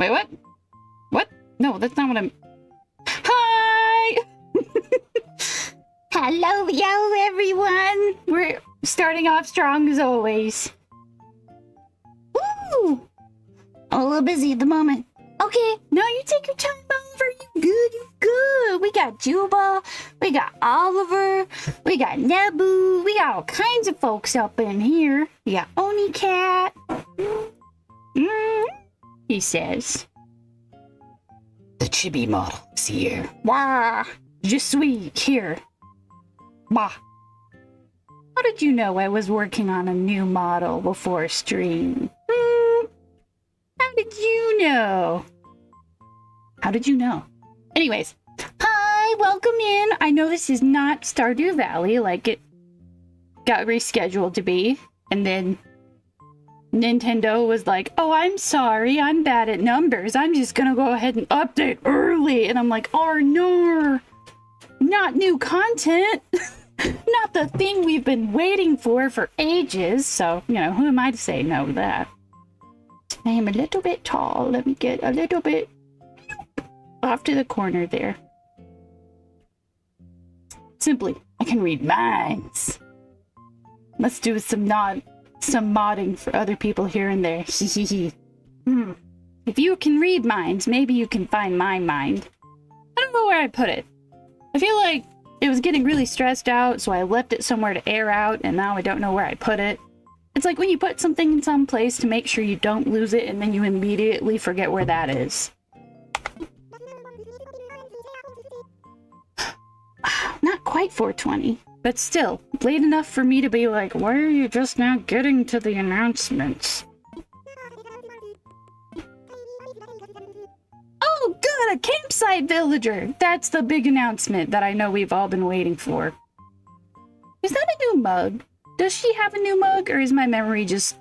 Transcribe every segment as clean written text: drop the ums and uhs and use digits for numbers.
Wait, what? What? No, that's not what I'm... Hi! Hello, yo, everyone! We're starting off strong as always. Woo! I'm a little busy at the moment. Okay, no, you take your time over. You good, you good. We got Juba, we got Oliver, we got Nebu, we got all kinds of folks up in here. We got Oni Cat. He says. The chibi model is here. Wah! Je suis here. Bah. How did you know I was working on a new model before stream? How did you know? How did you know? Anyways, hi, welcome in. I know this is not Stardew Valley like it got rescheduled to be. And then Nintendo was like, oh, I'm sorry, I'm bad at numbers. I'm just gonna go ahead and update early. And I'm like, oh no, not new content. Not the thing we've been waiting for ages. So, you know, who am I to say no to that? I am a little bit tall. Let me get a little bit off to the corner there. Simply, I can read minds. Let's do some modding for other people here and there. If you can read minds, maybe you can find my mind. I don't know where I put it. I feel like it was getting really stressed out, so I left it somewhere to air out, and now I don't know where I put it. It's like when you put something in some place to make sure you don't lose it, and then you immediately forget where that is. Not quite 420, but still, late enough for me to be like, why are you just now getting to the announcements? Oh, good! A campsite villager! That's the big announcement that I know we've all been waiting for. Is that a new mug? Does she have a new mug, or is my memory just...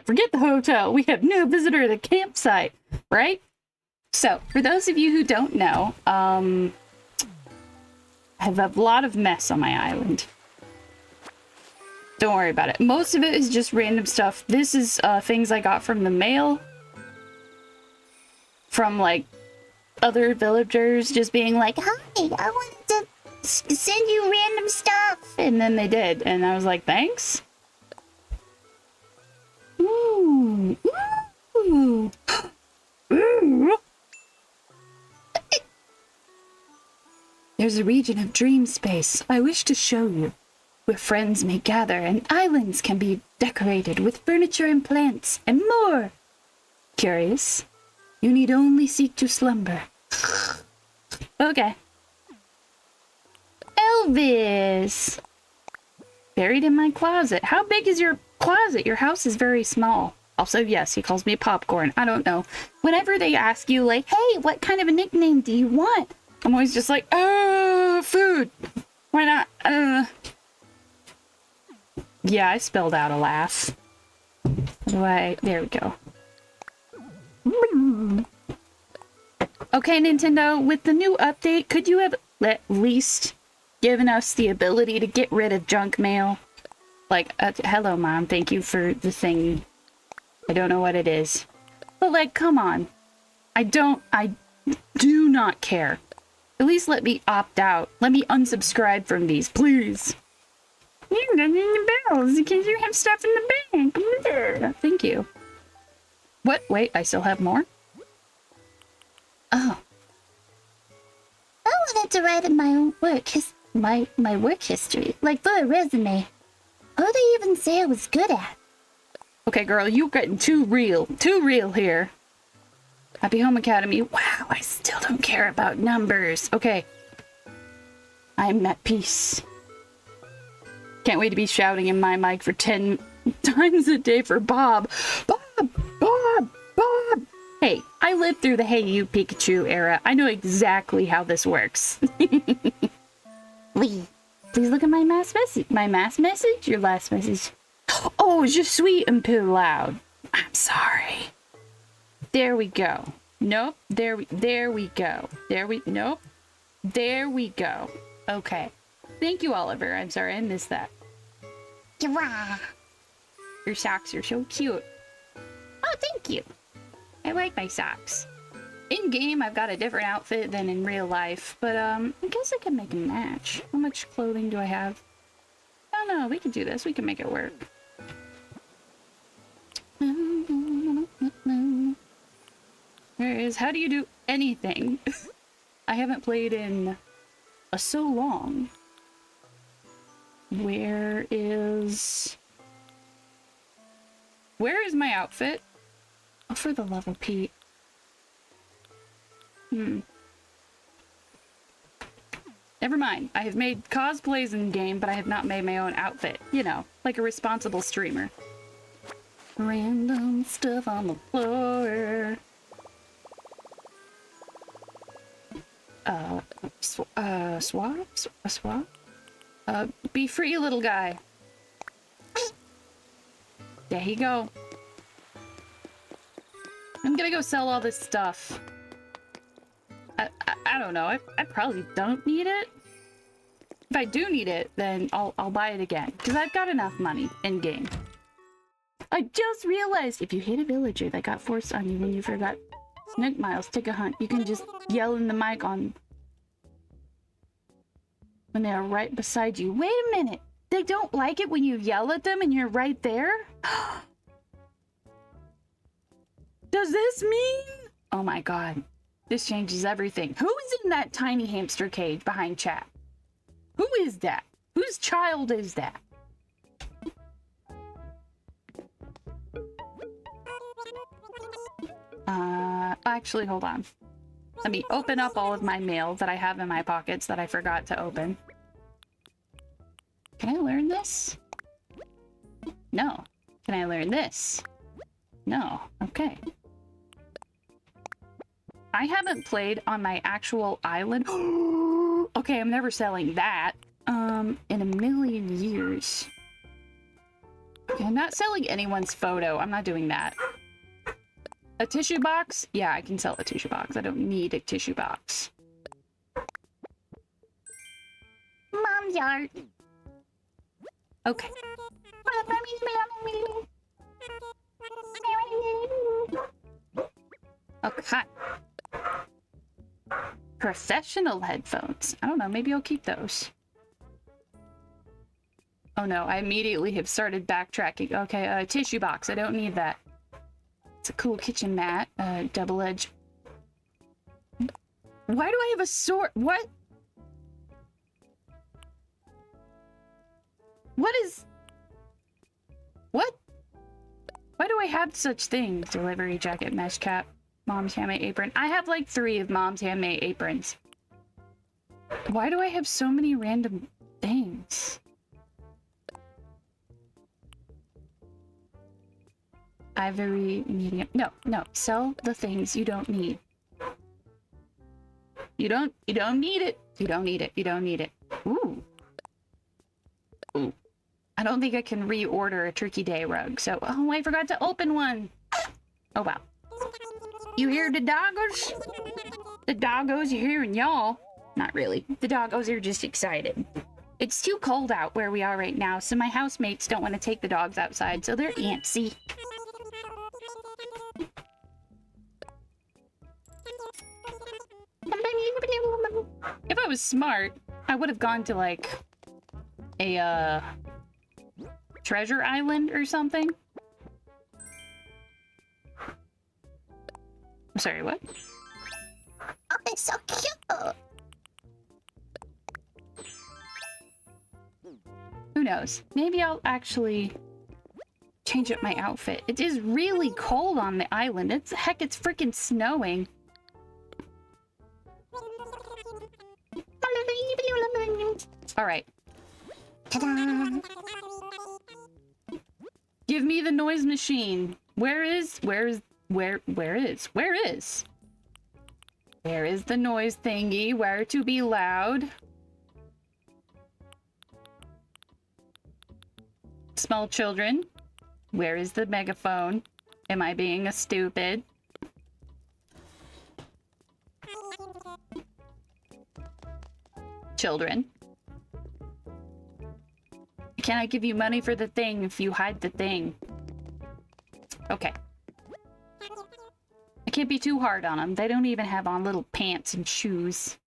Forget the hotel. We have new visitor at the campsite, right? So, for those of you who don't know, I have a lot of mess on my island. Don't worry about it. Most of it is just random stuff. This is things I got from the mail. From, like, other villagers just being like, hi, I wanted to send you random stuff. And then they did. And I was like, thanks. Ooh. Ooh. Ooh. There's a region of dream space I wish to show you, where friends may gather and islands can be decorated with furniture and plants and more. Curious? You need only seek to slumber. Okay. Elvis! Buried in my closet. How big is your closet? Your house is very small. Also, yes, he calls me popcorn. I don't know. Whenever they ask you, like, hey, what kind of a nickname do you want? I'm always just like, food. Why not? Yeah, I spelled out a laugh. There we go. Okay, Nintendo, with the new update, could you have at least given us the ability to get rid of junk mail? Like, hello, Mom, thank you for the thing. I don't know what it is. But, like, come on. I do not care. At least let me opt out. Let me unsubscribe from these, please. You're ringing the bells because you have stuff in the bank. Thank you. What? Wait, I still have more? Oh. I wanted to write in my own work, my work history, like for a resume. What do they even say I was good at? Okay, girl, you're getting too real here. Happy Home Academy. Wow, I still don't care about numbers. Okay. I'm at peace. Can't wait to be shouting in my mic for 10 times a day for Bob. Bob! Bob! Bob! Hey, I lived through the Hey You Pikachu era. I know exactly how this works. Please look at my mass message. My mass message? Your last message. Oh, je suis un peu loud. I'm sorry. There we go. Nope. There we go. Nope. There we go. Okay. Thank you, Oliver. I'm sorry I missed that. Your socks are so cute. Oh, thank you. I like my socks. In game, I've got a different outfit than in real life, but I guess I can make a match. How much clothing do I have? Oh no, we can do this. We can make it work. There is. How do you do anything? I haven't played in so long. Where is my outfit? Oh, for the love of Pete. Never mind. I have made cosplays in game, but I have not made my own outfit. You know, like a responsible streamer. Random stuff on the floor. Swap? Be free, little guy. There you go. I'm gonna go sell all this stuff. I don't know. I probably don't need it. If I do need it, then I'll buy it again. Because I've got enough money in game. I just realized if you hit a villager that got forced on you when you forgot Snook Miles, take a hunt. You can just yell in the mic on when they are right beside you. Wait a minute. They don't like it when you yell at them and you're right there? Does this mean? Oh my god. This changes everything. Who's in that tiny hamster cage behind chat? Who is that? Whose child is that? Actually, hold on. Let me open up all of my mail that I have in my pockets that I forgot to open. Can I learn this? No. Can I learn this? No. Okay. I haven't played on my actual island. Okay, I'm never selling that. In a million years. Okay, I'm not selling anyone's photo. I'm not doing that. A tissue box? Yeah, I can sell a tissue box. I don't need a tissue box. Mom's yard. Okay. Okay. Professional headphones. I don't know, maybe I'll keep those. Oh no, I immediately have started backtracking. Okay, tissue box. I don't need that. It's a cool kitchen mat. Double edge. Why do I have a sword? What? What is... What? Why do I have such things? Delivery jacket, mesh cap, mom's handmade apron. I have like 3 of mom's handmade aprons. Why do I have so many random things? Ivory, medium. No, no. Sell the things you don't need. You don't need it. You don't need it. You don't need it. Ooh. Ooh. I don't think I can reorder a Turkey Day rug, so... Oh, I forgot to open one! Oh, wow. You hear the doggos? The doggos are hearing y'all. Not really. The doggos are just excited. It's too cold out where we are right now, so my housemates don't want to take the dogs outside, so they're antsy. If I was smart, I would have gone to, like, a, treasure island or something. I'm sorry, what? Oh, it's so cute! Who knows? Maybe I'll actually change up my outfit. It is really cold on the island. It's freaking snowing. Alright. Ta-da! Give me the noise machine. Where is the noise thingy? Where to be loud? small children. Where is the megaphone? Am I being a stupid? Children. Can I give you money for the thing if you hide the thing? Okay. I can't be too hard on them. They don't even have on little pants and shoes.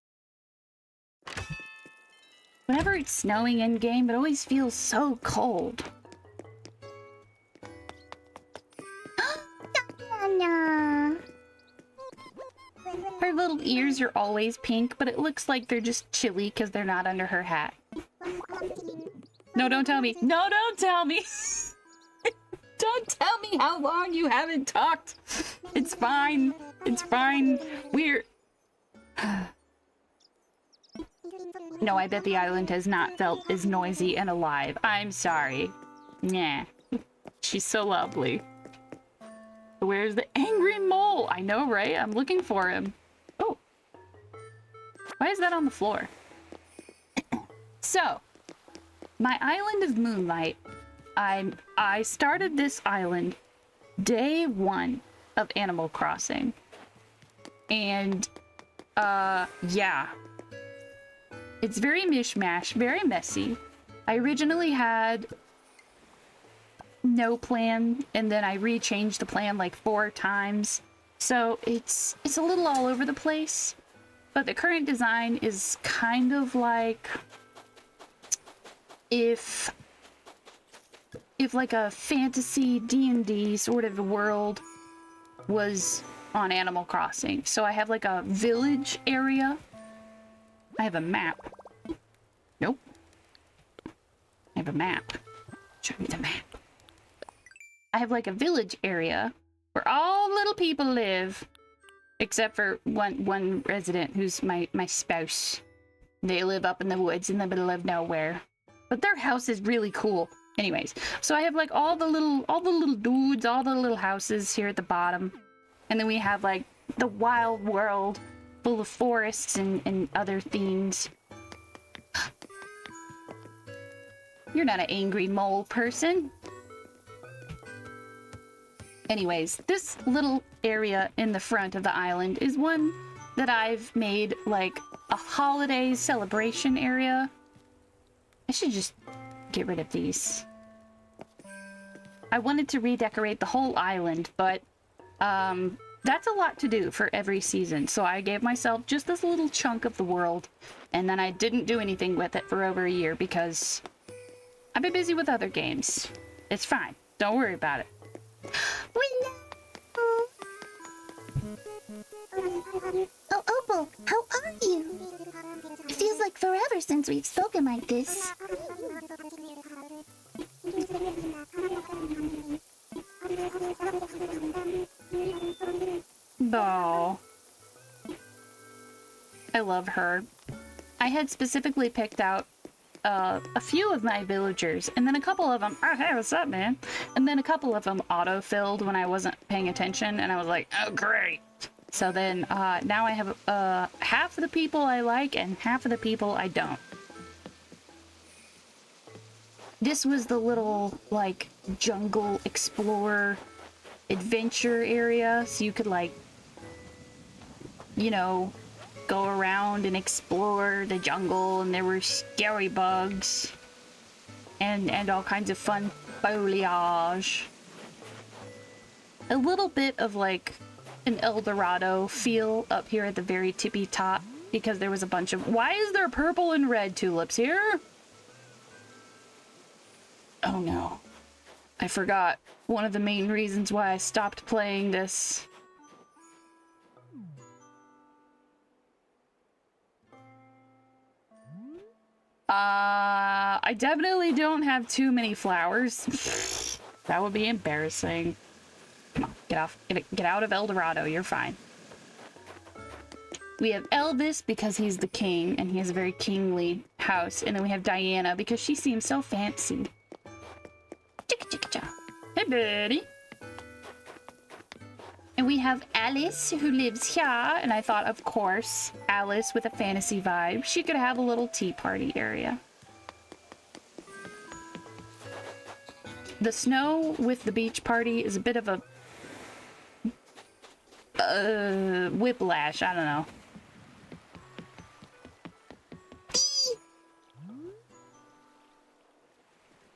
Whenever it's snowing in-game, it always feels so cold. Her little ears are always pink, but it looks like they're just chilly because they're not under her hat. No, don't tell me. No, don't tell me. Don't tell me how long you haven't talked. It's fine. It's fine. We're... No, I bet the island has not felt as noisy and alive. I'm sorry. Nah. She's so lovely. Where's the angry mole? I know, right? I'm looking for him. Oh. Why is that on the floor? So, my island of Moonlight. I started this island day 1 of Animal Crossing. And, yeah. It's very mishmash, very messy. I originally had no plan, and then I rechanged the plan like 4 times. So it's a little all over the place. But the current design is kind of like if like a fantasy D&D sort of a world was on Animal Crossing. So I have like a village area. I have a map. Nope. I have a map. Show me the map. I have like a village area where all little people live, except for one resident who's my spouse. They live up in the woods in the middle of nowhere, but their house is really cool. Anyways, so I have like all the little dudes, all the little houses here at the bottom, and then we have like the wild world full of forests and other things. You're not an angry mole person. Anyways, this little area in the front of the island is one that I've made like a holiday celebration area. I should just get rid of these. I wanted to redecorate the whole island, but that's a lot to do for every season. So I gave myself just this little chunk of the world, and then I didn't do anything with it for over a year because I've been busy with other games. It's fine. Don't worry about it. Oh, Opal, how are you? It feels like forever since we've spoken like this. Oh. I love her. I had specifically picked out a few of my villagers, and then a couple of them, oh, hey, what's up, man? And then a couple of them auto-filled when I wasn't paying attention, and I was like, oh, great. So then, now I have half of the people I like and half of the people I don't. This was the little, like, jungle explorer adventure area, so you could, like, you know, go around and explore the jungle, and there were scary bugs and all kinds of fun foliage. A little bit of like an El Dorado feel up here at the very tippy top because there was a bunch of... Why is there purple and red tulips here? Oh no. I forgot one of the main reasons why I stopped playing this. I definitely don't have too many flowers. That would be embarrassing. Come on, get out of El Dorado, you're fine. We have Elvis because he's the king and he has a very kingly house. And then we have Diana because she seems so fancy. Chicka chicka cha. Hey, buddy. And we have Alice who lives here. And I thought, of course, Alice with a fantasy vibe. She could have a little tea party area. The snow with the beach party is a bit of a whiplash. I don't know.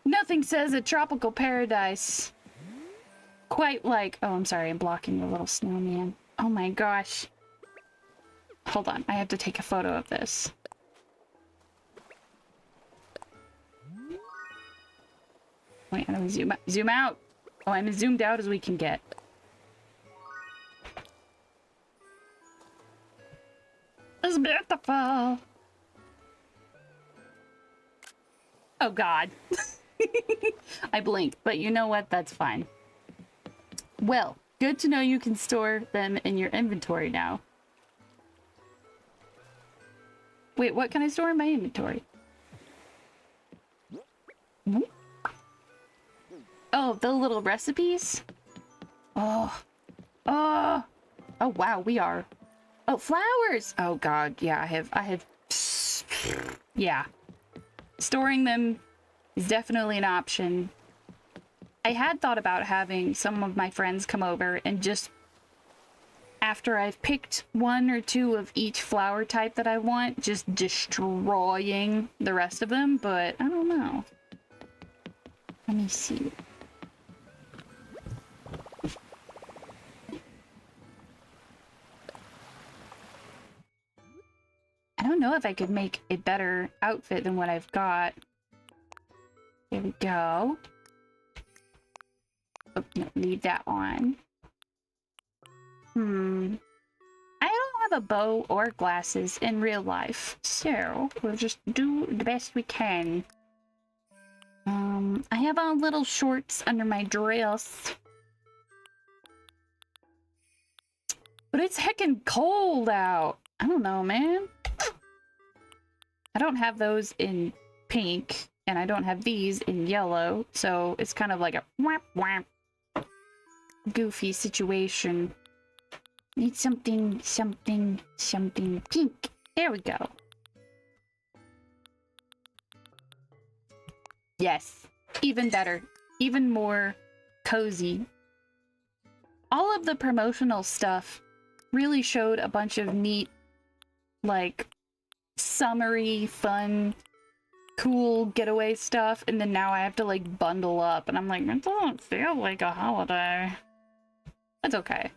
Nothing says a tropical paradise quite like... Oh, I'm sorry. I'm blocking the little snowman. Oh my gosh. Hold on. I have to take a photo of this. Wait, how do we zoom out? Zoom out! Oh, I'm as zoomed out as we can get. It's beautiful! Oh god. I blinked, but you know what? That's fine. Well, good to know you can store them in your inventory now. Wait, what can I store in my inventory? Oh, the little recipes? Oh. Oh. Oh, wow, we are. Oh, flowers! Oh god, yeah, I have... Yeah. Storing them is definitely an option. I had thought about having some of my friends come over and just, after I've picked one or two of each flower type that I want, just destroying the rest of them, but I don't know. Let me see. I don't know if I could make a better outfit than what I've got. There we go. Oh, no, leave that on. I don't have a bow or glasses in real life, so we'll just do the best we can. I have on little shorts under my dress. But it's heckin' cold out. I don't know, man. I don't have those in pink, and I don't have these in yellow, so it's kind of like a whap whap goofy situation. Need something pink. There we go. Yes, even better, even more cozy. All of the promotional stuff really showed a bunch of neat, like, summery, fun, cool getaway stuff, and then now I have to like bundle up, and I'm like, it doesn't feel like a holiday. That's okay.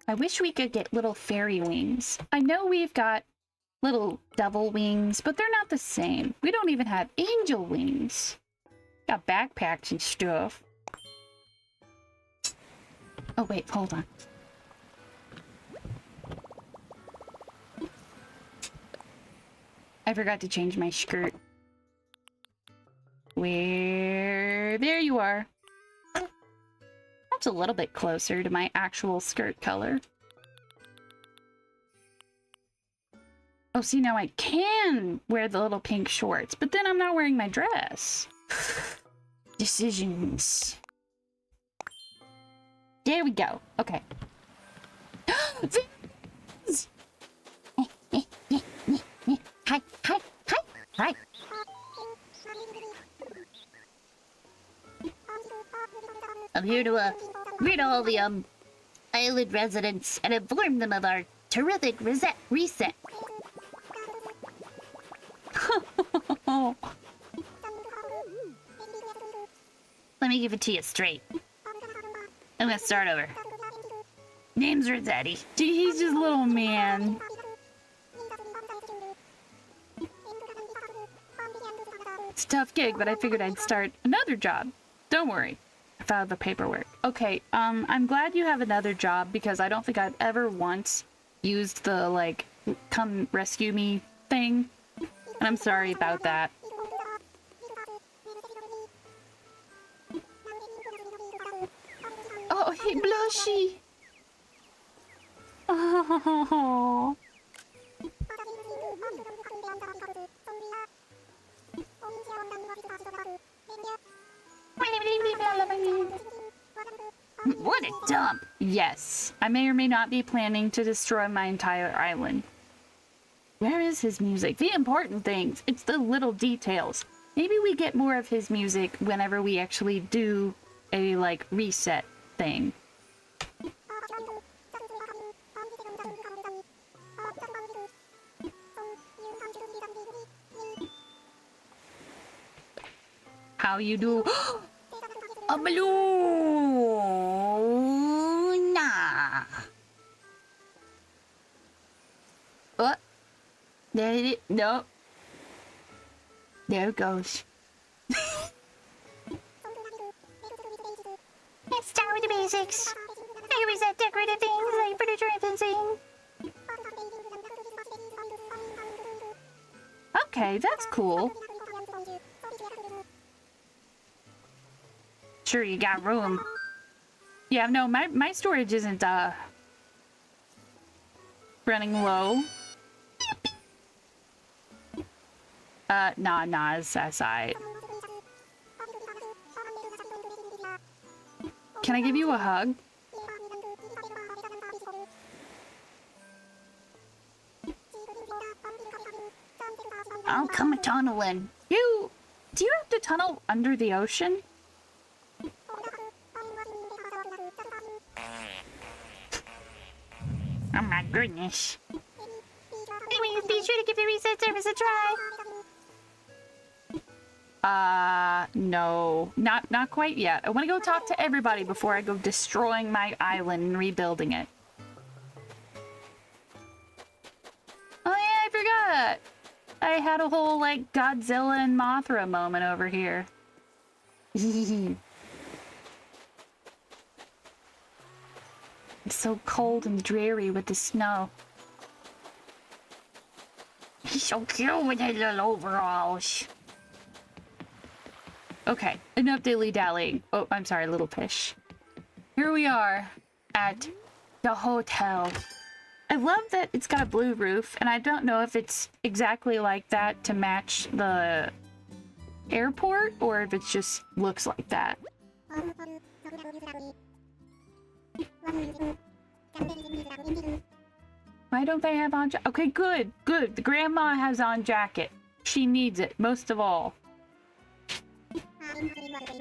I wish we could get little fairy wings. I know we've got little devil wings, but they're not the same. We don't even have angel wings. Got backpacks and stuff. Oh wait, hold on. I forgot to change my skirt. Where... There you are. That's a little bit closer to my actual skirt color. Oh, see, now I can wear the little pink shorts, but then I'm not wearing my dress. Decisions. There we go. Okay. Hi, hi, hi, hi. I'm here to greet all the island residents and inform them of our terrific reset. Let me give it to you straight. I'm gonna start over. Name's Rossetti. He's just a little man. It's a tough gig, but I figured I'd start another job. Don't worry. I filed the paperwork. Okay, I'm glad you have another job because I don't think I've ever once used the, like, come rescue me thing. And I'm sorry about that. Oh, hey, Blushy! Oh. What a dump! Yes, I may or may not be planning to destroy my entire island. Where is his music? The important things. It's the little details. Maybe we get more of his music whenever we actually do a, like, reset thing. How you do? A balloon! Nah. What? There it is. No. There it goes. Let's start with the basics. I reset decorative things like furniture and fencing. Okay, that's cool. Sure, you got room. Yeah, no, my storage isn't running low. Nah, it's aside. Can I give you a hug? I'll come tunneling. Do you have to tunnel under the ocean? Oh my goodness. Anyways, be sure to give the reset service a try. No. Not quite yet. I want to go talk to everybody before I go destroying my island and rebuilding it. Oh yeah, I forgot. I had a whole, like, Godzilla and Mothra moment over here. It's so cold and dreary with the snow. He's so cute with his little overalls. Okay, enough dilly-dallying. Oh, I'm sorry, little fish. Here we are at the hotel. I love that it's got a blue roof, and I don't know if it's exactly like that to match the airport, or if it just looks like that. Why don't they have on okay, good. The grandma has on jacket. She needs it, most of all.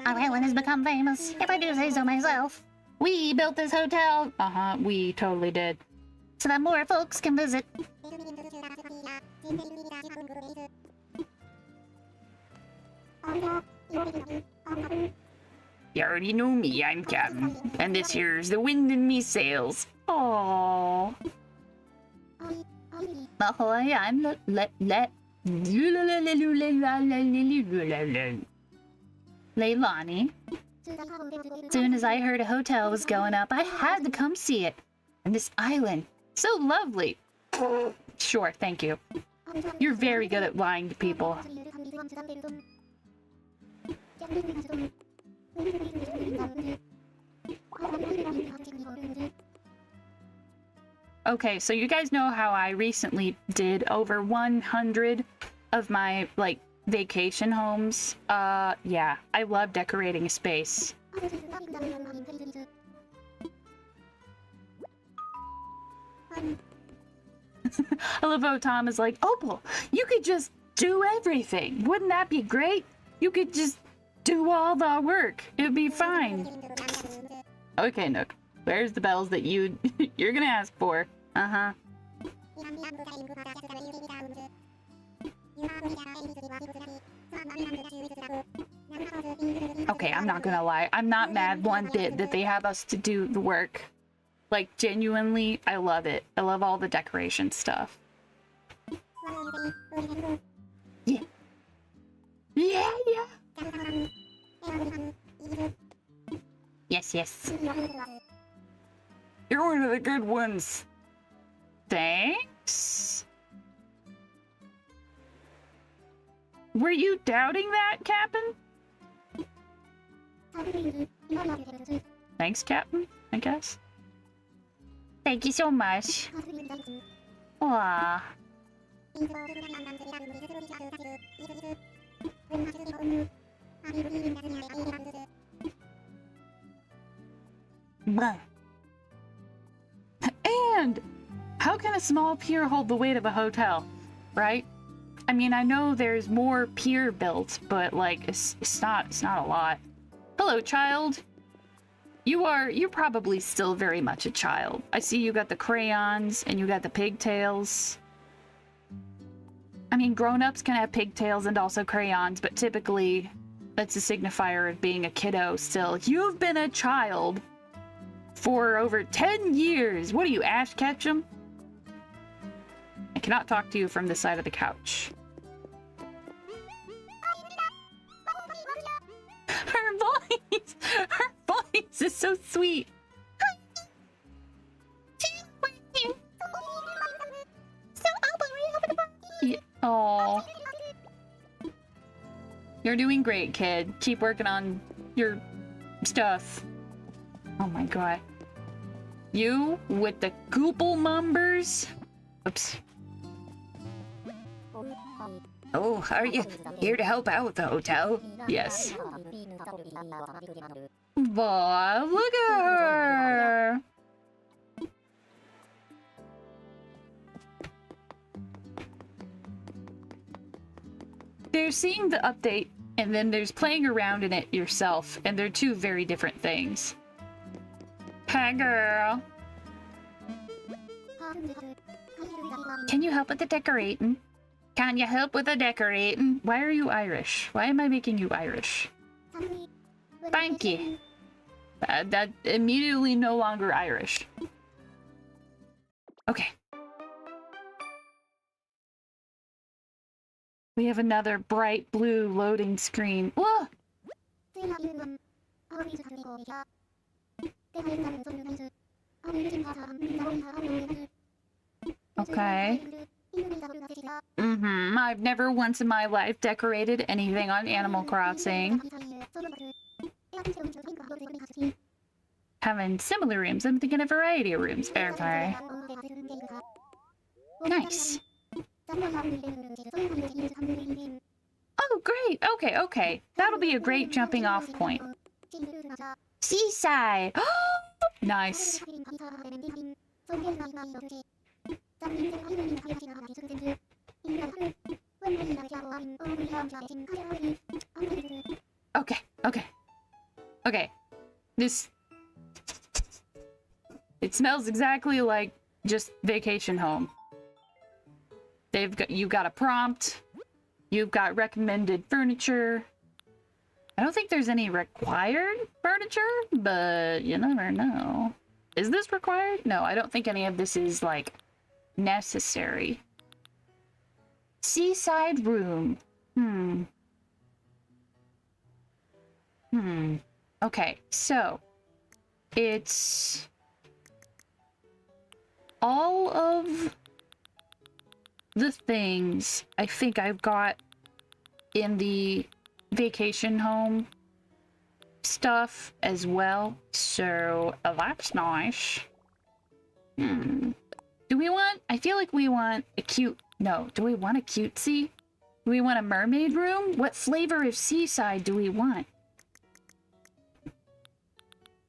Our island has become famous, if I do say so myself. We built this hotel. Uh-huh, we totally did. So that more folks can visit. You already know me, I'm Captain. And this here's the wind in me sails. Aww. Ahoy, I'm Leilani. Soon as I heard a hotel was going up, I had to come see it. And this island, so lovely. Sure, thank you. You're very good at lying to people. Okay, so you guys know how I recently did over 100 of my, like, vacation homes. Yeah, I love decorating a space. I love how Tom is like, Opal, you could just do everything. Wouldn't that be great? You could just do all the work. It would be fine. Okay, Nook. Where's the bells that you're gonna ask for? Uh-huh. Okay, I'm not gonna lie. I'm not mad one bit that they have us to do the work. Like, genuinely, I love it. I love all the decoration stuff. Yeah. Yeah. Yes. You're one of the good ones. Thanks. Were you doubting that, Captain? Thanks, Captain, I guess. Thank you so much. Aww. And how can a small pier hold the weight of a hotel? right? I mean, I know there's more pier built, but like it's not a lot. Hello, child. You're probably still very much a child. I see you got the crayons and you got the pigtails. I mean, grown-ups can have pigtails and also crayons, but typically that's a signifier of being a kiddo still. You've been a child for over 10 years. What are you, Ash Ketchum? I cannot talk to you from the side of the couch. Her voice is so sweet. Oh, you're doing great, kid. Keep working on your stuff. Oh my god. You with the Goople mumbers? Oops. Oh, are you here to help out with the hotel? Yes. Boy, look at her! There's seeing the update, and then there's playing around in it yourself, and they're two very different things. Hey, girl. Can you help with the decorating? Can you help with the decorating? Why are you Irish? Why am I making you Irish? Thank you. That immediately no longer Irish. Okay. We have another bright blue loading screen. Whoa! Okay. I've never once in my life decorated anything on Animal Crossing. Having similar rooms, I'm thinking a variety of rooms. Okay. Nice. Oh, great. Okay, okay. That'll be a great jumping off point. Seaside. Nice. Okay, okay. Okay. This... It smells exactly like just vacation home. You've got a prompt. You've got recommended furniture. I don't think there's any required furniture, but you never know. Is this required? No, I don't think any of this is, like, necessary. Seaside room. Okay, so it's all of the things I think I've got in the vacation home stuff as well, so that's nice. Do we want, I feel like we want a cute, no, do we want a cutesy? Do we want a mermaid room? What flavor of seaside do we want?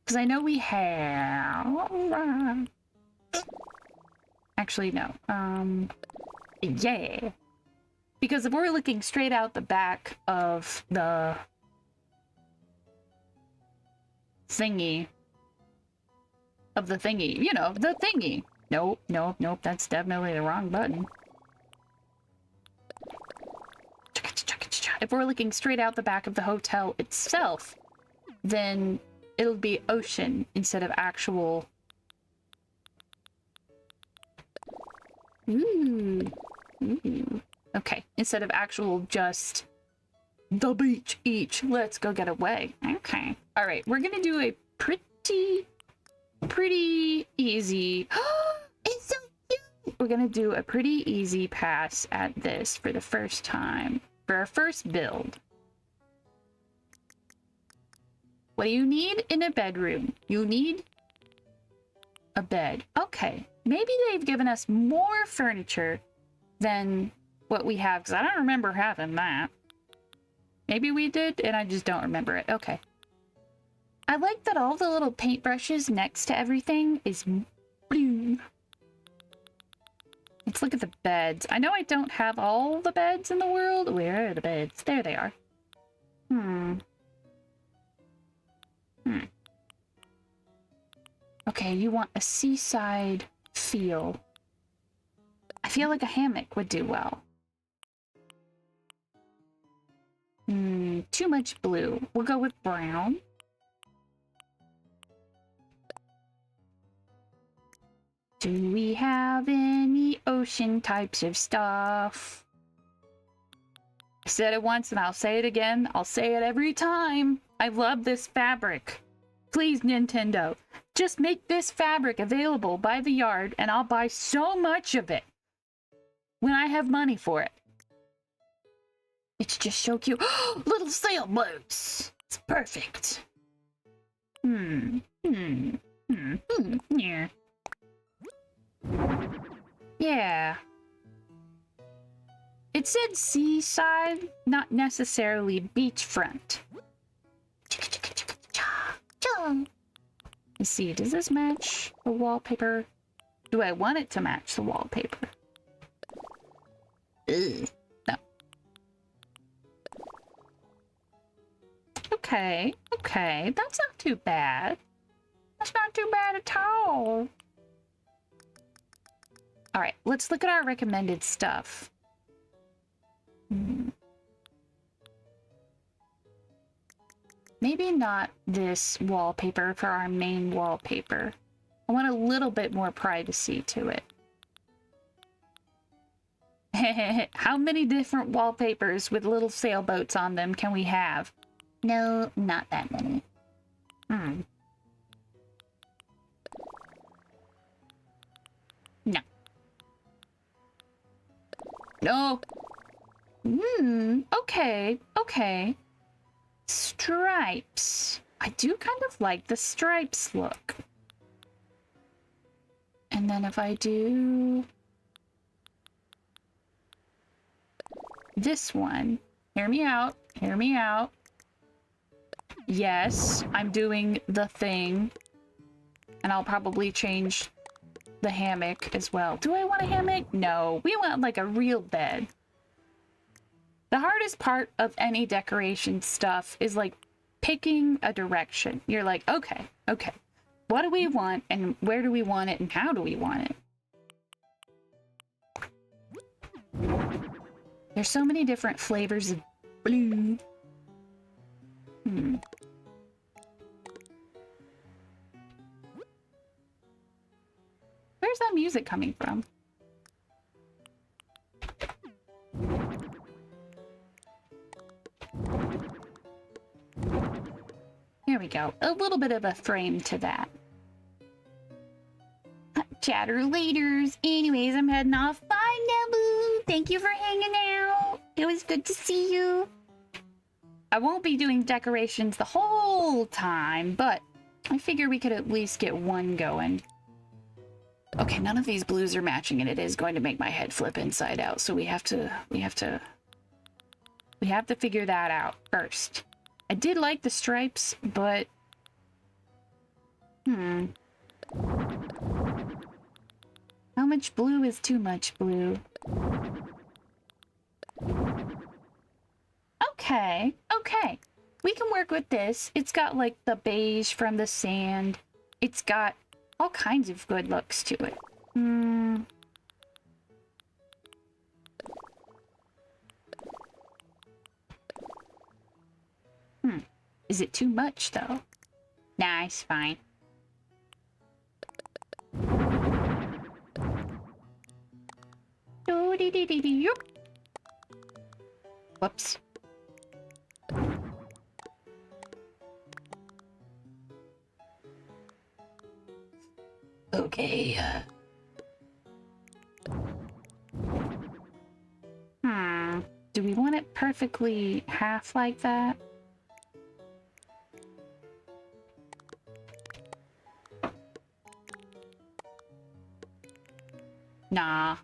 Because I know we have... Actually, no. Yeah. Because if we're looking straight out the back of the thingy, you know, the thingy. Nope, nope, nope, that's definitely the wrong button. If we're looking straight out the back of the hotel itself, then it'll be ocean instead of actual... Ooh. Okay, instead of actual just the beach each. Let's go get away. Okay. All right, we're gonna do a pretty easy... It's so cute! We're gonna do a pretty easy pass at this for the first time. For our first build. What do you need in a bedroom? You need a bed. Okay. Maybe they've given us more furniture than what we have, because I don't remember having that. Maybe we did, and I just don't remember it. Okay. I like that all the little paintbrushes next to everything is blue. Let's look at the beds. I know I don't have all the beds in the world. Where are the beds? There they are. Okay, you want a seaside feel. I feel like a hammock would do well. Too much blue. We'll go with brown. Do we have any ocean types of stuff? I said it once and I'll say it again. I'll say it every time. I love this fabric. Please, Nintendo, just make this fabric available by the yard and I'll buy so much of it when I have money for it. It's just so cute. Little sailboats. It's perfect. Yeah. Yeah. It said seaside, not necessarily beachfront. Let's see, does this match the wallpaper? Do I want it to match the wallpaper? Ugh, no. Okay, okay, that's not too bad. That's not too bad at all. All right, let's look at our recommended stuff. Maybe not this wallpaper for our main wallpaper. I want a little bit more privacy to it. How many different wallpapers with little sailboats on them can we have? No, not that many. No. No. Okay, okay. Stripes. I do kind of like the stripes look. And then if I do this one, hear me out, hear me out. Yes, I'm doing the thing. And I'll probably change the hammock as well. Do I want a hammock? No, we want like a real bed. The hardest part of any decoration stuff is like picking a direction. You're like, okay, okay, what do we want and where do we want it and how do we want it? There's so many different flavors of blue. Where's that music coming from? There we go. A little bit of a frame to that. Chatter laters. Anyways, I'm heading off. Bye, Nebu. Thank you for hanging out. It was good to see you. I won't be doing decorations the whole time, but I figure we could at least get one going. Okay, none of these blues are matching, and it is going to make my head flip inside out. So we have to figure that out first. I did like the stripes, but how much blue is too much blue? Okay, okay. We can work with this. It's got like the beige from the sand. It's got all kinds of good looks to it. Is it too much though? Nah, it's fine. Whoops. Okay. Do we want it perfectly half like that? Nah.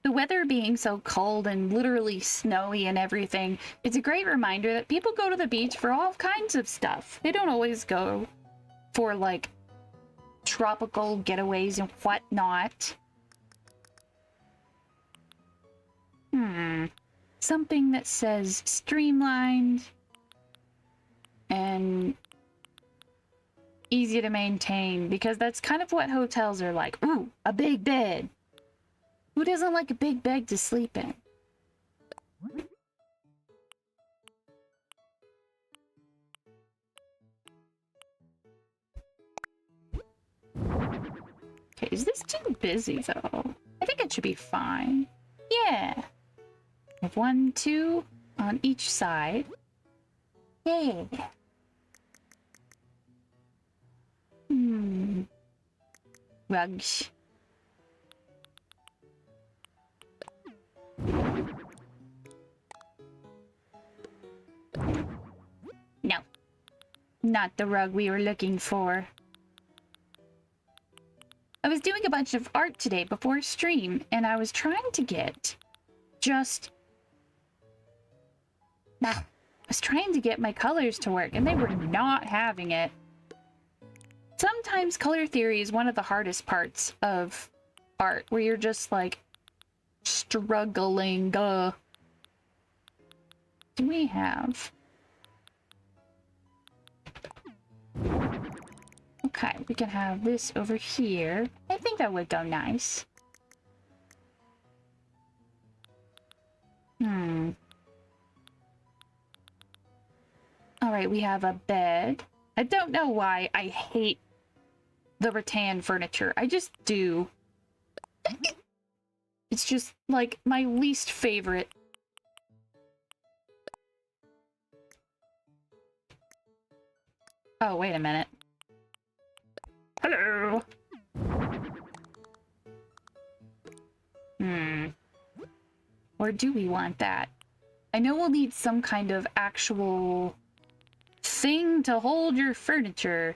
The weather being so cold and literally snowy and everything, it's a great reminder that people go to the beach for all kinds of stuff. They don't always go for, like, tropical getaways and whatnot. Something that says streamlined and easy to maintain, because that's kind of what hotels are like. Ooh, a big bed. Who doesn't like a big bed to sleep in? Okay, is this too busy though? I think it should be fine. Yeah. I have 1, 2 on each side. Yeah. Rugs. No. Not the rug we were looking for. I was doing a bunch of art today before stream, and I was trying to get I was trying to get my colors to work, and they were not having it. Sometimes color theory is one of the hardest parts of art, where you're just like struggling. Do we have? Okay, we can have this over here. I think that would go nice. Alright, we have a bed. I don't know why I hate the rattan furniture. I just do. It's just, like, my least favorite. Oh, wait a minute. Hello! Or do we want that? I know we'll need some kind of actual thing to hold your furniture.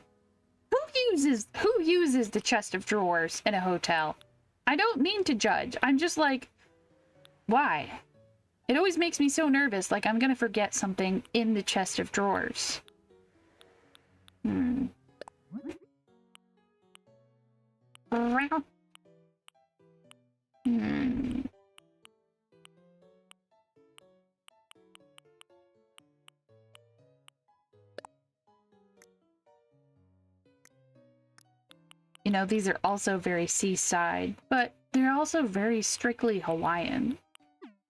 Who uses the chest of drawers in a hotel? I don't mean to judge. I'm just like, why? It always makes me so nervous, like I'm gonna forget something in the chest of drawers. You know, these are also very seaside, but they're also very strictly Hawaiian.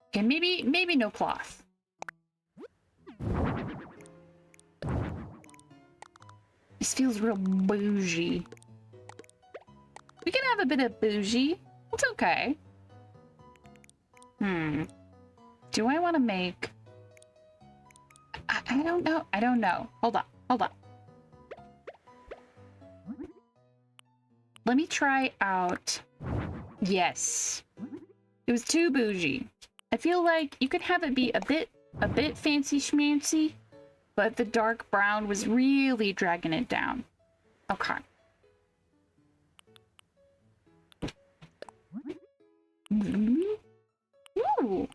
Okay, maybe no cloth. This feels real bougie. We can have a bit of bougie. It's okay. Do I want to make... I don't know. I don't know. Hold on. Let me try out... Yes. It was too bougie. I feel like you could have it be a bit fancy schmancy, but the dark brown was really dragging it down. Okay. Ooh.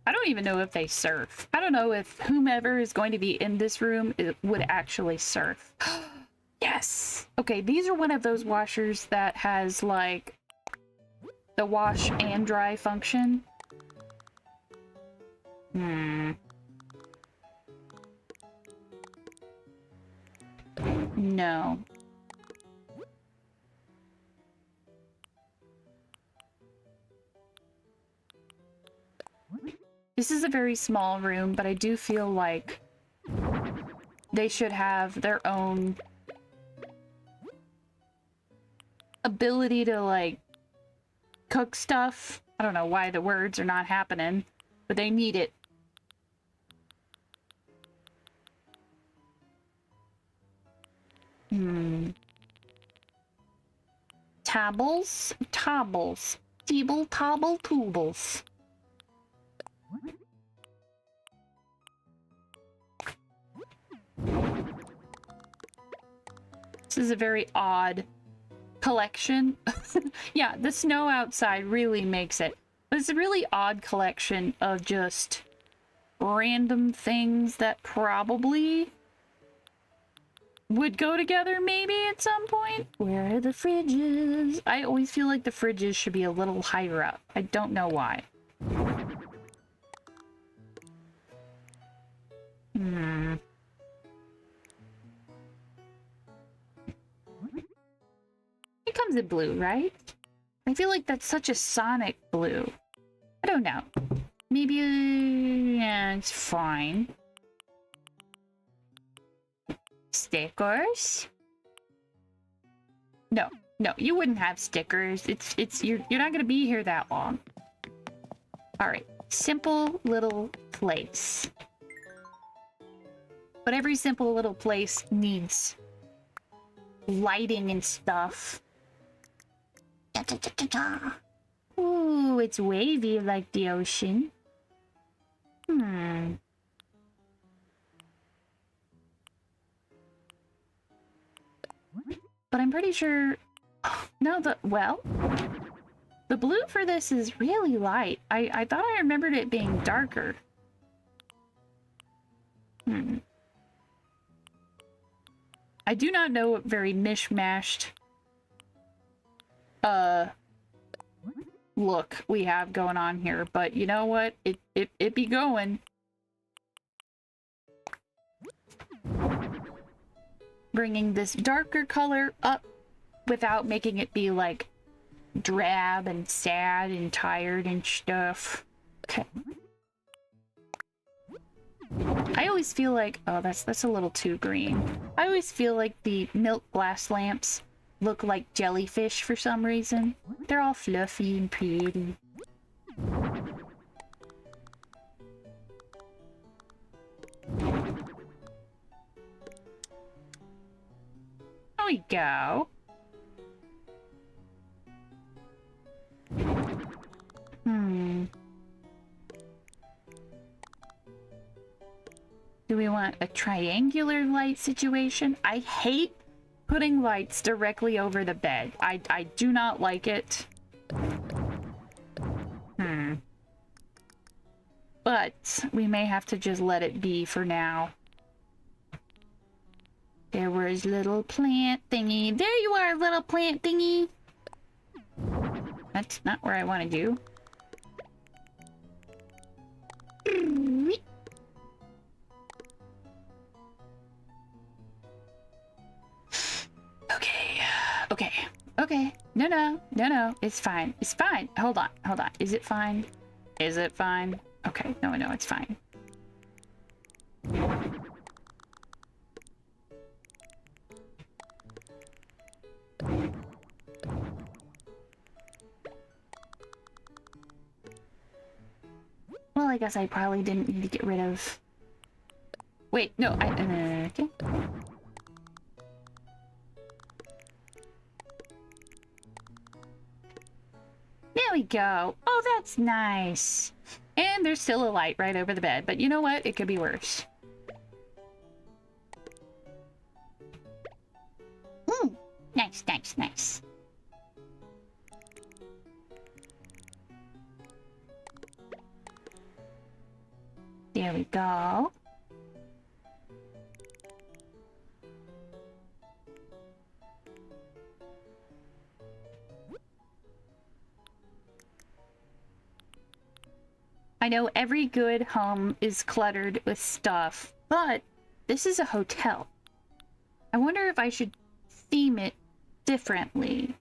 I don't even know if they surf. I don't know if whomever is going to be in this room would actually surf. Yes! Okay, these are one of those washers that has, like, the wash and dry function. No. This is a very small room, but I do feel like they should have their own ability to, like, cook stuff. I don't know why the words are not happening, but they need it. Tabbles? Tobbles. Teeble, tobble, toobles. This is a very odd collection. Yeah, the snow outside really makes it. But it's a really odd collection of just random things that probably would go together maybe at some point. Where are the fridges? I always feel like the fridges should be a little higher up. I don't know why. It comes in blue, right? I feel like that's such a Sonic blue. I don't know. Maybe, yeah, it's fine. Stickers? No, you wouldn't have stickers. You're not gonna be here that long. All right, simple little place. But every simple little place needs lighting and stuff. Ooh, it's wavy like the ocean. But I'm pretty sure... No, the blue for this is really light. I thought I remembered it being darker. I do not know what very mishmashed look we have going on here, but you know what? It be going. Bringing this darker color up without making it be like drab and sad and tired and stuff. Okay. I always feel like, oh, that's a little too green. I always feel like the milk glass lamps look like jellyfish for some reason. They're all fluffy and pretty. There we go. Do we want a triangular light situation? I hate putting lights directly over the bed. I do not like it. But we may have to just let it be for now. There was little plant thingy. There you are, little plant thingy. That's not where I want to do. Okay. No. It's fine. It's fine. Hold on. Is it fine? Is it fine? Okay. No, it's fine. Well, I guess I probably didn't need to get rid of... Wait, no, okay. There we go. Oh, that's nice. And there's still a light right over the bed, but you know what? It could be worse. Nice. There we go. I know every good home is cluttered with stuff, but this is a hotel. I wonder if I should theme it differently.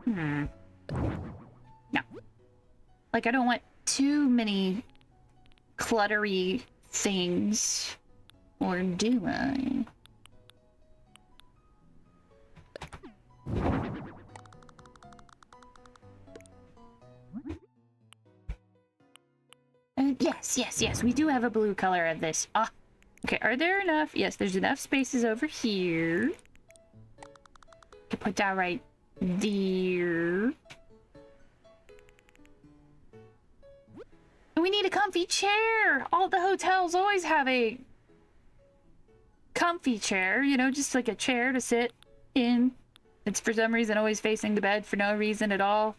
No. Like, I don't want too many cluttery things. Or do I? Yes. We do have a blue color of this. Ah. Okay, are there enough? Yes, there's enough spaces over here. To put that right there. And we need a comfy chair! All the hotels always have a comfy chair, you know, just like a chair to sit in. It's for some reason always facing the bed for no reason at all.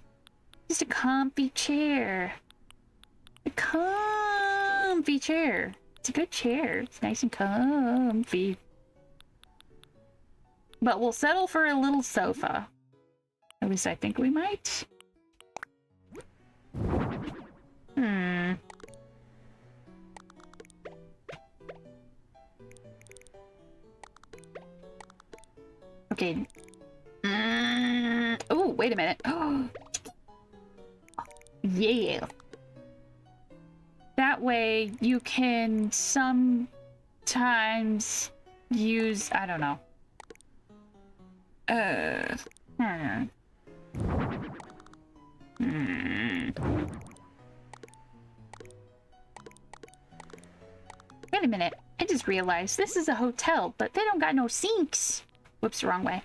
Just a comfy chair. A comfy chair. It's a good chair. It's nice and comfy. But we'll settle for a little sofa. At least I think we might. Okay. Oh, wait a minute. Oh, yeah. That way you can sometimes use, I don't know. Wait a minute. I just realized this is a hotel, but they don't got no sinks. Whoops, wrong way.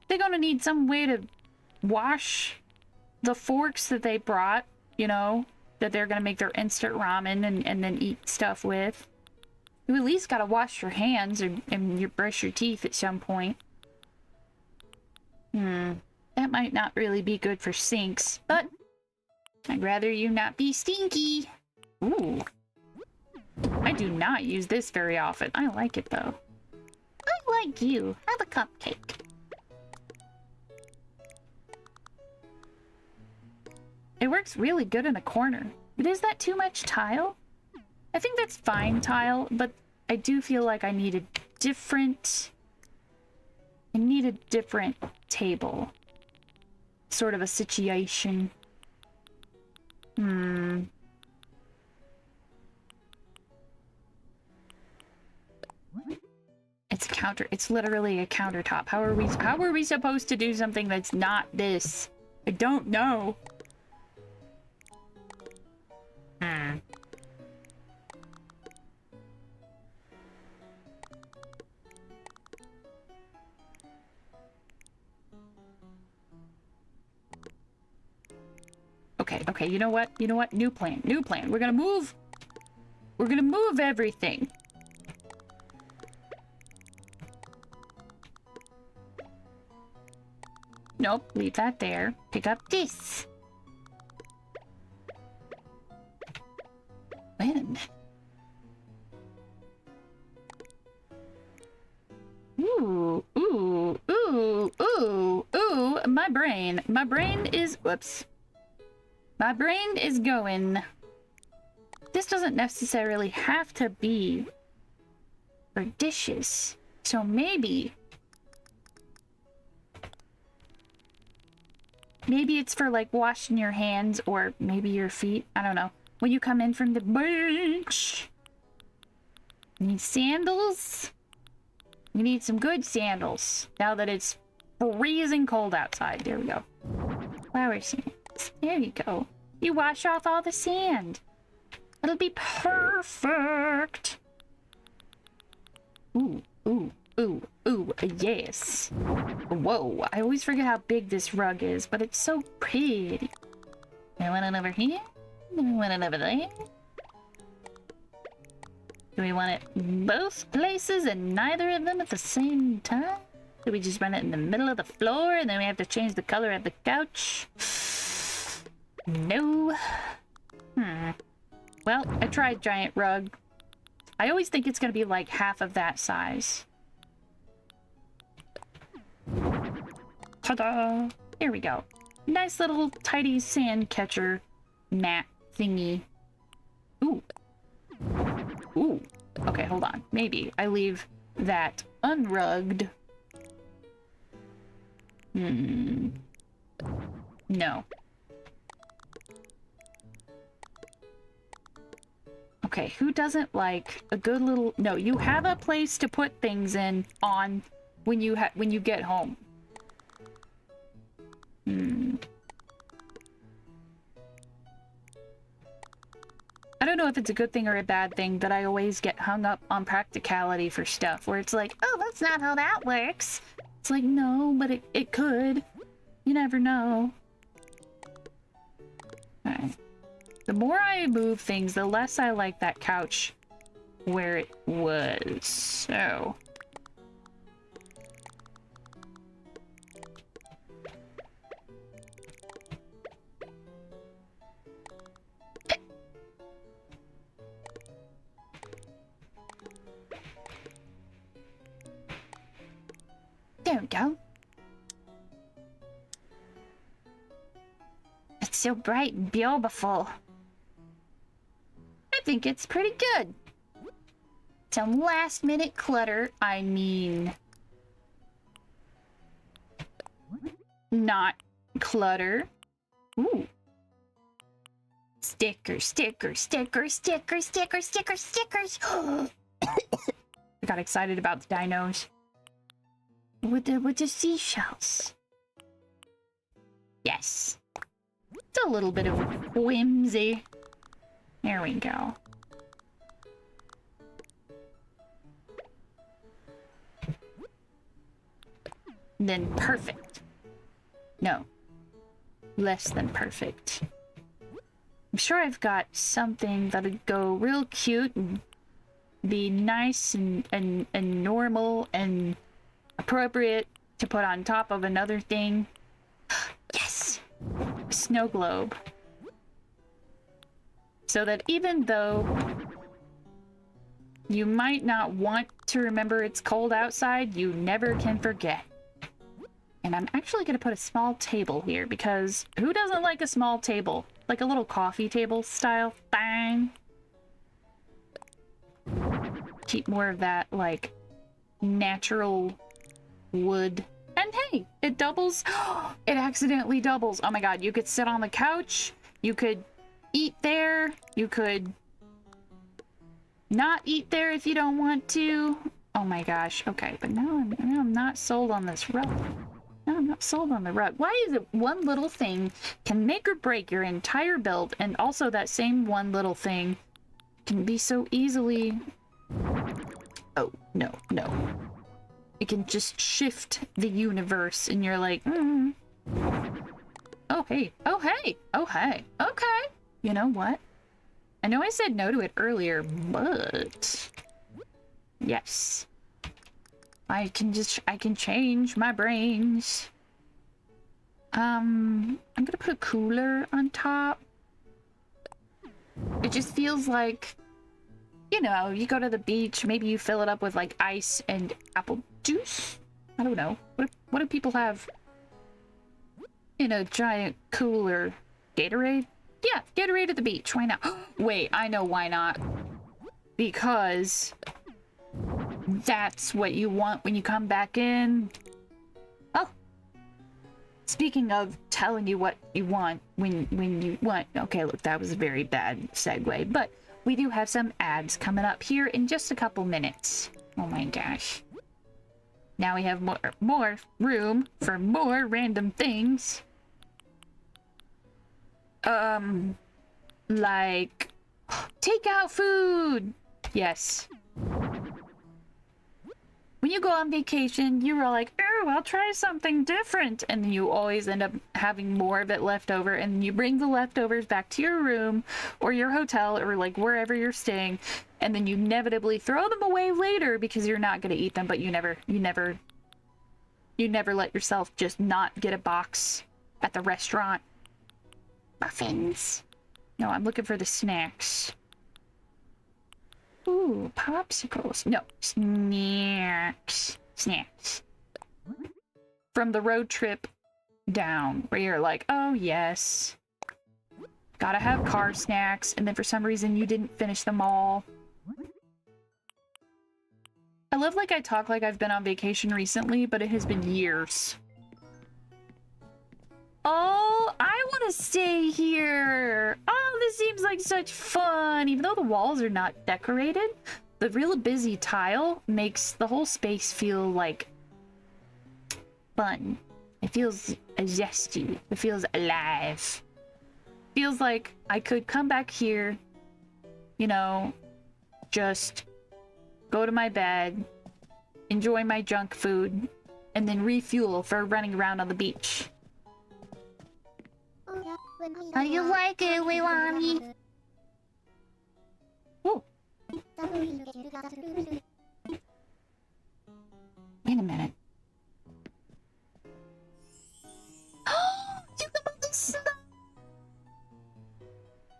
They're gonna need some way to wash the forks that they brought, you know, that they're gonna make their instant ramen and then eat stuff with. You at least gotta wash your hands and you brush your teeth at some point. That might not really be good for sinks, but I'd rather you not be stinky. Ooh. I do not use this very often. I like it though. I like you. Have a cupcake. It works really good in the corner. But is that too much tile? I think that's fine tile, but I do feel like I need a different table. Sort of a situation. It's a counter. It's literally a countertop. How are we supposed to do something that's not this? I don't know. Okay, you know what? New plan. We're gonna move everything. Nope, leave that there. Pick up this. Wait a minute. Ooh. My brain is, whoops. My brain is going. This doesn't necessarily have to be for dishes. So maybe it's for like washing your hands or maybe your feet. I don't know. When you come in from the beach. You need sandals. You need some good sandals. Now that it's freezing cold outside. There we go. Flower sands. There you go. You wash off all the sand. It'll be perfect. Ooh, yes. Whoa, I always forget how big this rug is, but it's so pretty. I want it over here. I want it over there. Do we want it both places and neither of them at the same time? Do we just run it in the middle of the floor and then we have to change the color of the couch? No. Well, I tried giant rug. I always think it's gonna be like half of that size. Ta-da! Here we go. Nice little tidy sand catcher mat thingy. Ooh. Okay, hold on. Maybe I leave that unrugged. No. Okay, who doesn't like a good little... No, you have a place to put things in on when you get home. I don't know if it's a good thing or a bad thing, but I always get hung up on practicality for stuff where it's like, oh, that's not how that works. It's like, no, but it could. You never know. Alright. The more I move things, the less I like that couch where it was. So... There we go. It's so bright and beautiful. I think it's pretty good. Some last minute clutter. I mean... not clutter. Ooh. Stickers, stickers, stickers, stickers, stickers, stickers, stickers. I got excited about the dinos. With the seashells. Yes. It's a little bit of whimsy. There we go. Then perfect. No. Less than perfect. I'm sure I've got something that'd go real cute and be nice and normal and appropriate to put on top of another thing. Yes! A snow globe. So that even though you might not want to remember it's cold outside, you never can forget. And I'm actually going to put a small table here because who doesn't like a small table? Like a little coffee table style thing. Keep more of that, like, natural wood. And hey, it doubles. It accidentally doubles. Oh my god, you could sit on the couch. You could eat there. You could not eat there if you don't want to. Oh my gosh. Okay, but now I'm not sold on this rug. No, I'm not sold on the rug. Why is it one little thing can make or break your entire build, and also that same one little thing can be so easily... Oh, no, no. It can just shift the universe, and you're like, Oh, hey. Oh, hey. Oh, hey. Okay. You know what? I know I said no to it earlier, but... Yes. I can change my brains. I'm gonna put a cooler on top. It just feels like, you know, you go to the beach, maybe you fill it up with like ice and apple juice? I don't know. What do people have in a giant cooler? Gatorade? Yeah, Gatorade at the beach. Why not? Wait, I know why not. Because that's what you want when you come back in. Oh. Speaking of telling you what you want when you want. Okay, look, that was a very bad segue. But we do have some ads coming up here in just a couple minutes. Oh my gosh. Now we have more room for more random things. Like takeout food. Yes. When you go on vacation, you were like, oh, I'll try something different. And then you always end up having more of it left over. And you bring the leftovers back to your room or your hotel or like wherever you're staying. And then you inevitably throw them away later because you're not going to eat them. But you never let yourself just not get a box at the restaurant. Muffins. No, I'm looking for the snacks. Ooh, popsicles. No, snacks. Snacks. From the road trip down, where you're like, oh yes. Gotta have car snacks, and then for some reason you didn't finish them all. I love like I talk like I've been on vacation recently, but it has been years. Oh, I want to stay here. Oh, this seems like such fun. Even though the walls are not decorated, the real busy tile makes the whole space feel like fun. It feels zesty. It feels alive. Feels like I could come back here, you know, just go to my bed, enjoy my junk food, and then refuel for running around on the beach. How do you like it, Leilani? Oh, Wait a minute. You can put the snow.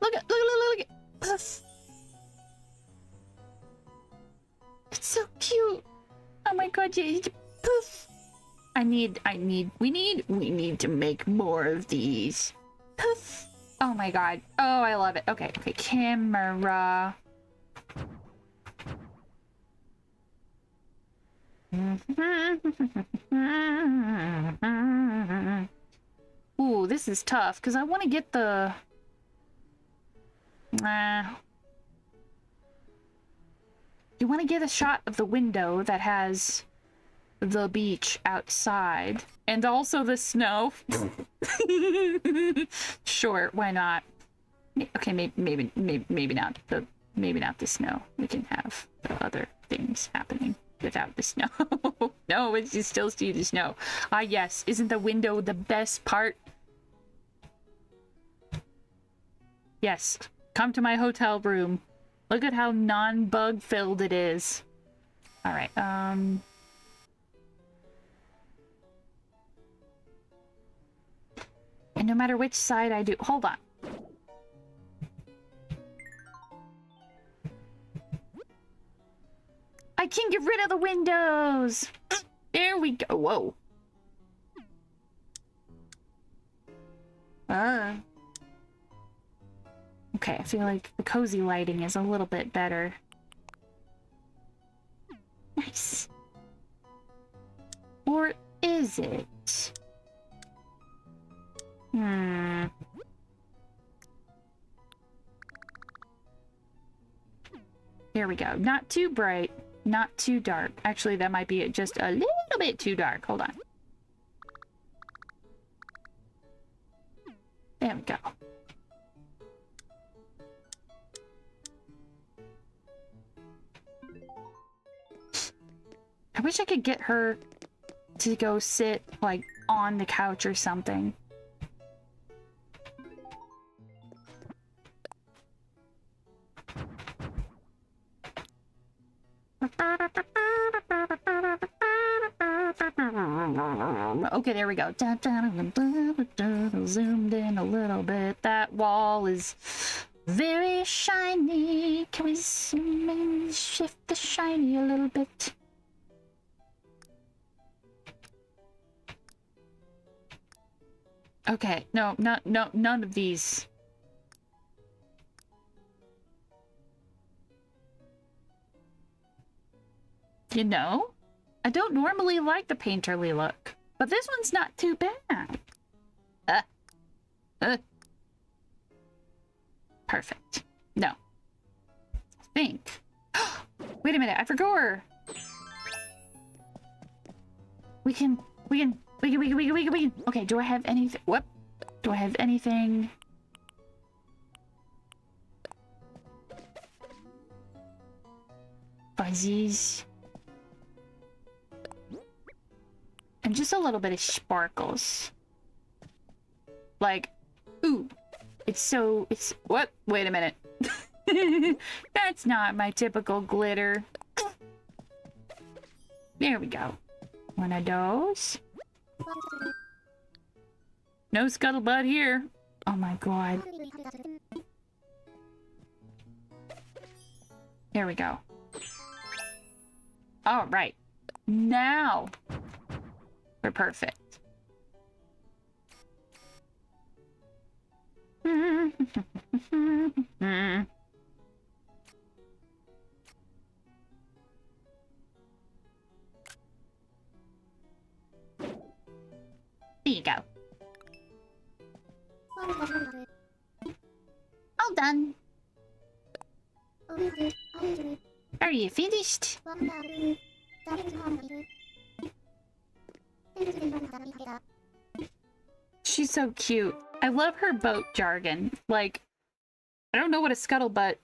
Look at. Puff. It's so cute. Oh my god, poof. We need to make more of these. Poof. Oh my god. Oh, I love it. Okay, camera. Ooh, this is tough, because I want to get the... You want to get a shot of the window that has the beach outside. And also the snow. Sure, why not? Okay, maybe not the snow. We can have the other things happening without the snow. No, it's just still see the snow. Ah, yes. Isn't the window the best part? Yes. Come to my hotel room. Look at how non-bug filled it is. All right. And no matter which side I do, hold on. I can get rid of the windows. There we go. Whoa. Okay, I feel like the cozy lighting is a little bit better. Nice. Or is it? Here we go. Not too bright, not too dark. Actually, that might be just a little bit too dark. Hold on. There we go. I wish I could get her to go sit, like, on the couch or something. Okay, there we go. Zoomed in a little bit. That wall is very shiny. Can we zoom in, shift the shiny a little bit? Okay, no, none of these. You know, I don't normally like the painterly look, but this one's not too bad. Perfect. No. I think. Wait a minute, I forgot her. We can. Okay, do I have anything? What? Do I have anything? Fuzzies. And just a little bit of sparkles. Like, ooh. It's what? Wait a minute. That's not my typical glitter. There we go. One of those. No scuttlebutt here. Oh my god. There we go. All right. Now we're perfect. There you go. All done. Are you finished? She's so cute. I love her boat jargon. Like, I don't know what a scuttlebutt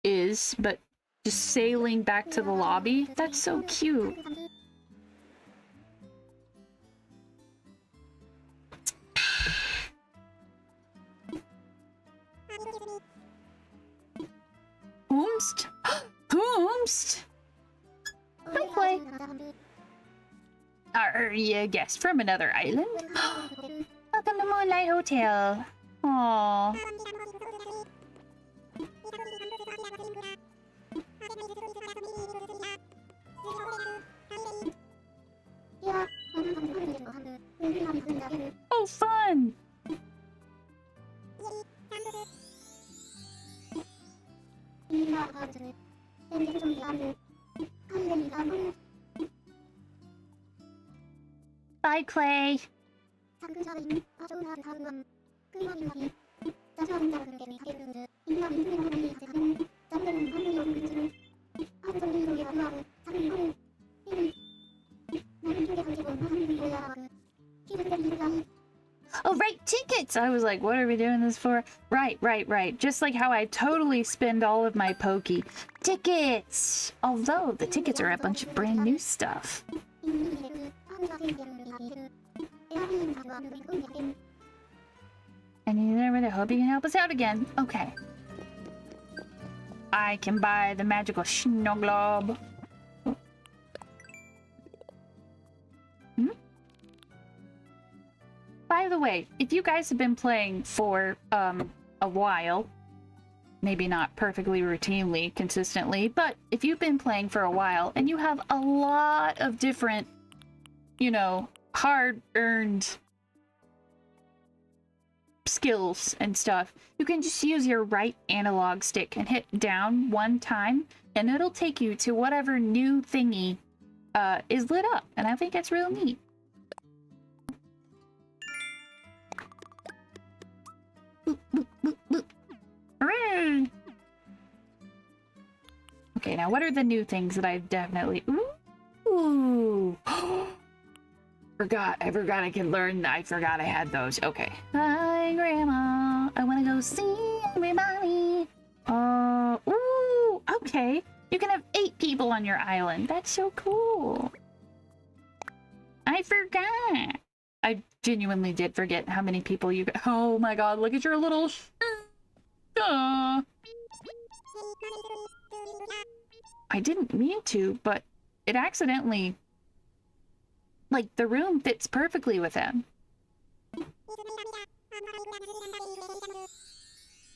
is, but just sailing back to the lobby. That's so cute. Whomst? Whom? Grams! Hi, Clay. Are you a guest from another island? Welcome to Moonlight Hotel. Aww. Oh, fun! Bye, Clay. Oh, right, tickets! I was like, what are we doing this for? Right. Just like how I totally spend all of my Poké. Tickets! Although, the tickets are a bunch of brand new stuff. I need to hope you can help us out again. Okay. I can buy the magical Snogglob. By the way, if you guys have been playing for a while, maybe not perfectly routinely, consistently, but if you've been playing for a while and you have a lot of different, you know, hard-earned skills and stuff, you can just use your right analog stick and hit down one time, and it'll take you to whatever new thingy is lit up, and I think that's real neat. Boop, boop, boop, boop. Hooray! Okay, now what are the new things that I've definitely... Ooh! I forgot I could learn. I forgot I had those. Okay. Hi, Grandma. I want to go see everybody. Ooh, okay. You can have 8 people on your island. That's so cool. I forgot. I genuinely did forget how many people you got. Oh my god, look at your little... I didn't mean to, but it accidentally... Like, the room fits perfectly with him.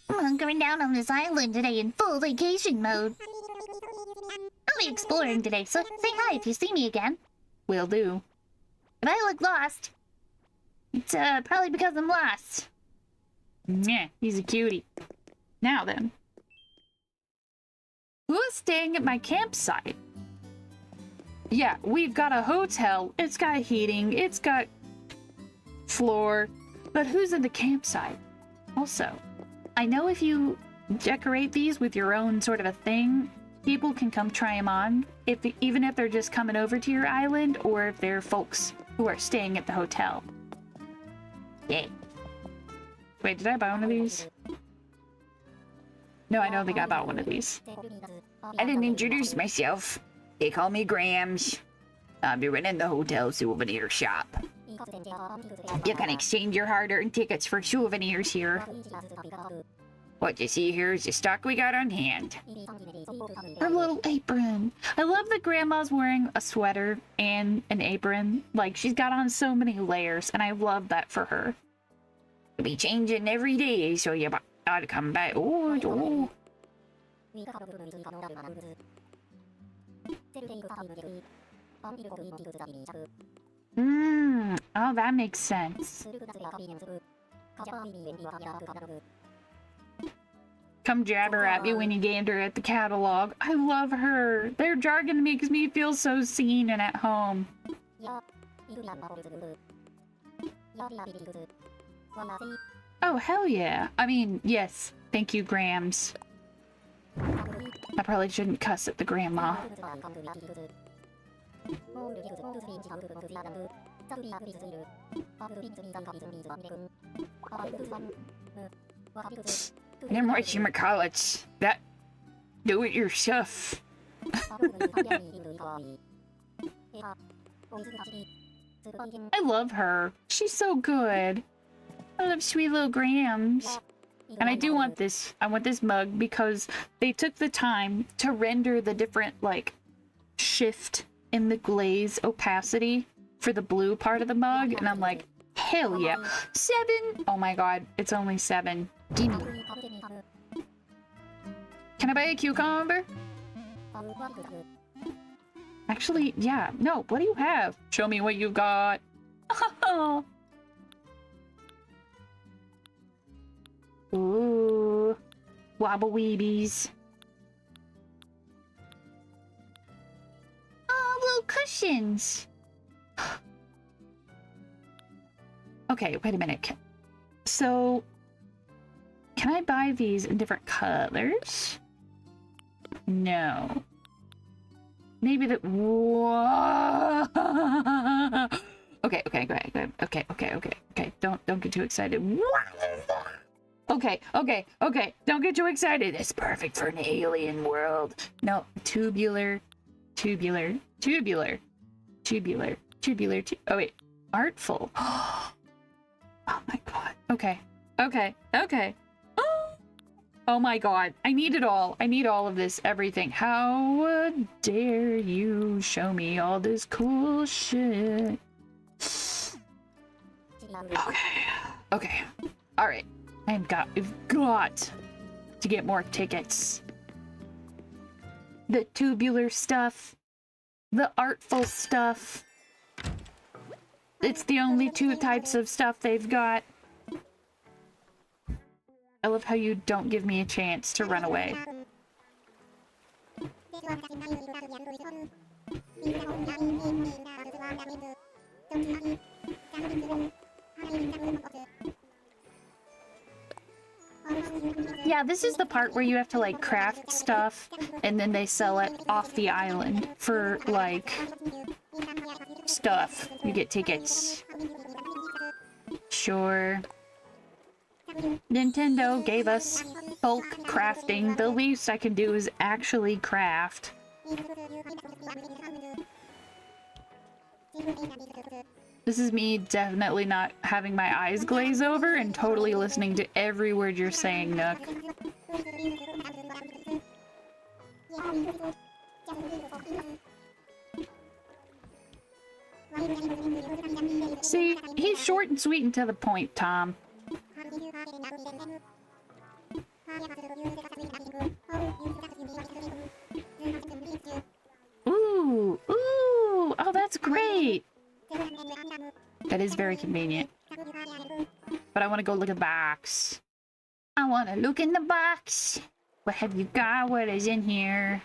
I'm hunkering down on this island today in full vacation mode. I'll be exploring today, so say hi if you see me again. Will do. If I look lost, it's probably because I'm lost. Yeah, he's a cutie. Now then. Who is staying at my campsite? Yeah, we've got a hotel. It's got heating. It's got floor. But who's in the campsite? Also, I know if you decorate these with your own sort of a thing, people can come try them on, even if they're just coming over to your island or if they're folks who are staying at the hotel. Yay. Wait, did I buy one of these? No, I don't think I bought one of these. I didn't introduce myself. They call me Grams. I'll be running the hotel souvenir shop. You can exchange your hard-earned tickets for souvenirs here. What you see here is the stock we got on hand. Her little apron. I love that Grandma's wearing a sweater and an apron. Like, she's got on so many layers, and I love that for her. You'll be changing every day, so you ought to come back. Oh. Oh, that makes sense. Come jabber at me when you gander at the catalog. I love her. Their jargon makes me feel so seen and at home. Oh, hell yeah. I mean, yes. Thank you, Grams. I probably shouldn't cuss at the grandma. No more whatchamacallits. That... do it yourself. I love her. She's so good. I love sweet little Grams. And I do want this. I want this mug because they took the time to render the different, like, shift in the glaze opacity for the blue part of the mug. And I'm like, hell yeah. 7! Oh my god, it's only 7. Gimme. Can I buy a cucumber? Actually, yeah. No, what do you have? Show me what you got. Ooh. Wobble weebies. Oh, little cushions. Okay, wait a minute. So, can I buy these in different colors? No. Maybe the... Whoa! Okay. Don't get too excited. Okay. Don't get too excited. It's perfect for an alien world. No, tubular. Oh wait, artful. Oh my god. Okay. Oh my god. I need it all. I need all of this, everything. How dare you show me all this cool shit? Okay. Alright. We've got to get more tickets. The tubular stuff. The artful stuff. It's the only 2 types of stuff they've got. I love how you don't give me a chance to run away. Yeah, this is the part where you have to, like, craft stuff, and then they sell it off the island for, like, stuff. You get tickets. Sure. Nintendo gave us bulk crafting. The least I can do is actually craft. This is me definitely not having my eyes glaze over and totally listening to every word you're saying, Nook. See, he's short and sweet and to the point, Tom. Ooh, oh, that's great. That is very convenient. But I want to go look at the box. I want to look in the box. What have you got? What is in here?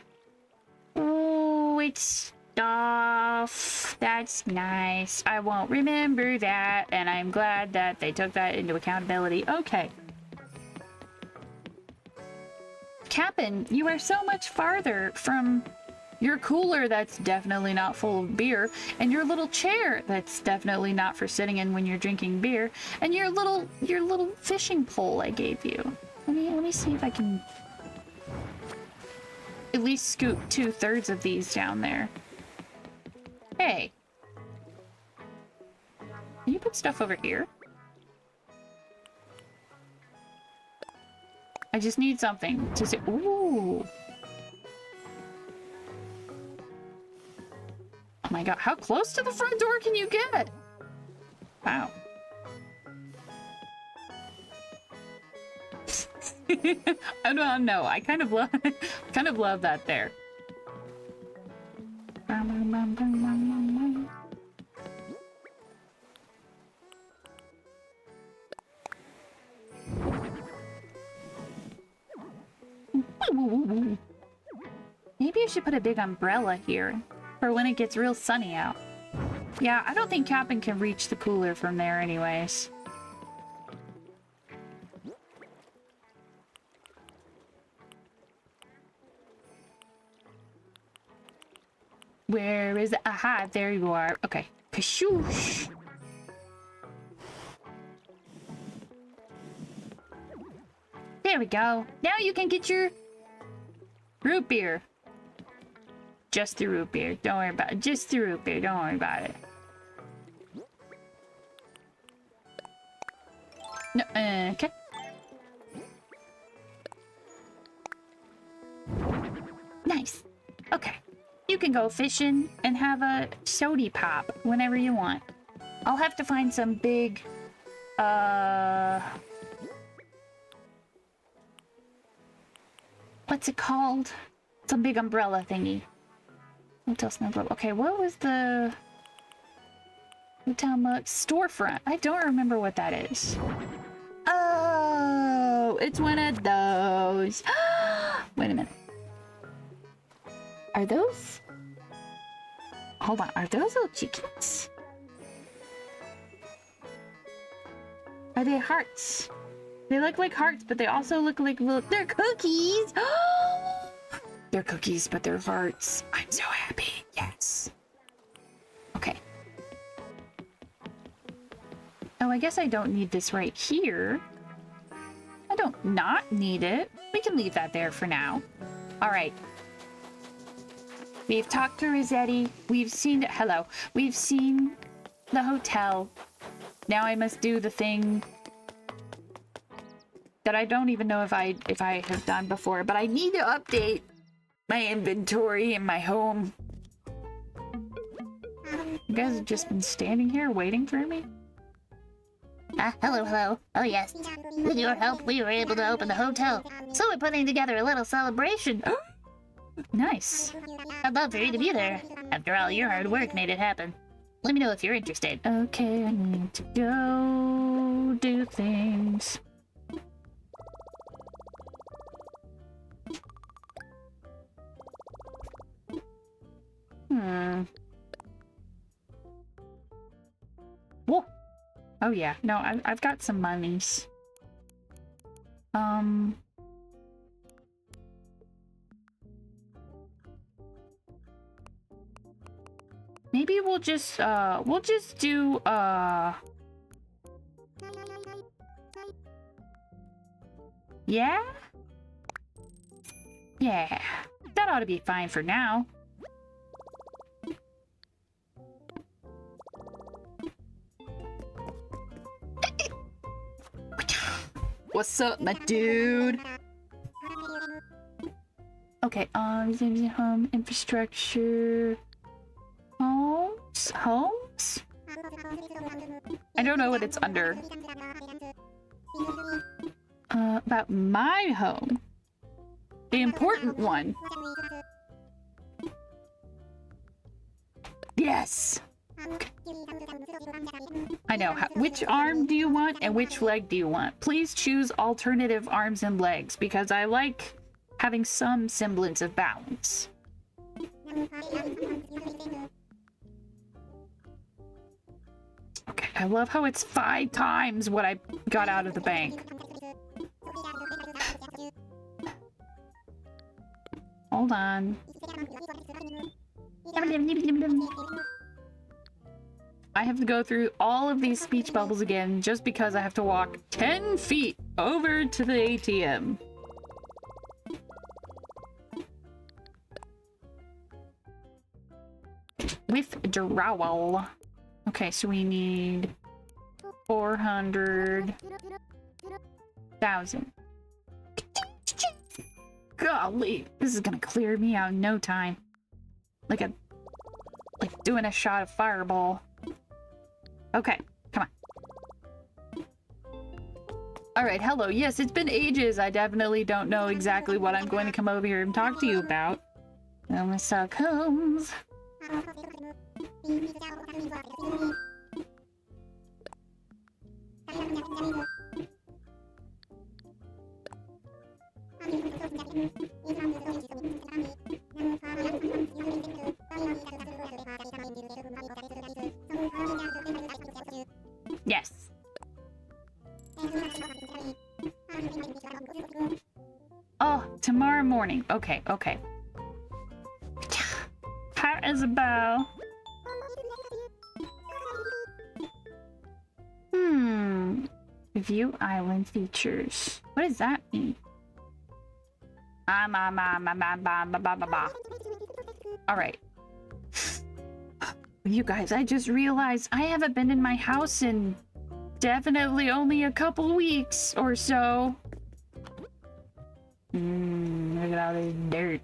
Oh, it's stuff. That's nice. I won't remember that, and I'm glad that they took that into accountability. Okay. Cap'n, you are so much farther from your cooler that's definitely not full of beer, and your little chair that's definitely not for sitting in when you're drinking beer, and your little fishing pole I gave you. Let me see if I can at least scoop 2/3 of these down there. Hey. Can you put stuff over here? I just need something to say. Ooh. Oh my god, how close to the front door can you get? Wow. I don't know. I kind of love that there. Maybe I should put a big umbrella here for when it gets real sunny out. Yeah, I don't think Cap'n can reach the cooler from there anyways. Where is it? Aha, there you are. Okay. Kashoosh. There we go. Now you can get your root beer. Just the root beer. Don't worry about it. Just the root beer. Don't worry about it. No, okay. Okay. You can go fishing and have a sody pop whenever you want. I'll have to find some big, what's it called? Some big umbrella thingy. Hotel Snow Globe. Okay, what was the hotel storefront? I don't remember what that is. Oh, it's one of those. Wait a minute. Are those? Hold on. Are those little chickens? Are they hearts? They look like hearts, but they also look like little. They're cookies. They're cookies, but they're hearts. I'm so happy. Yes. Okay. Oh, I guess I don't need this right here. I don't not need it. We can leave that there for now. All right. We've talked to Rossetti. We've seen... Hello. We've seen the hotel. Now I must do the thing that I don't even know if I have done before, but I need to update my inventory in my home. You guys have just been standing here waiting for me? Hello. Oh, yes. With your help, we were able to open the hotel. So we're putting together a little celebration. Nice. I'd love for you to be there. After all, your hard work made it happen. Let me know if you're interested. Okay, I need to go do things. Whoa. Oh yeah, no, I've got some monies. Maybe we'll just do, yeah? Yeah, that ought to be fine for now. What's up, my dude? Okay, home infrastructure. Homes? I don't know what it's under. About my home. The important one. Yes! I know. Which arm do you want and which leg do you want? Please choose alternative arms and legs because I like having some semblance of balance. Okay, I love how it's 5 times what I got out of the bank. Hold on. I have to go through all of these speech bubbles again just because I have to walk 10 feet over to the ATM. Withdrawal. Okay, so we need 400,000. Golly, this is gonna clear me out in no time. Like doing a shot of fireball. Okay, come on. Alright, hello. Yes, it's been ages. I definitely don't know exactly what I'm going to come over here and talk to you about. Well, my suck homes. Yes. Oh, tomorrow morning. Okay, okay. Hi, Isabel. Review island features. What does that mean? Alright. You guys, I just realized I haven't been in my house in definitely only a couple weeks or so. Look at all this dirt.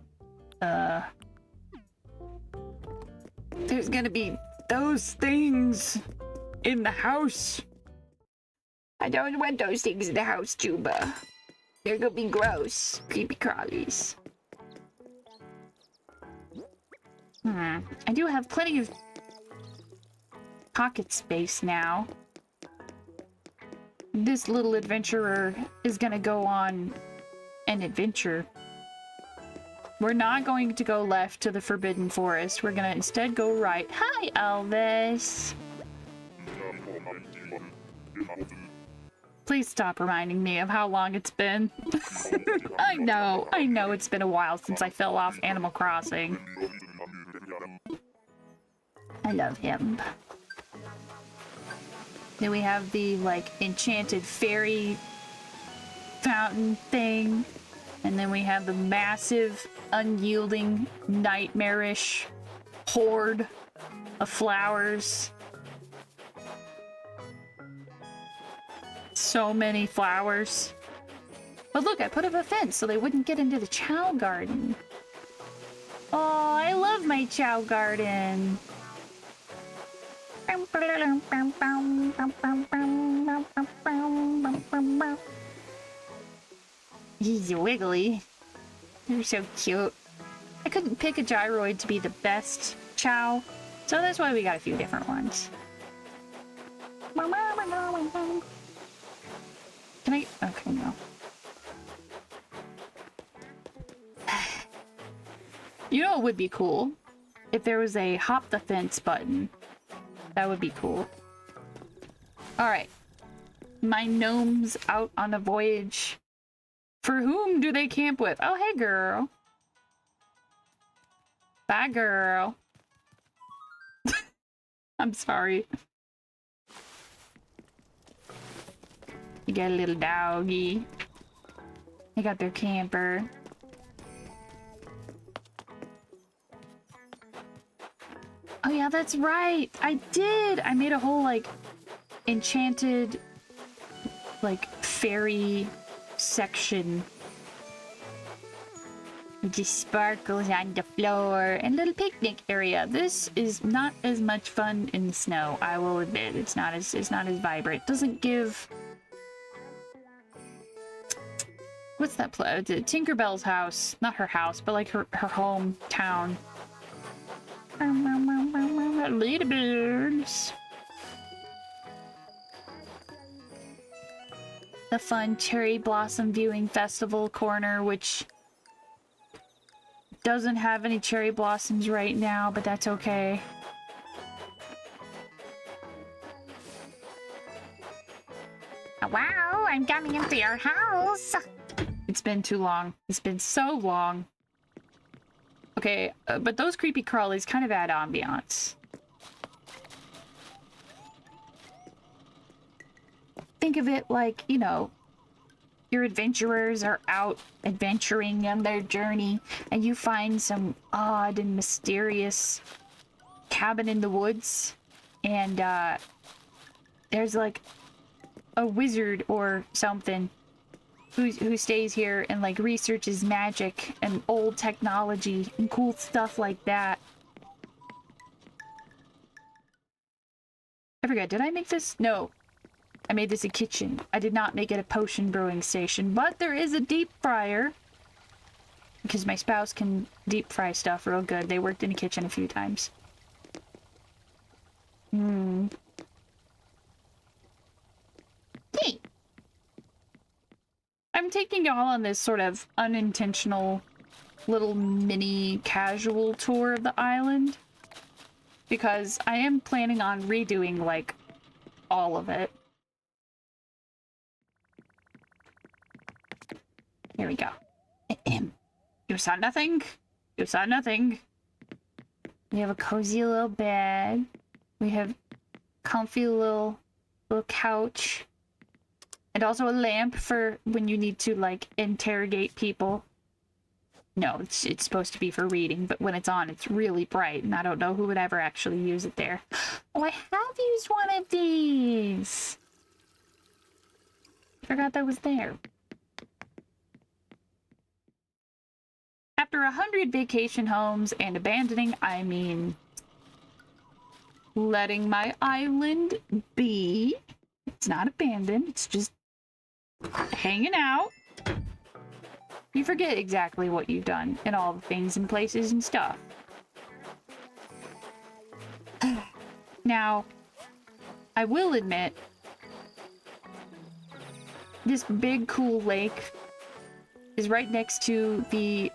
There's gonna be those things in the house. I don't want those things in the house, Juba. They're gonna be gross. Creepy crawlies. I do have plenty of pocket space now. This little adventurer is gonna go on an adventure. We're not going to go left to the Forbidden Forest. We're gonna instead go right. Hi, Elvis! Please stop reminding me of how long it's been. I know it's been a while since I fell off Animal Crossing. I love him. Then we have the, like, enchanted fairy fountain thing. And then we have the massive, unyielding, nightmarish horde of flowers. So many flowers. But look, I put up a fence so they wouldn't get into the Chow Garden. Oh, I love my Chow Garden. He's wiggly. They're so cute. I couldn't pick a gyroid to be the best Chow, so that's why we got a few different ones. Can I? Okay, no. You know, it would be cool if there was a hop the fence button. That would be cool. Alright. My gnomes out on a voyage. For whom do they camp with? Oh, hey, girl. Bye, girl. I'm sorry. You got a little doggy. They got their camper. Oh yeah, that's right. I did. I made a whole like enchanted like fairy section with the sparkles on the floor and little picnic area. This is not as much fun in the snow, I will admit. It's not as vibrant. It doesn't give. What's that place? Tinkerbell's house. Not her house, but like her hometown. Little birds. The fun cherry blossom viewing festival corner, which doesn't have any cherry blossoms right now, but that's okay. Wow, I'm coming into your house. It's been too long. It's been so long. Okay, but those creepy crawlies kind of add ambiance. Think of it like, you know, your adventurers are out adventuring on their journey, and you find some odd and mysterious cabin in the woods, and there's like a wizard or something who stays here and like researches magic and old technology and cool stuff like that. I forget, did I make this? No. I made this a kitchen. I did not make it a potion brewing station, but there is a deep fryer. Because my spouse can deep fry stuff real good. They worked in a kitchen a few times. Hey! I'm taking y'all on this sort of unintentional little mini casual tour of the island. Because I am planning on redoing, like, all of it. Here we go. You saw nothing? You saw nothing. We have a cozy little bed. We have comfy little couch. And also a lamp for when you need to, like, interrogate people. No, it's supposed to be for reading, but when it's on, it's really bright, and I don't know who would ever actually use it there. Oh, I have used one of these! Forgot that was there. After 100 vacation homes and abandoning, I mean, letting my island be. It's not abandoned, it's just hanging out. You forget exactly what you've done and all the things and places and stuff. Now, I will admit, this big cool lake is right next to the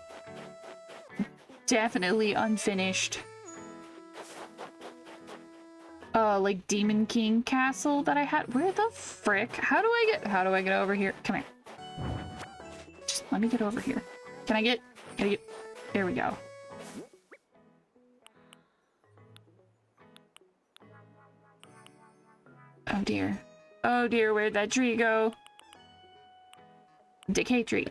definitely unfinished like Demon King castle that I had. Where the frick? How do I get over here? Come here. Just let me get over here. Can I get there we go. Oh dear. Oh dear, where'd that tree go? Decay tree.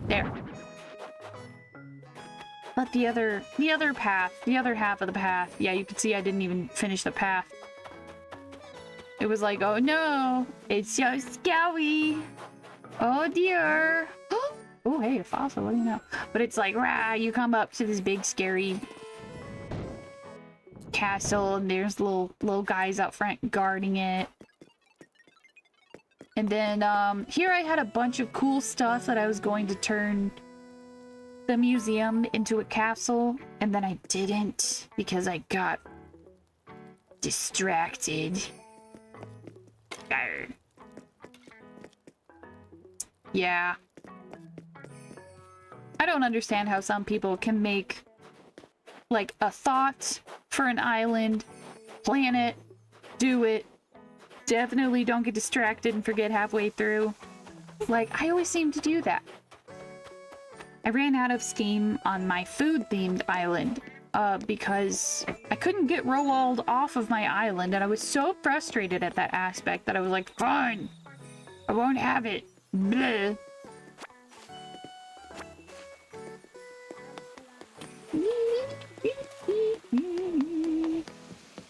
There. But the other path, the other half of the path, yeah, you can see I didn't even finish the path. It was like, oh no, it's so scary. Oh dear. Oh hey, a fossil, what do you know? But it's like, rah, you come up to this big scary castle and there's little guys out front guarding it. And then here I had a bunch of cool stuff that I was going to turn the museum into a castle, and then I didn't because I got distracted. Arr. Yeah. I don't understand how some people can make like a thought for an island, plan it, do it, definitely don't get distracted and forget halfway through. Like, I always seem to do that. I ran out of steam on my food-themed island because I couldn't get Roald off of my island, and I was so frustrated at that aspect that I was like, fine, I won't have it. Bleh.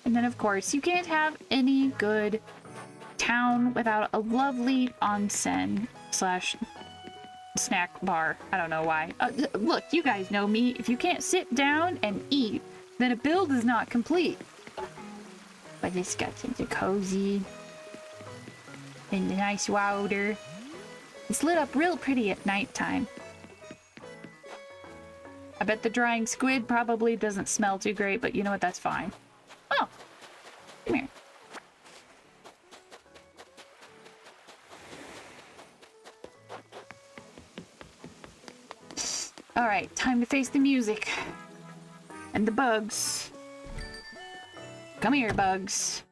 And then, of course, you can't have any good town without a lovely onsen slash snack bar. I don't know why. Look, you guys know me. If you can't sit down and eat, then a build is not complete. But this got such a cozy and a nice water. It's lit up real pretty at nighttime. I bet the drying squid probably doesn't smell too great, but you know what? That's fine. Oh, come here. Alright, time to face the music. And the bugs. Come here, bugs.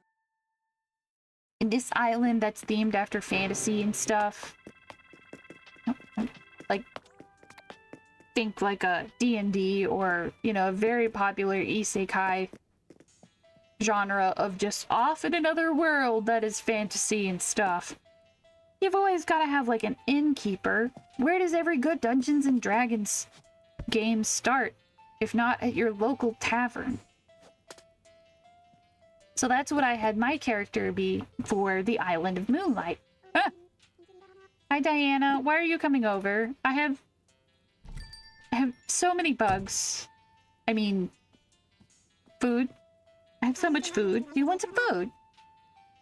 In this island that's themed after fantasy and stuff. Like, think like a D&D or, you know, a very popular isekai genre of just off in another world that is fantasy and stuff. You've always got to have like an innkeeper. Where does every good Dungeons and Dragons game start, if not at your local tavern? So that's what I had my character be for the Island of Moonlight. Ah. Hi Diana, why are you coming over? I have so many bugs. I mean, food. I have so much food. Do you want some food?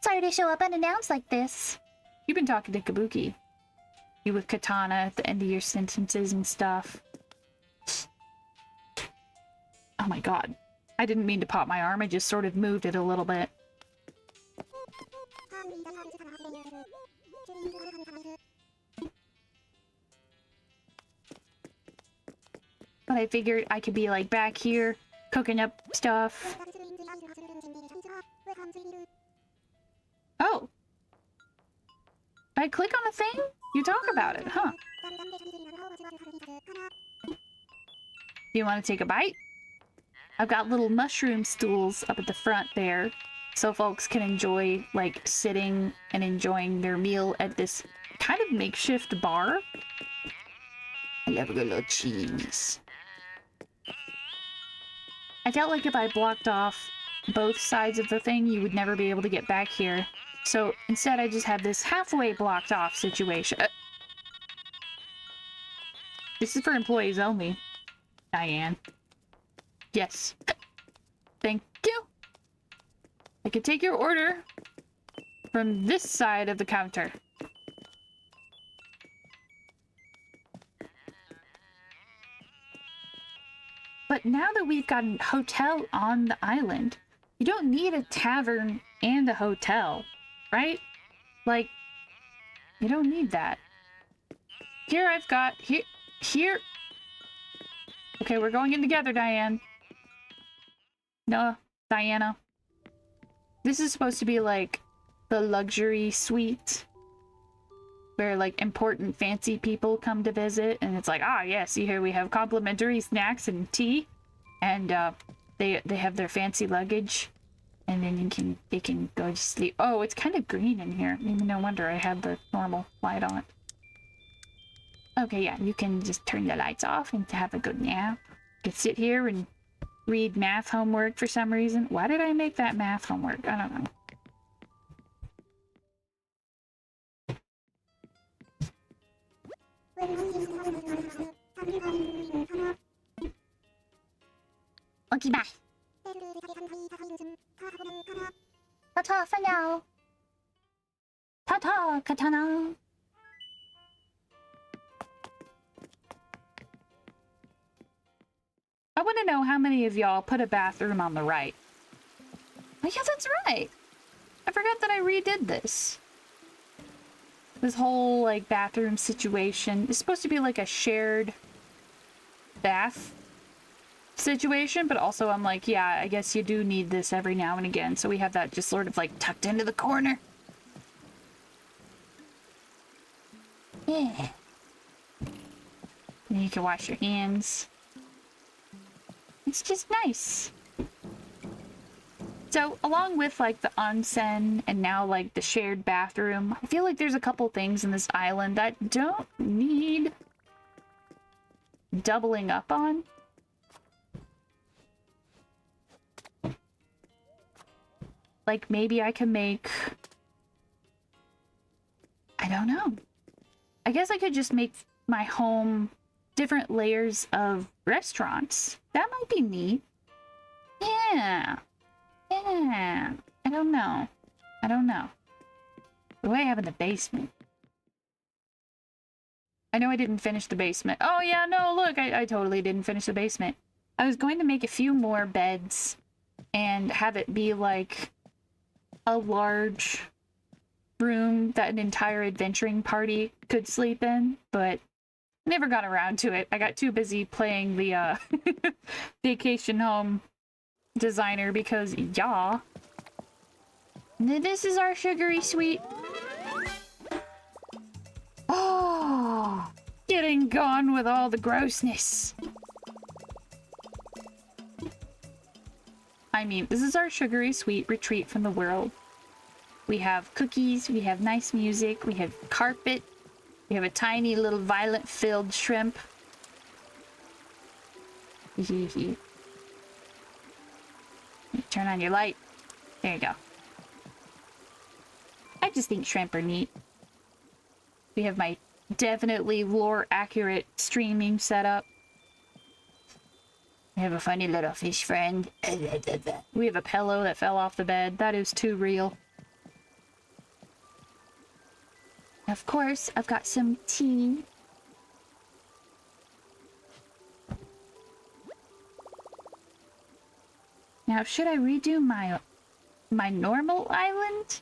Sorry to show up unannounced like this. You've been talking to Kabuki. You with katana at the end of your sentences and stuff. Oh my god. I didn't mean to pop my arm, I just sort of moved it a little bit. But I figured I could be like back here, cooking up stuff. Oh! If I click on a thing, you talk about it, huh? You want to take a bite? I've got little mushroom stools up at the front there, so folks can enjoy, like, sitting and enjoying their meal at this kind of makeshift bar. I love a good little cheese. I felt like if I blocked off both sides of the thing, you would never be able to get back here. So instead I just have this halfway blocked off situation. This is for employees only. Diane. Yes. Thank you. I can take your order from this side of the counter. But now that we've got a hotel on the island, you don't need a tavern and a hotel, right? Like, you don't need that. Here I've got, here. Okay, we're going in together, Diane. No, Diana. This is supposed to be like the luxury suite where like important fancy people come to visit, and it's like, ah, yeah, see here we have complimentary snacks and tea, and they have their fancy luggage, and then they can go to sleep. Oh, it's kind of green in here. Maybe no wonder I had the normal light on. Okay, yeah, you can just turn the lights off and have a good nap. You can sit here and read math homework for some reason. Why did I make that math homework? I don't know. Okay, bye. Ta-ta for now. Ta-ta, katana. I want to know how many of y'all put a bathroom on the right. Oh, yeah, that's right. I forgot that I redid this. This whole, like, bathroom situation is supposed to be like a shared bath situation, but also I'm like, yeah, I guess you do need this every now and again, so we have that just sort of, like, tucked into the corner. Yeah. And you can wash your hands. It's just nice. So, along with, like, the onsen and now, like, the shared bathroom, I feel like there's a couple things in this island that don't need doubling up on. Like, maybe I can make... I don't know. I guess I could just make my home different layers of restaurants. That might be neat. Yeah. Yeah. I don't know. I don't know. What do I have in the basement? I know I didn't finish the basement. Oh, yeah, no, look, I totally didn't finish the basement. I was going to make a few more beds and have it be like a large room that an entire adventuring party could sleep in, but never got around to it. I got too busy playing the vacation home designer because, yeah. This is our sugary sweet. Oh, getting gone with all the grossness. I mean, this is our sugary sweet retreat from the world. We have cookies, we have nice music, we have carpet, we have a tiny little violet-filled shrimp. Turn on your light. There you go. I just think shrimp are neat. We have my definitely lore-accurate streaming setup. We have a funny little fish friend. We have a pillow that fell off the bed. That is too real. Of course, I've got some tea. Now, should I redo my normal island?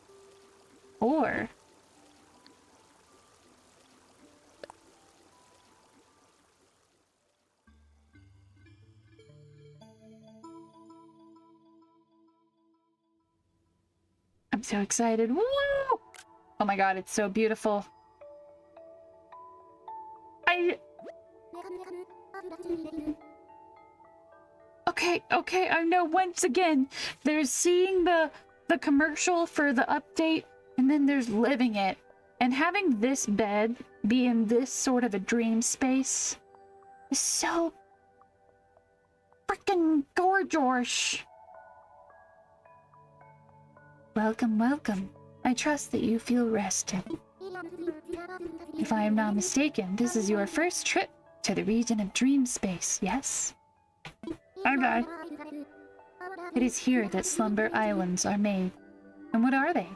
Or... I'm so excited. Woo! Oh my god, it's so beautiful. Okay, I know once again, there's seeing the commercial for the update, and then there's living it. And having this bed be in this sort of a dream space is so freaking gorgeous. Welcome, welcome. I trust that you feel rested. If I am not mistaken, this is your first trip to the region of dream space, yes? Bye-bye. It is here that slumber islands are made. And what are they?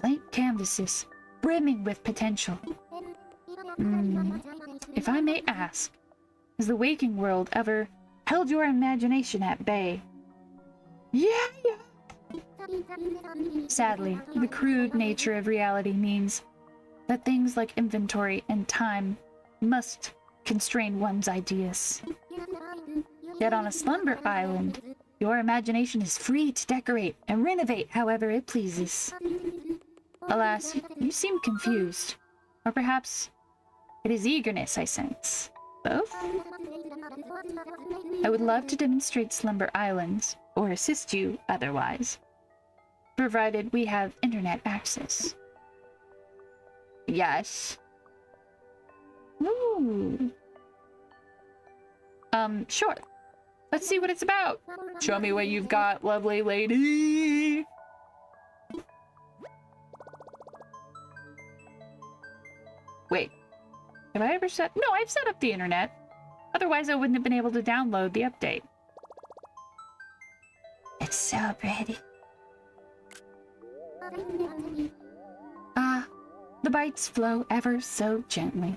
Blank canvases, brimming with potential. If I may ask, has the waking world ever held your imagination at bay? Yeah. Sadly, the crude nature of reality means that things like inventory and time must constrain one's ideas. Yet on a slumber island, your imagination is free to decorate and renovate however it pleases. Alas, you seem confused. Or perhaps it is eagerness I sense. Both? I would love to demonstrate Slumber Islands, or assist you otherwise, provided we have internet access. Yes. Ooh. Sure. Let's see what it's about. Show me what you've got, lovely lady. Wait. Have I ever set... No, I've set up the internet. Otherwise, I wouldn't have been able to download the update. It's so pretty. The bites flow ever so gently.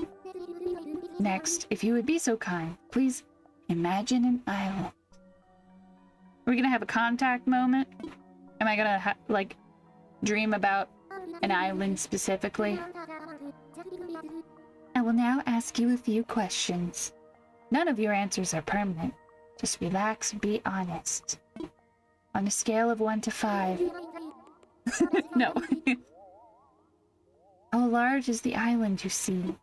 Next, if you would be so kind, please imagine an island. Are we gonna have a contact moment? Am I gonna, like, dream about an island specifically? I will now ask you a few questions. None of your answers are permanent. Just relax and be honest. On a scale of 1 to 5. No. How large is the island you see?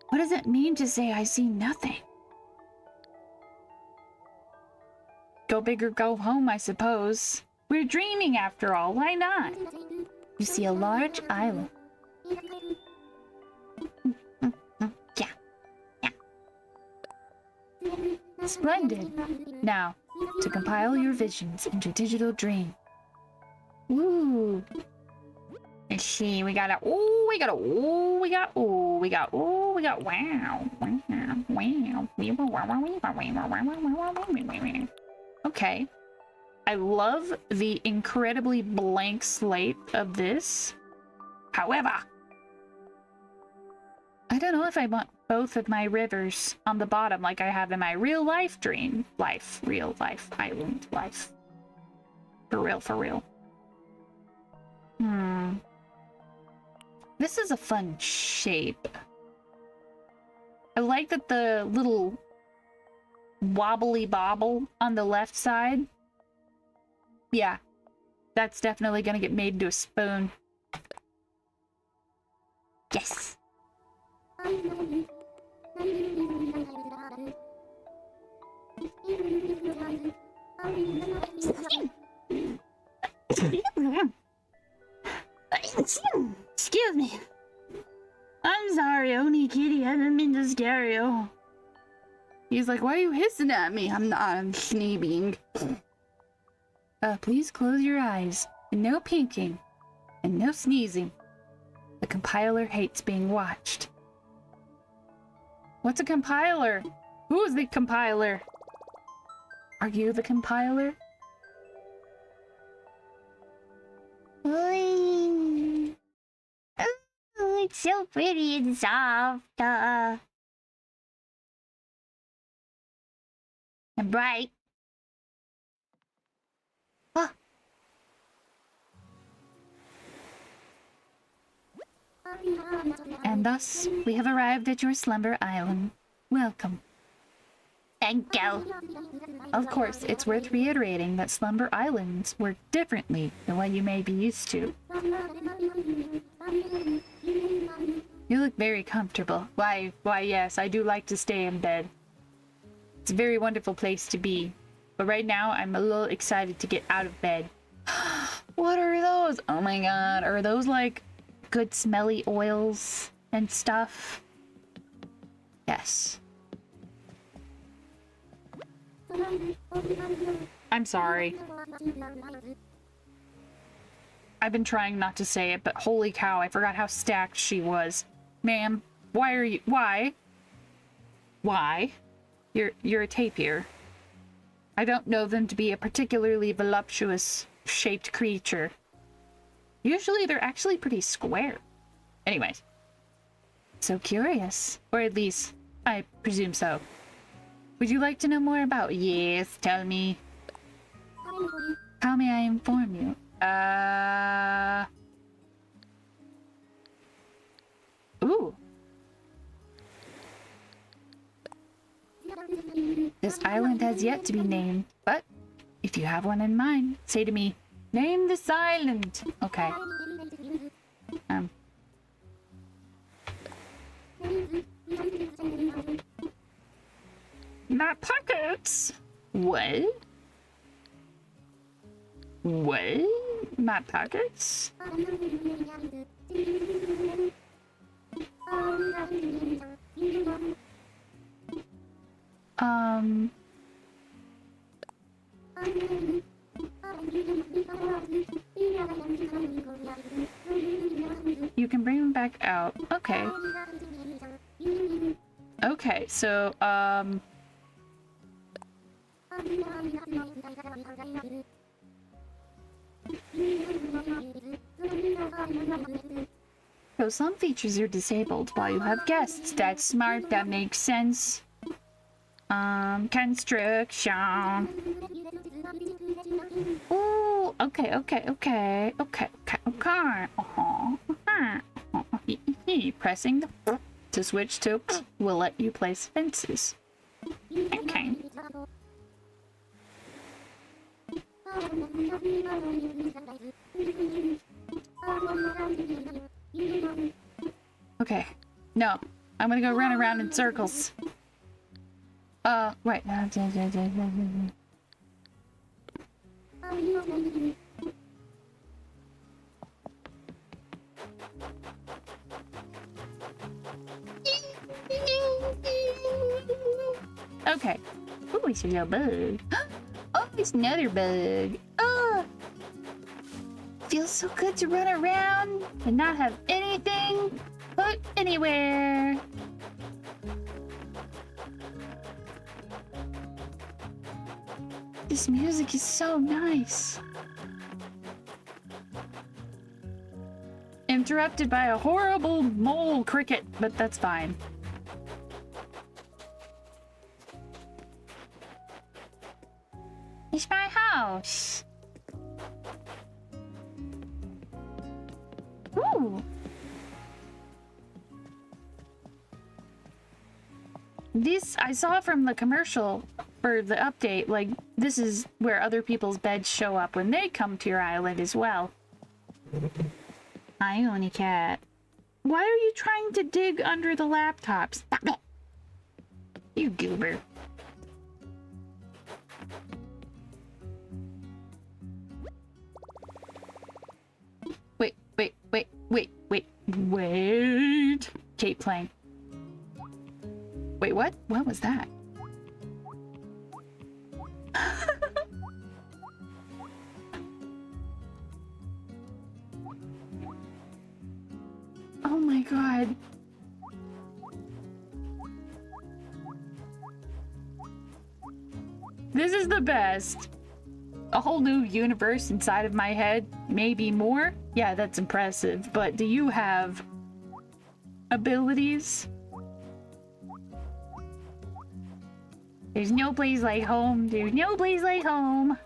What does it mean to say I see nothing? Go big or go home, I suppose. We're dreaming after all, why not? You see a large island. Yeah. Splendid. Now, to compile your visions into digital dream. Ooh. Let's see, we got wow. Okay. I love the incredibly blank slate of this. However, I don't know if I want both of my rivers on the bottom like I have in my real life dream life. Real life, island life. For real. This is a fun shape. I like that the little wobbly bobble on the left side. Yeah, that's definitely gonna get made into a spoon. Yes. Excuse me. I'm sorry, Oni Kitty. I didn't mean to scare you. He's like, why are you hissing at me? I'm sneezing. Please close your eyes. And no pinking. And no sneezing. The compiler hates being watched. What's a compiler? Who is the compiler? Are you the compiler? Ooh, it's so pretty and soft. And bright. Oh. And thus, we have arrived at your slumber island. Welcome. Thank you. Of course, it's worth reiterating that slumber islands work differently than what you may be used to. You look very comfortable. Why, yes, I do like to stay in bed. It's a very wonderful place to be. But right now, I'm a little excited to get out of bed. What are those? Oh my god, are those like good smelly oils and stuff? Yes. I'm sorry. I've been trying not to say it, but holy cow, I forgot how stacked she was. Ma'am, why are you... Why? Why? You're a tapir. I don't know them to be a particularly voluptuous shaped creature. Usually they're actually pretty square. Anyways. So curious. Or at least, I presume so. Would you like to know more about... Yes, tell me. How may I inform you? Ooh. This island has yet to be named, but if you have one in mind, say to me, name this island. Okay. My pockets. What? What? My pockets? You can bring them back out. Okay. Okay, so, so some features are disabled while you have guests. That's smart, that makes sense. Construction. Ooh, okay. Pressing the to switch to will let you place fences. Okay. Okay. No. I'm gonna go run around in circles. Right. Okay. Oh, it's a little bug. Oh, it's another bug. Oh! Feels so good to run around and not have anything put anywhere. This music is so nice. Interrupted by a horrible mole cricket, but that's fine. It's my house. Ooh. This I saw from the commercial for the update. Like, this is where other people's beds show up when they come to your island as well. I own a cat. Why are you trying to dig under the laptop? Stop it! You goober. Wait. Keep playing. Wait, what? What was that? Oh my god. This is the best. A whole new universe inside of my head. Maybe more? Yeah, that's impressive. But do you have abilities? There's no place like home. There's no place like home.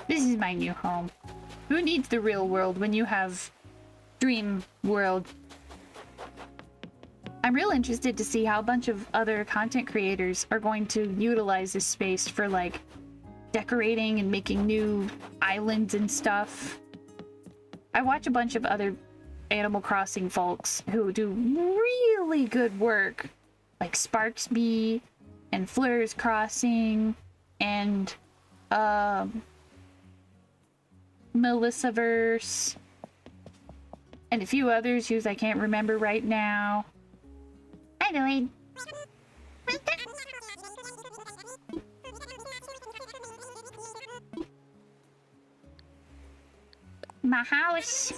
This is my new home. Who needs the real world when you have Dream World? I'm real interested to see how a bunch of other content creators are going to utilize this space for, like, decorating and making new islands and stuff. I watch a bunch of other Animal Crossing folks who do really good work, like Sparksby and Fleur's Crossing and Melissaverse and a few others whose I can't remember right now. Hi, Lloyd. My house.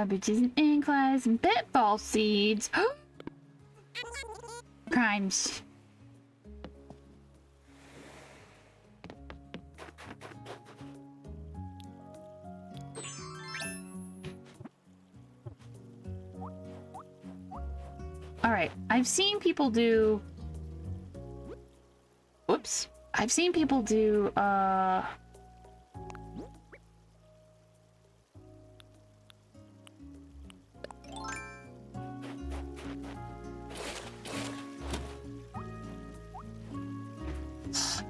Bitches and ink flies and pitfall seeds. Crimes. Alright, I've seen people do... Whoops. I've seen people do,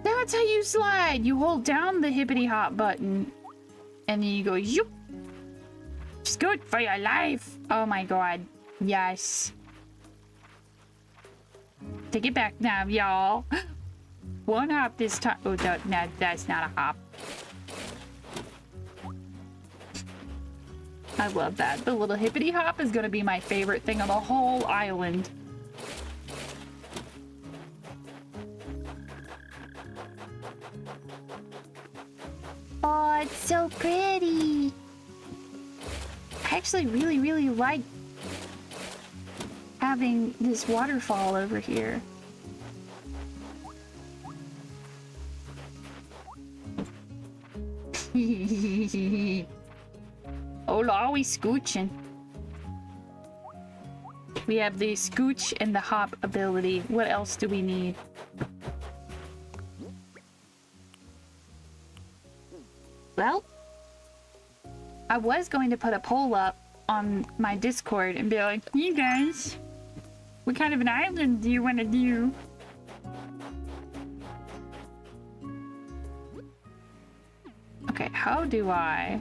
That's how you slide! You hold down the hippity hop button, and then you go, yoop! It's good for your life! Oh my god. Yes. Take it back now, y'all. One hop this time. Oh, no, that's not a hop. I love that. The little hippity hop is gonna be my favorite thing on the whole island. Oh, it's so pretty. I actually really like having this waterfall over here. Oh, Lord, we scooching. We have the scooch and the hop ability. What else do we need? Well, I was going to put a poll up on my Discord and be like, you guys, what kind of an island do you want to do? Okay, how do I...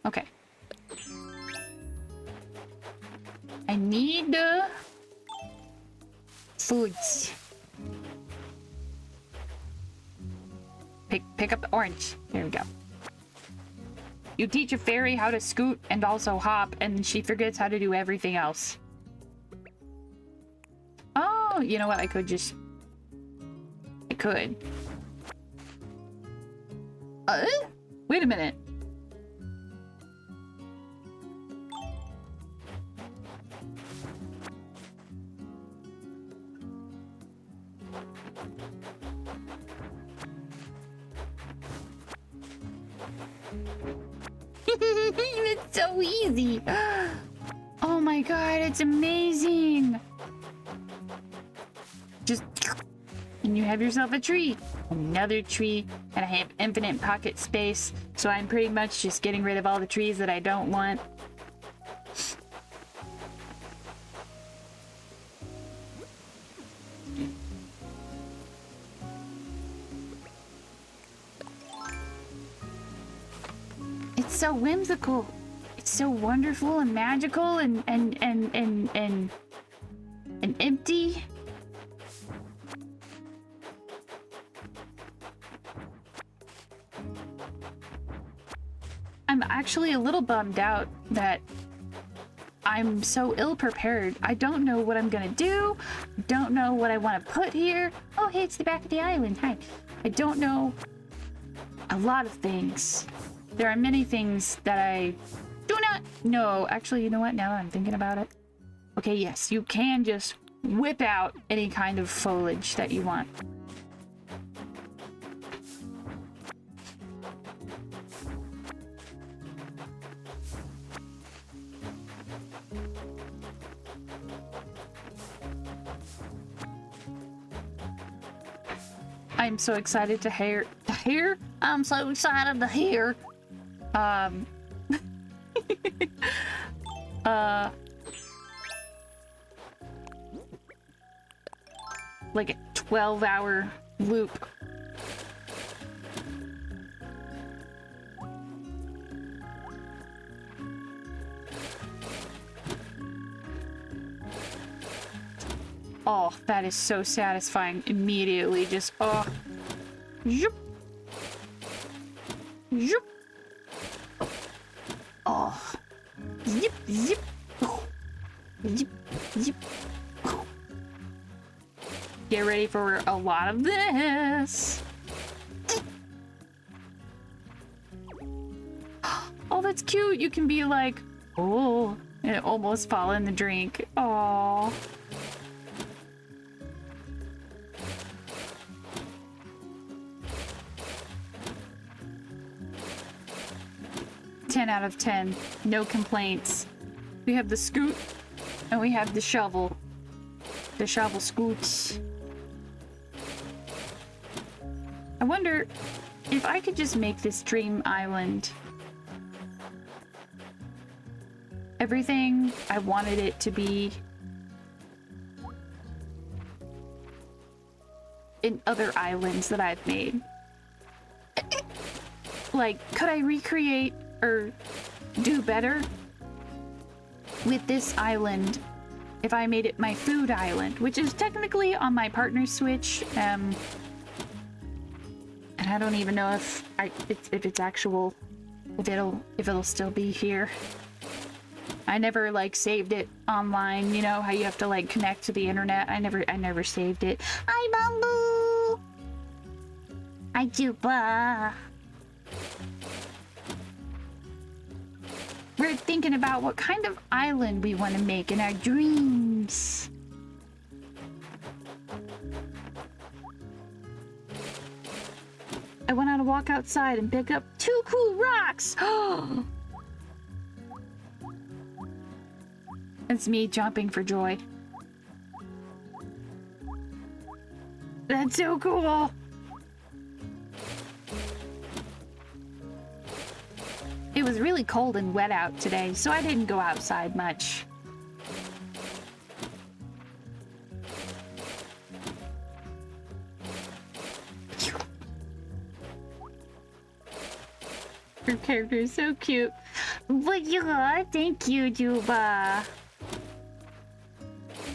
Okay. I need foods. Pick up the orange. There we go. You teach a fairy how to scoot and also hop, and she forgets how to do everything else. Oh, you know what? I could just... I could. Wait a minute. It's so easy. Oh my god, it's amazing. Just... And you have yourself a tree. Another tree. And I have infinite pocket space. So I'm pretty much just getting rid of all the trees that I don't want. It's so whimsical. It's so wonderful and magical and empty. I'm actually a little bummed out that I'm so ill-prepared. I don't know what I'm gonna do. Don't know what I want to put here. Oh, hey, it's the back of the island. Hi. I don't know a lot of things. There are many things that I do not know. Actually, you know what? Now that I'm thinking about it. Okay, yes, you can just whip out any kind of foliage that you want. I'm so excited to hear. I'm so excited to hear. Like a 12-hour loop. Oh, that is so satisfying. Immediately just, oh. Zoop. Zoop. Oh. Zip, zip. Zip, zip. Get ready for a lot of this. cute? You can be like, oh, and almost fall in the drink. Aww. Out of 10. No complaints. We have the scoot and we have the shovel. The shovel scoots. I wonder if I could just make this dream island everything I wanted it to be in other islands that I've made. Like, could I recreate or do better with this island if I made it my food island, which is technically on my partner's Switch, and I don't even know if it's actual, if it'll still be here. I never like saved it online. You know how you have to like connect to the internet. I never saved it. Hi, Bamboo. Hi, Juba. We're thinking about what kind of island we want to make in our dreams. I went on a walk outside and picked up 2 cool rocks. It's me jumping for joy. That's so cool. It was really cold and wet out today, so I didn't go outside much. Her character is so cute. But yeah, thank you, Juba.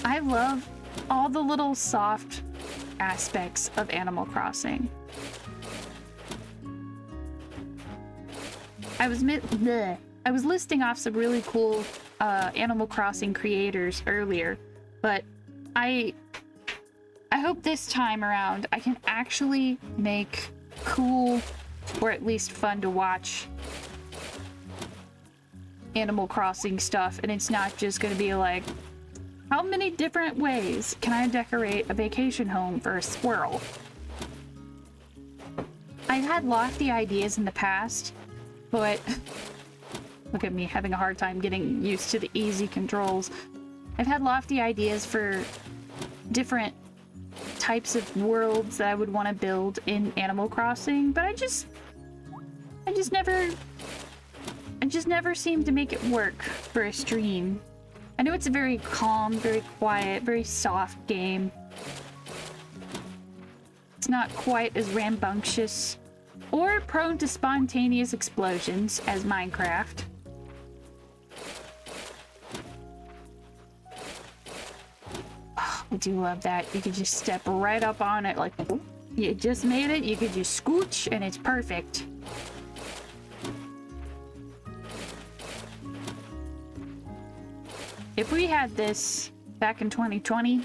I love all the little soft aspects of Animal Crossing. I was listing off some really cool Animal Crossing creators earlier, but I hope this time around I can actually make cool, or at least fun to watch, Animal Crossing stuff, and it's not just gonna be like, how many different ways can I decorate a vacation home for a squirrel? I've had lofty ideas in the past, but look at me having a hard time getting used to the easy controls. I've had lofty ideas for different types of worlds that I would want to build in Animal Crossing, but I just never seem to make it work for a stream. I know it's a very calm, very quiet, very soft game. It's not quite as rambunctious or prone to spontaneous explosions as Minecraft. Oh, I do love that. You could just step right up on it like, you just made it. You could just scooch and it's perfect. If we had this back in 2020,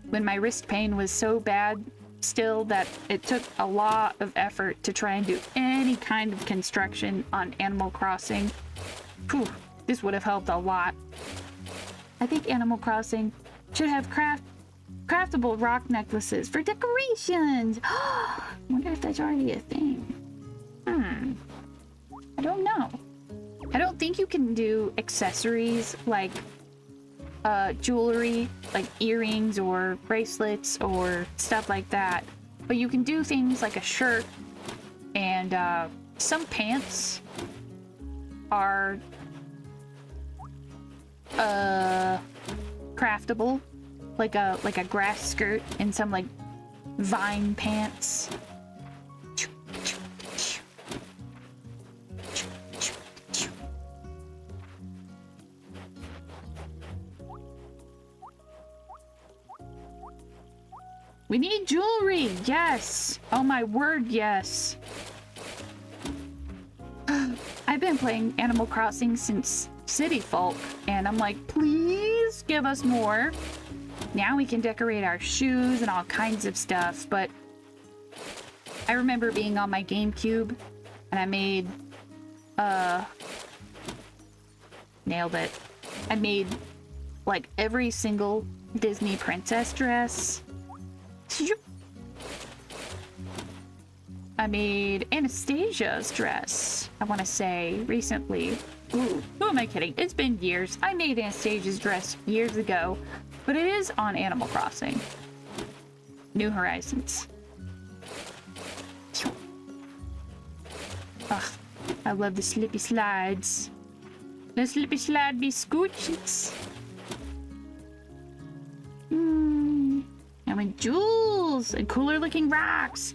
when my wrist pain was so bad still that it took a lot of effort to try and do any kind of construction on Animal Crossing, whew, this would have helped a lot. I think Animal Crossing should have craftable rock necklaces for decorations. I wonder if that's already a thing. I don't know. I don't think you can do accessories like jewelry, like earrings or bracelets or stuff like that. But you can do things like a shirt, and some pants are craftable, like a grass skirt and some like vine pants. We need jewelry! Yes! Oh my word, yes! I've been playing Animal Crossing since City Folk, and I'm like, please give us more. Now we can decorate our shoes and all kinds of stuff, but I remember being on my GameCube, and I made Nailed it. I made like every single Disney princess dress. I made Anastasia's dress, I want to say, recently. Ooh, who am I kidding? It's been years. I made Anastasia's dress years ago, but it is on Animal Crossing. New Horizons. Ugh, I love the slippy slides. The slippy slide be scooches. I mean, jewels and cooler looking rocks.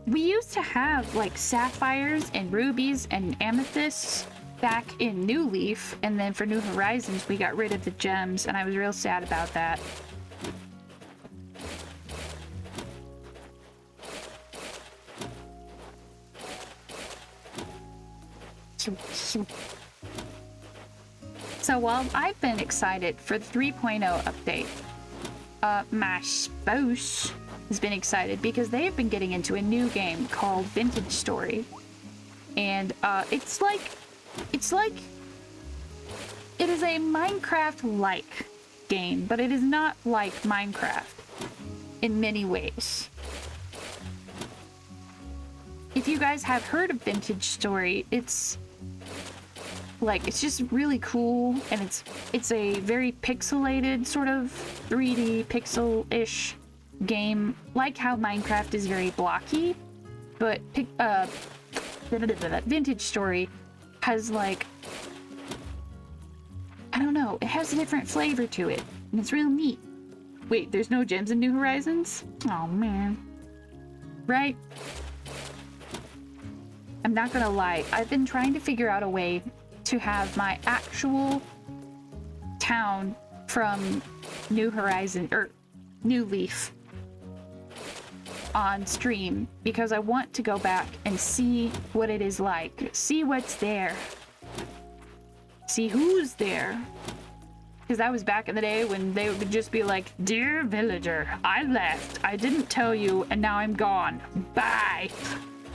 We used to have like sapphires and rubies and amethysts back in New Leaf, and then for New Horizons we got rid of the gems, and I was real sad about that. So while I've been excited for the 3.0 update, my spouse has been excited because they have been getting into a new game called Vintage Story. And it is a Minecraft-like game, but it is not like Minecraft in many ways. If you guys have heard of Vintage Story, it's just really cool, and it's a very pixelated sort of 3D pixel-ish game, like how Minecraft is very blocky, but Vintage Story has like, I don't know, it has a different flavor to it, and it's real neat. Wait, there's no gems in New Horizons? Oh man. Right? I'm not gonna lie, I've been trying to figure out a way to have my actual town from New Horizon, or New Leaf, on stream, because I want to go back and see what it is like, see what's there, see who's there. Because that was back in the day when they would just be like, "Dear villager, I left, I didn't tell you, and now I'm gone. Bye."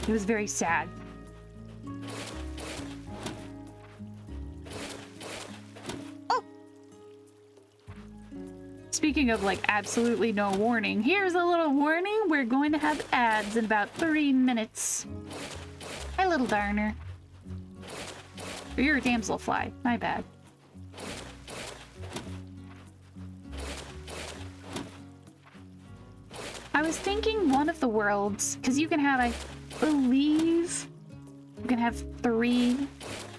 It was very sad. Speaking of like absolutely no warning, here's a little warning. We're going to have ads in about 3 minutes. Hi, little darner. Or you're a damselfly. My bad. I was thinking one of the worlds, because you can have, I believe, you can have 3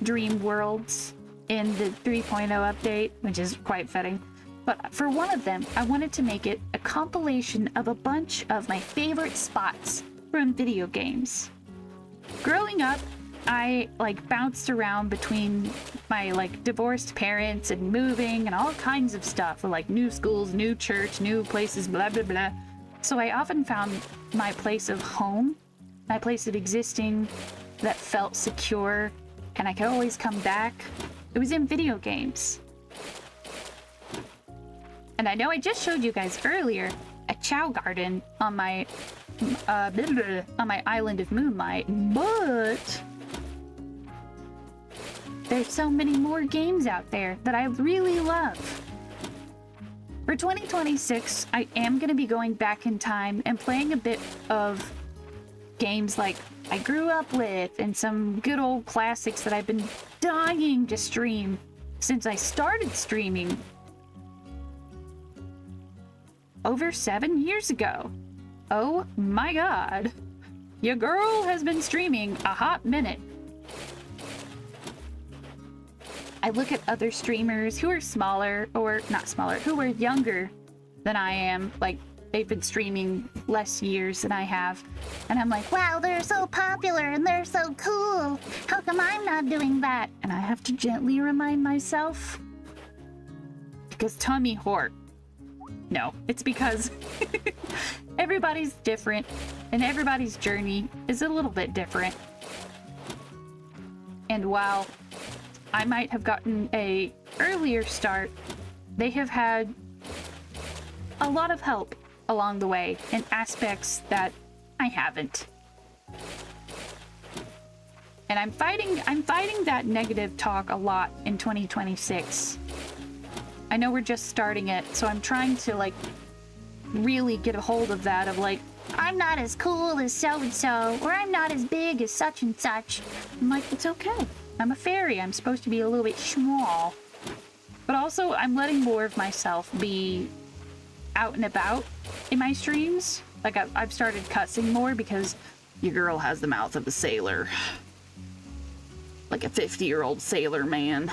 dream worlds in the 3.0 update, which is quite fitting. But for one of them, I wanted to make it a compilation of a bunch of my favorite spots from video games. Growing up, I like bounced around between my like divorced parents and moving and all kinds of stuff, like new schools, new church, new places, blah, blah, blah. So I often found my place of home, my place of existing that felt secure, and I could always come back. It was in video games. And I know I just showed you guys earlier a chow garden on my island of Moonlight, but there's so many more games out there that I really love. For 2026, I am going to be going back in time and playing a bit of games like I grew up with and some good old classics that I've been dying to stream since I started streaming over 7 years ago. Oh my god. Your girl has been streaming a hot minute. I look at other streamers who are smaller, or not smaller, who are younger than I am, like they've been streaming less years than I have, and I'm like, wow, they're so popular and they're so cool. How come I'm not doing that? And I have to gently remind myself, because tummy hort. No, it's because everybody's different and everybody's journey is a little bit different. And while I might have gotten a earlier start, they have had a lot of help along the way in aspects that I haven't. And I'm fighting that negative talk a lot in 2026. I know we're just starting it, so I'm trying to like really get a hold of that of like, I'm not as cool as so-and-so, or I'm not as big as such and such. I'm like, it's okay. I'm a fairy. I'm supposed to be a little bit small. But also, I'm letting more of myself be out and about in my streams. Like, I've started cussing more because your girl has the mouth of a sailor. Like a 50-year-old sailor man.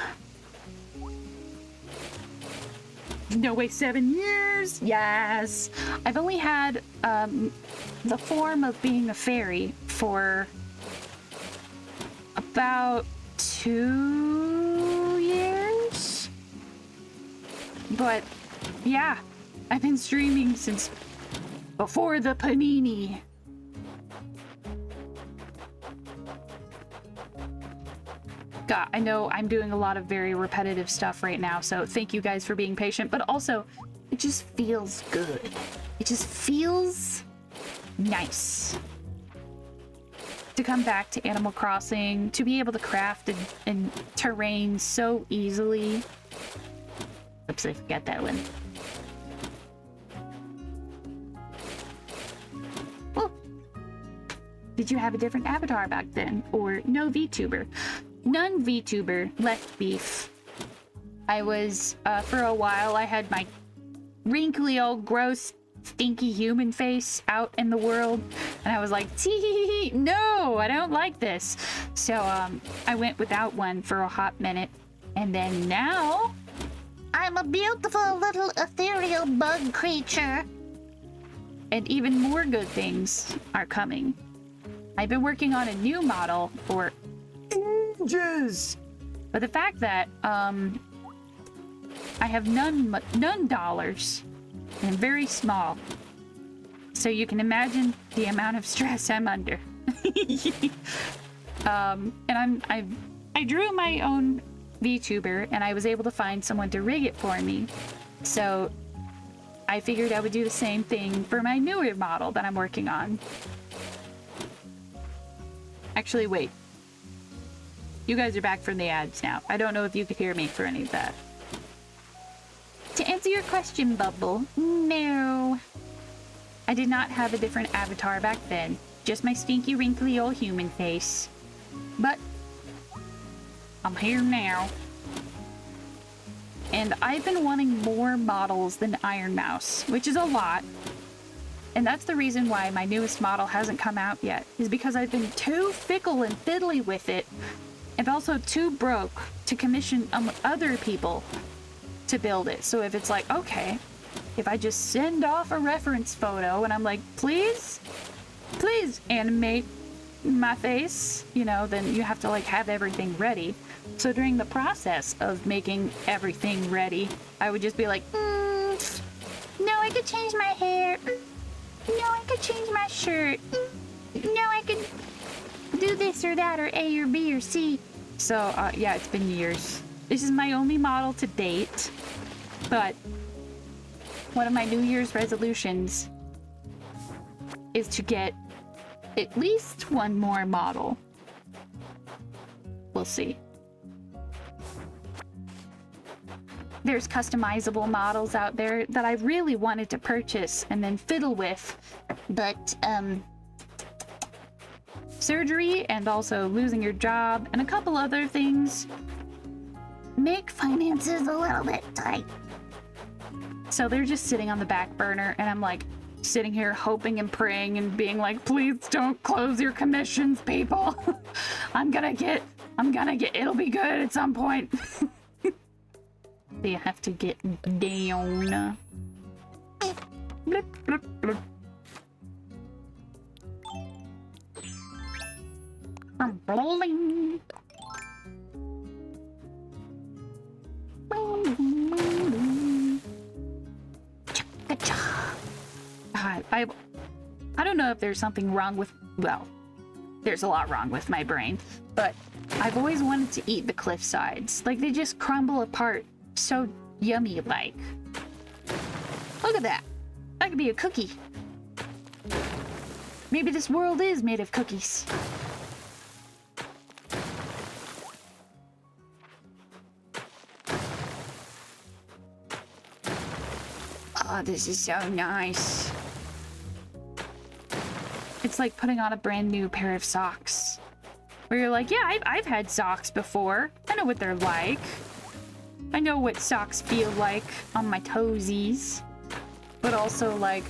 No way, 7 years? Yes! I've only had the form of being a fairy for about 2 years? But, yeah, I've been streaming since before the panini. God, I know I'm doing a lot of very repetitive stuff right now, so thank you guys for being patient, but also, it just feels good. It just feels nice to come back to Animal Crossing, to be able to craft and terrain so easily. Oops, I forgot that one. Oh. Did you have a different avatar back then? Or no VTuber? None VTuber left beef. I was, for a while, I had my wrinkly old gross stinky human face out in the world, and I was like, tee, no, I don't like this. So, I went without one for a hot minute, and then now, I'm a beautiful little ethereal bug creature. and even more good things are coming. I've been working on a new model for ages, but the fact that, I have none dollars, and very small. So you can imagine the amount of stress I'm under. And I drew my own VTuber, and I was able to find someone to rig it for me. So I figured I would do the same thing for my newer model that I'm working on. Actually, wait. You guys are back from the ads now. I don't know if you could hear me for any of that. To answer your question, Bubble, no. I did not have a different avatar back then. Just my stinky, wrinkly old human face. But I'm here now. And I've been wanting more models than Iron Mouse, which is a lot. And that's the reason why my newest model hasn't come out yet, is because I've been too fickle and fiddly with it, and also too broke to commission other people to build it. So if it's like, okay, if I just send off a reference photo and I'm like, please animate my face, you know, then you have to like have everything ready. So during the process of making everything ready, I would just be like, No, I could change my hair. No, I could change my shirt. No, I could do this or that or A or B or C. So, yeah, it's been years. This is my only model to date, but one of my New Year's resolutions is to get at least one more model. We'll see. There's customizable models out there that I really wanted to purchase and then fiddle with, but, surgery and also losing your job and a couple other things make finances a little bit tight. So they're just sitting on the back burner, and I'm like sitting here hoping and praying and being like, please don't close your commissions, people. I'm gonna get, it'll be good at some point. So you have to get down. Blip, blip, blip. I'm bowling. I don't know if there's something wrong with, well, there's a lot wrong with my brain, but I've always wanted to eat the cliff sides. Like, they just crumble apart so yummy like. Look at that. That could be a cookie. Maybe this world is made of cookies. Oh, this is so nice. It's like putting on a brand new pair of socks. Where you're like, yeah, I've had socks before. I know what they're like. I know what socks feel like on my toesies. But also like,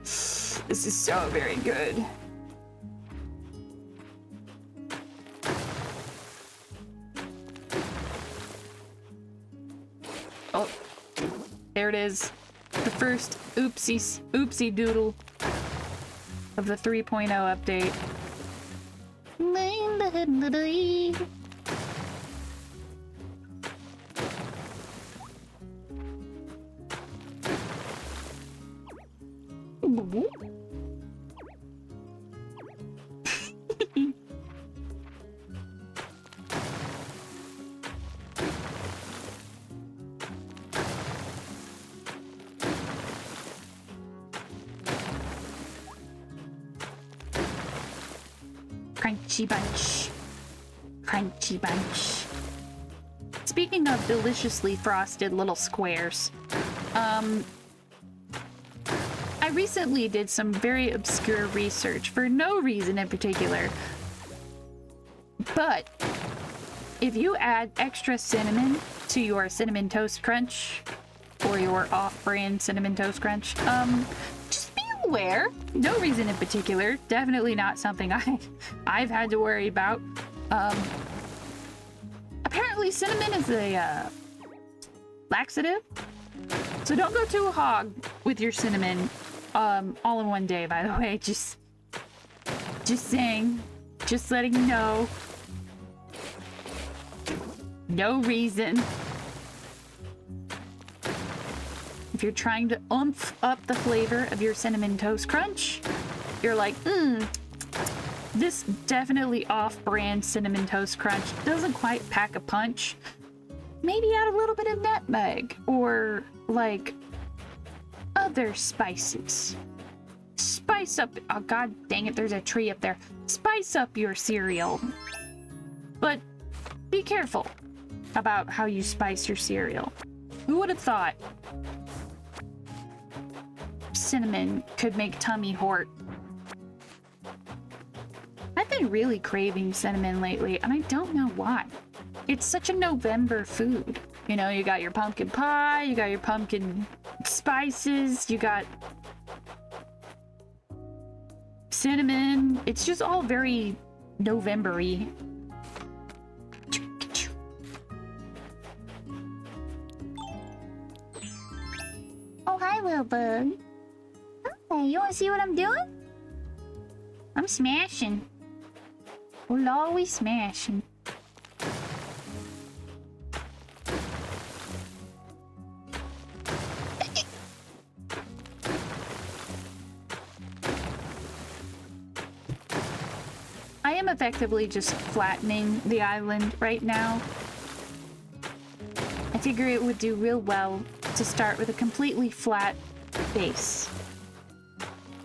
this is so very good. Oh, there it is. The first oopsie doodle of the 3.0 update. Crunchy bunch. Crunchy bunch. Speaking of deliciously frosted little squares, I recently did some very obscure research for no reason in particular. But if you add extra cinnamon to your Cinnamon Toast Crunch or your off-brand Cinnamon Toast Crunch, just be aware. No reason in particular. Definitely not something I've had to worry about. Apparently cinnamon is a laxative. So don't go too hog with your cinnamon all in one day, by the way. Just saying. Just letting you know. No reason. If you're trying to oomph up the flavor of your Cinnamon Toast Crunch, you're like, this definitely off-brand Cinnamon Toast Crunch doesn't quite pack a punch. Maybe add a little bit of nutmeg or like other spices. Spice up, oh god dang it, there's a tree up there. Spice up your cereal. But be careful about how you spice your cereal. Who would have thought cinnamon could make tummy hurt? I've been really craving cinnamon lately, and I don't know why. It's such a November food. You know, you got your pumpkin pie, you got your pumpkin spices, you got cinnamon. It's just all very November-y. Oh, hi, little bug. Hey, you wanna see what I'm doing? I'm smashing. We're always smashing. I am effectively just flattening the island right now. I figure it would do real well to start with a completely flat base.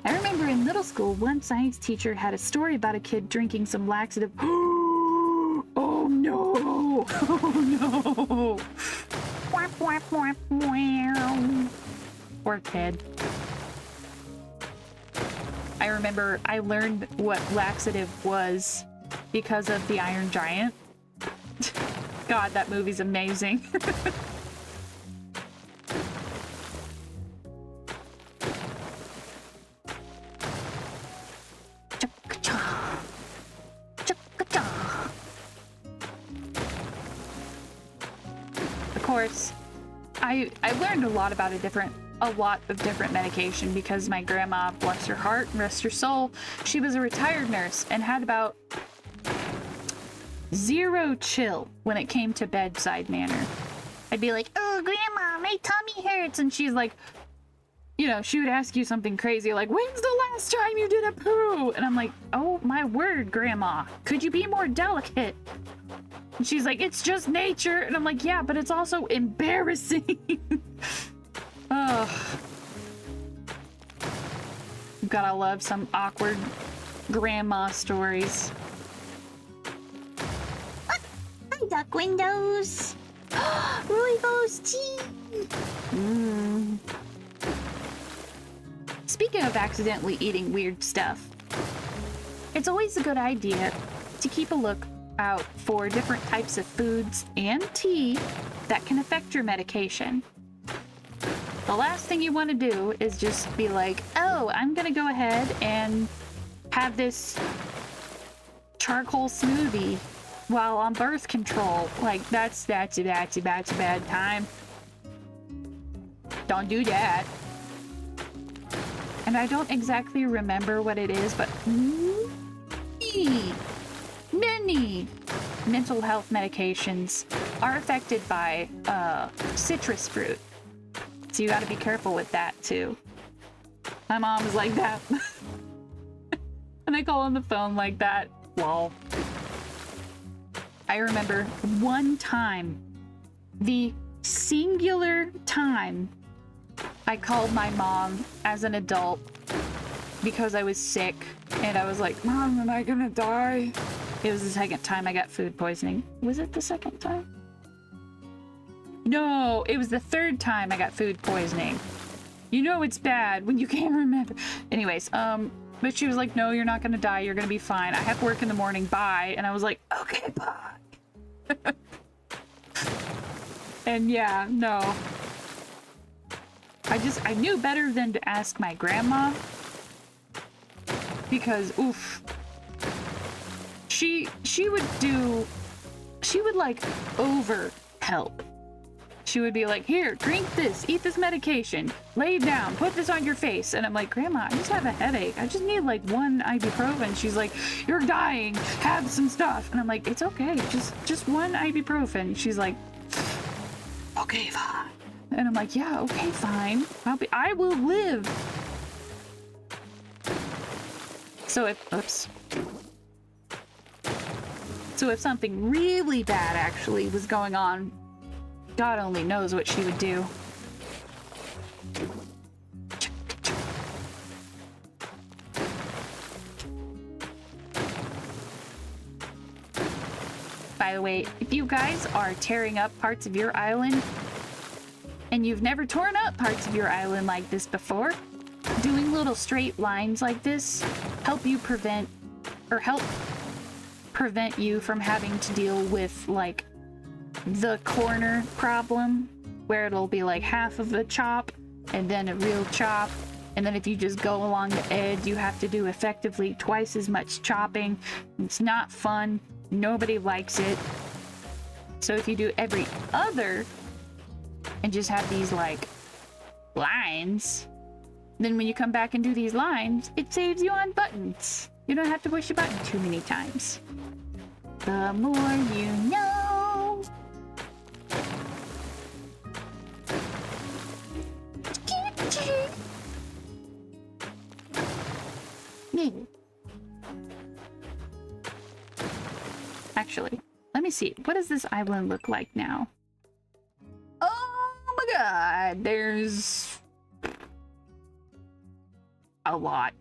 I remember in middle school, one science teacher had a story about a kid drinking some laxative. Oh no! Oh no! Whap, whap, whap, wow. Poor kid. I remember I learned what laxative was because of the Iron Giant. God, that movie's amazing. Of course, I learned a lot about a lot of different medication because my grandma, bless her heart and rest her soul, she was a retired nurse and had about zero chill when it came to bedside manner. I'd be like, oh, grandma, my tummy hurts. And she's like, you know, she would ask you something crazy like, when's the last time you did a poo? And I'm like, oh my word, grandma, could you be more delicate? And she's like, it's just nature. And I'm like, yeah, but it's also embarrassing. Ugh. Gotta love some awkward grandma stories. Hi, duck windows. Rooibos tea. speaking of accidentally eating weird stuff, it's always a good idea to keep a lookout for different types of foods and tea that can affect your medication. The last thing you want to do is just be like, oh, I'm gonna go ahead and have this charcoal smoothie while on birth control. Like, that's a bad time. Don't do that. And I don't exactly remember what it is, but many mental health medications are affected by citrus fruit. So you gotta be careful with that too. My mom is like that. And I call on the phone like that. Lol. I remember one time, the singular time I called my mom as an adult because I was sick and I was like, Mom, am I gonna die? It was the second time I got food poisoning. Was it the second time? No, it was the third time I got food poisoning. You know it's bad when you can't remember. Anyways, but she was like, no, you're not gonna die. You're gonna be fine. I have work in the morning. Bye. And I was like, okay, bye. And yeah, no. I knew better than to ask my grandma. Because, oof. She would like over help. She would be like, here, drink this, eat this medication, lay down, put this on your face. And I'm like, Grandma, I just have a headache. I just need like one ibuprofen. She's like, you're dying, have some stuff. And I'm like, it's okay, just one ibuprofen. She's like, okay, fine. And I'm like, yeah, okay, fine. I will live. So if something really bad actually was going on, God only knows what she would do. By the way, if you guys are tearing up parts of your island, and you've never torn up parts of your island like this before, doing little straight lines like this help prevent you from having to deal with like the corner problem, where it'll be like half of a chop and then a real chop, and then if you just go along the edge you have to do effectively twice as much chopping. It's not fun, nobody likes it. So if you do every other and just have these like lines, then when you come back and do these lines, it saves you on buttons. You don't have to push a button too many times. The more you know. Actually, let me see. What does this island look like now? Oh my god, there's a lot.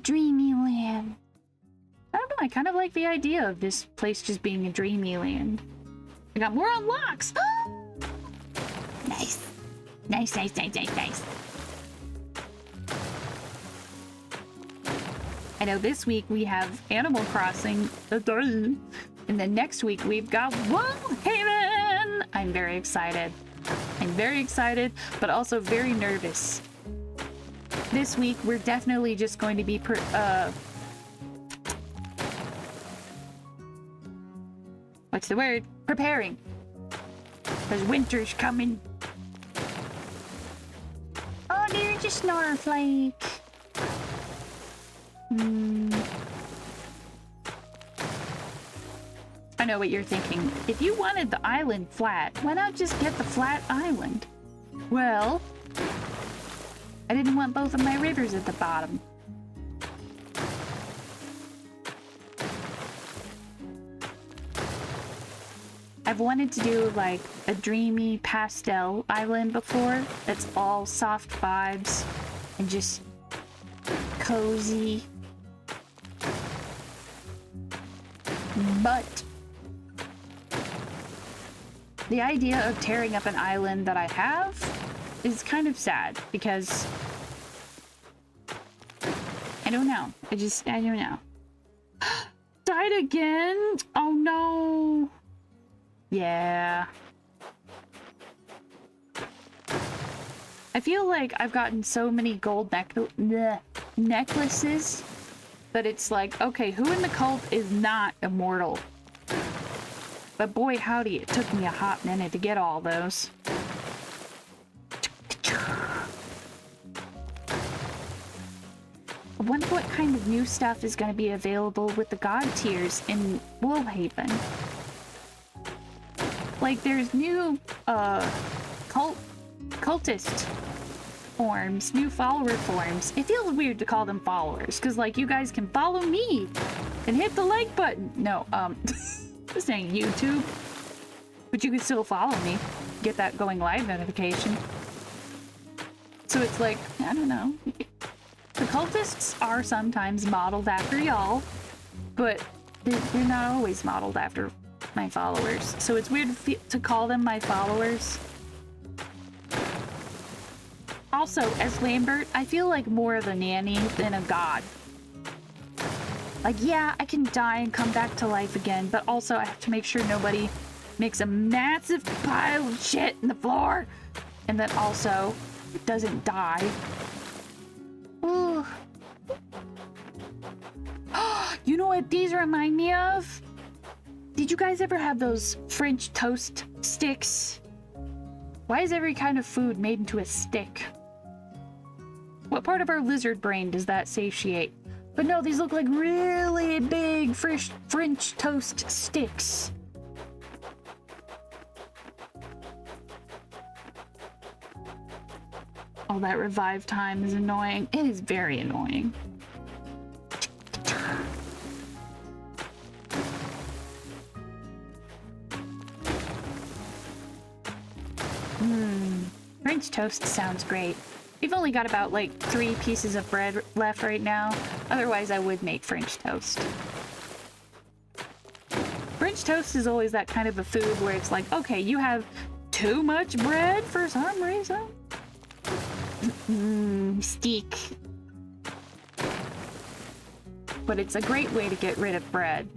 Dreamy land. I don't know, I kind of like the idea of this place just being a dreamy land. I got more unlocks. Nice. Nice. I know this week we have Animal Crossing, and then next week we've got Wallhaven. I'm very excited. But also very nervous. This week we're definitely just going to be what's the word? Preparing. Because winter's coming. Oh, there's a snowflake. I know what you're thinking. If you wanted the island flat, why not just get the flat island? Well, I didn't want both of my rivers at the bottom. I've wanted to do like a dreamy pastel island before that's all soft vibes and just cozy. But the idea of tearing up an island that I have is kind of sad because I don't know. I don't know. Died again? Oh no. Yeah. I feel like I've gotten so many gold necklaces that it's like, okay, who in the cult is not immortal? But boy, howdy, it took me a hot minute to get all those. I wonder what kind of new stuff is going to be available with the god tiers in Woolhaven. Like, there's new, cultist forms, new follower forms. It feels weird to call them followers, because, like, you guys can follow me and hit the like button. No, this ain't YouTube. But you can still follow me, get that going live notification. So it's like, I don't know. The cultists are sometimes modeled after y'all, but they're not always modeled after my followers. So it's weird to call them my followers. Also, as Lambert, I feel like more of a nanny than a god. Like, yeah, I can die and come back to life again, but also I have to make sure nobody makes a massive pile of shit in the floor, and then also doesn't die. Ooh. You know what these remind me of? Did you guys ever have those French toast sticks? Why is every kind of food made into a stick? What part of our lizard brain does that satiate? But no, these look like really big French toast sticks. Oh, that revive time is annoying. It is very annoying. French toast sounds great. We've only got about like 3 pieces of bread left right now. Otherwise, I would make French toast. French toast is always that kind of a food where it's like, okay, you have too much bread for some reason. Steak. But it's a great way to get rid of bread.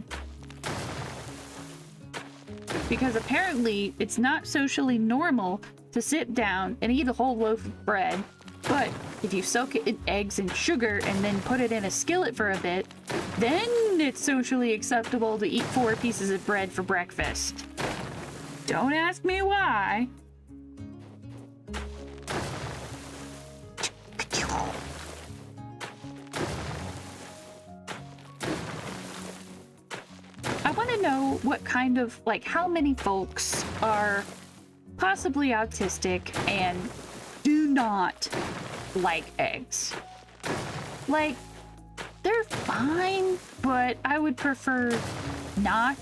Because apparently it's not socially normal to sit down and eat a whole loaf of bread, but if you soak it in eggs and sugar and then put it in a skillet for a bit, then it's socially acceptable to eat 4 pieces of bread for breakfast. Don't ask me why. I want to know what kind of, like, how many folks are possibly autistic and do not like eggs. Like, they're fine, but I would prefer not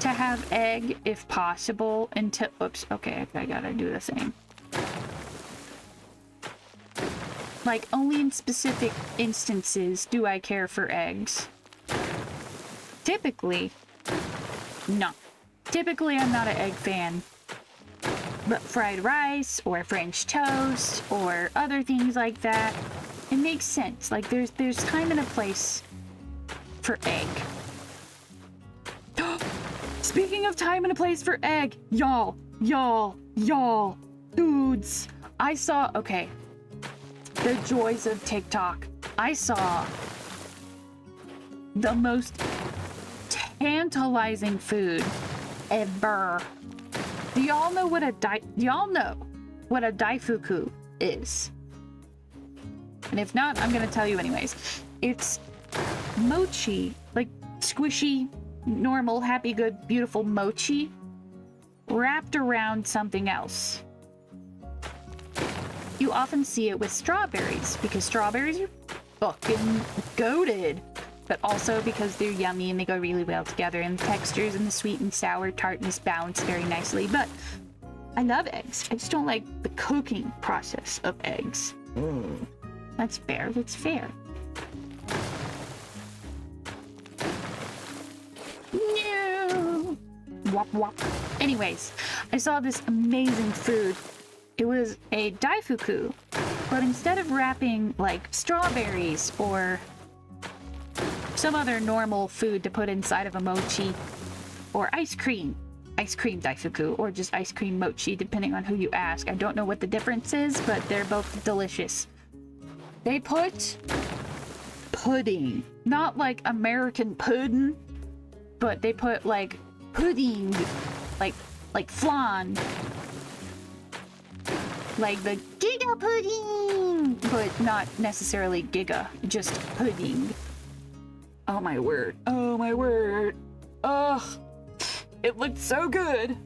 to have egg if possible until, oops, okay, I gotta do the same. Like, only in specific instances do I care for eggs. Typically, no. Typically, I'm not an egg fan. But fried rice or French toast or other things like that, it makes sense. Like, there's time and a place for egg. Speaking of time and a place for egg, y'all, dudes, I saw, okay, the joys of TikTok. I saw the most tantalizing food ever. Do y'all know what a daifuku is? And if not, I'm gonna tell you anyways. It's mochi, like squishy, normal, happy, good, beautiful mochi wrapped around something else. You often see it with strawberries because strawberries are fucking goated, but also because they're yummy and they go really well together, and the textures and the sweet and sour tartness balance very nicely. But I love eggs. I just don't like the cooking process of eggs. That's fair. That's fair. No. Wop wop. Anyways, I saw this amazing food It was a daifuku, but instead of wrapping like strawberries or some other normal food to put inside of a mochi, or ice cream daifuku, or just ice cream mochi, depending on who you ask. I don't know what the difference is, but they're both delicious. They put pudding, not like American pudding, but they put like pudding, like flan, like the Giga pudding, but not necessarily Giga, just pudding. Oh my word. Oh my word. Ugh. It looked so good.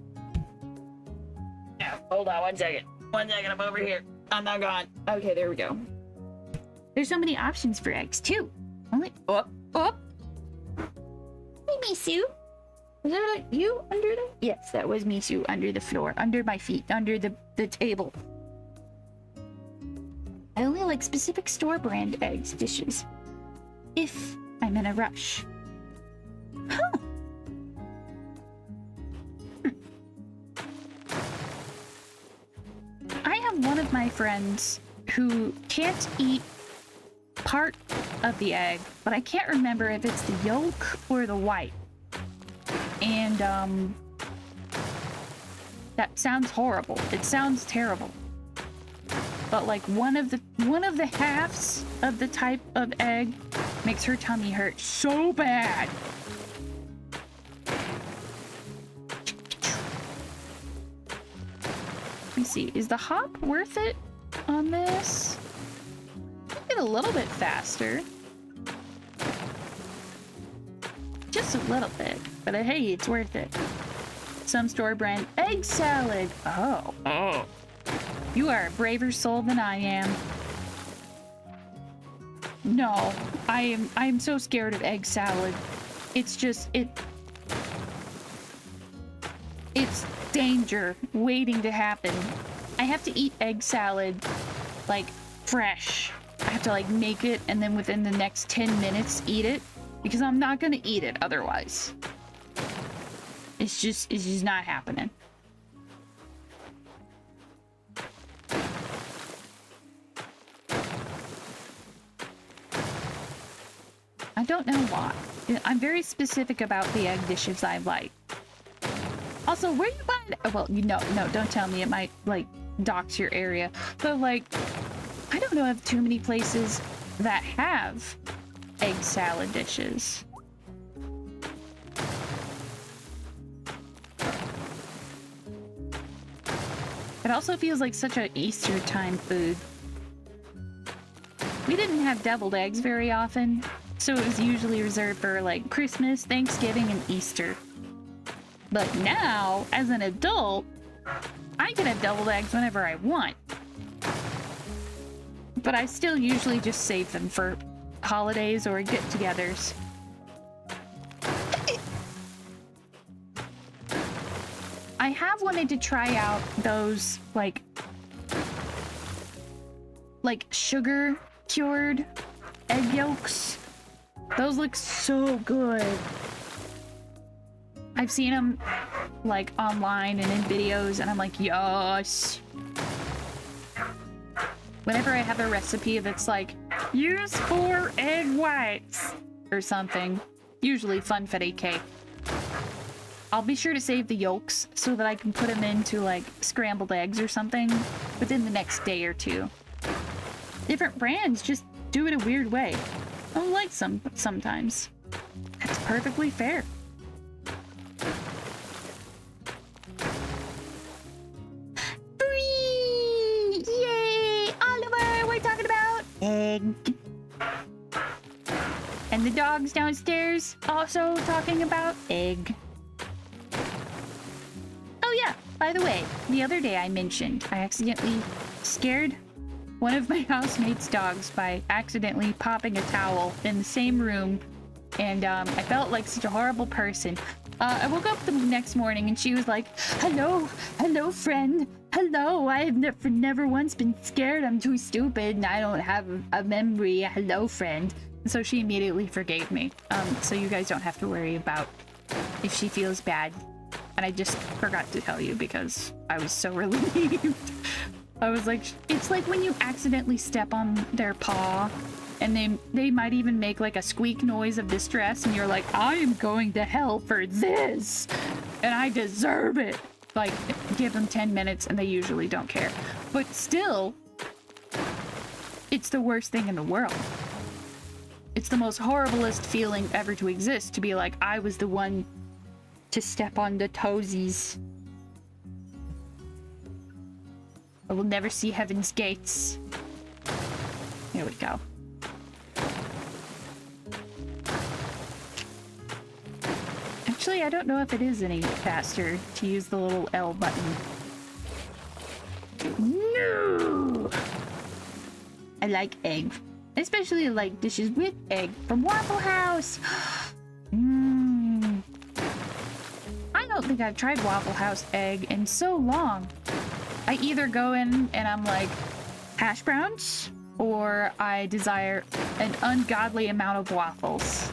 Yeah, hold on 1 second. 1 second, I'm over here. I'm not gone. Okay, there we go. There's so many options for eggs too. Only up. Hey, Misu. Was there like you under there? Yes, that was Misu under the floor, under my feet, under the table. I only like specific store brand eggs dishes. If I'm in a rush. Huh. I have one of my friends who can't eat part of the egg, but I can't remember if it's the yolk or the white. And that sounds horrible. It sounds terrible. But like one of the halves of the type of egg makes her tummy hurt so bad. Let me see. Is the hop worth it on this? Make it a little bit faster. Just a little bit. But hey, it's worth it. Some store brand egg salad. Oh. You are a braver soul than I am. No, I am so scared of egg salad. It's just it's danger waiting to happen. I have to eat egg salad like fresh. I have to like make it and then within the next 10 minutes eat it because I'm not gonna eat it otherwise. It's just not happening. I don't know why. I'm very specific about the egg dishes I like. Also, where you find... Oh, well, no, don't tell me. It might, like, dox your area. But, like, I don't know of too many places that have egg salad dishes. It also feels like such an Easter time food. We didn't have deviled eggs very often, so it was usually reserved for like Christmas, Thanksgiving, and Easter. But now, as an adult, I can have deviled eggs whenever I want. But I still usually just save them for holidays or get-togethers. I have wanted to try out those, like sugar-cured egg yolks. Those look so good. I've seen them, like, online and in videos, and I'm like, yes. Whenever I have a recipe that's like, use 4 egg whites, or something, usually funfetti cake, I'll be sure to save the yolks so that I can put them into, like, scrambled eggs or something within the next day or two. Different brands just do it a weird way. I don't like some sometimes. That's perfectly fair. Free! Yay! Oliver, we're talking about egg. And the dogs downstairs also talking about egg. Oh yeah, by the way, the other day I mentioned I accidentally scared one of my housemate's dogs by accidentally popping a towel in the same room, and I felt like such a horrible person. I woke up the next morning and she was like, hello friend, hello, I have never once been scared, I'm too stupid and I don't have a memory, hello friend. And so she immediately forgave me, so you guys don't have to worry about if she feels bad. And I just forgot to tell you because I was so relieved. I was like, it's like when you accidentally step on their paw and they might even make like a squeak noise of distress and you're like, I am going to hell for this and I deserve it. Like, give them 10 minutes and they usually don't care. But still, it's the worst thing in the world. It's the most horriblest feeling ever to exist, to be like, I was the one to step on the toesies. I will never see heaven's gates. Here we go. Actually, I don't know if it is any faster to use the little L button. No! I like egg. Especially like dishes with egg from Waffle House. I don't think I've tried Waffle House egg in so long. I either go in and I'm like, hash browns, or I desire an ungodly amount of waffles.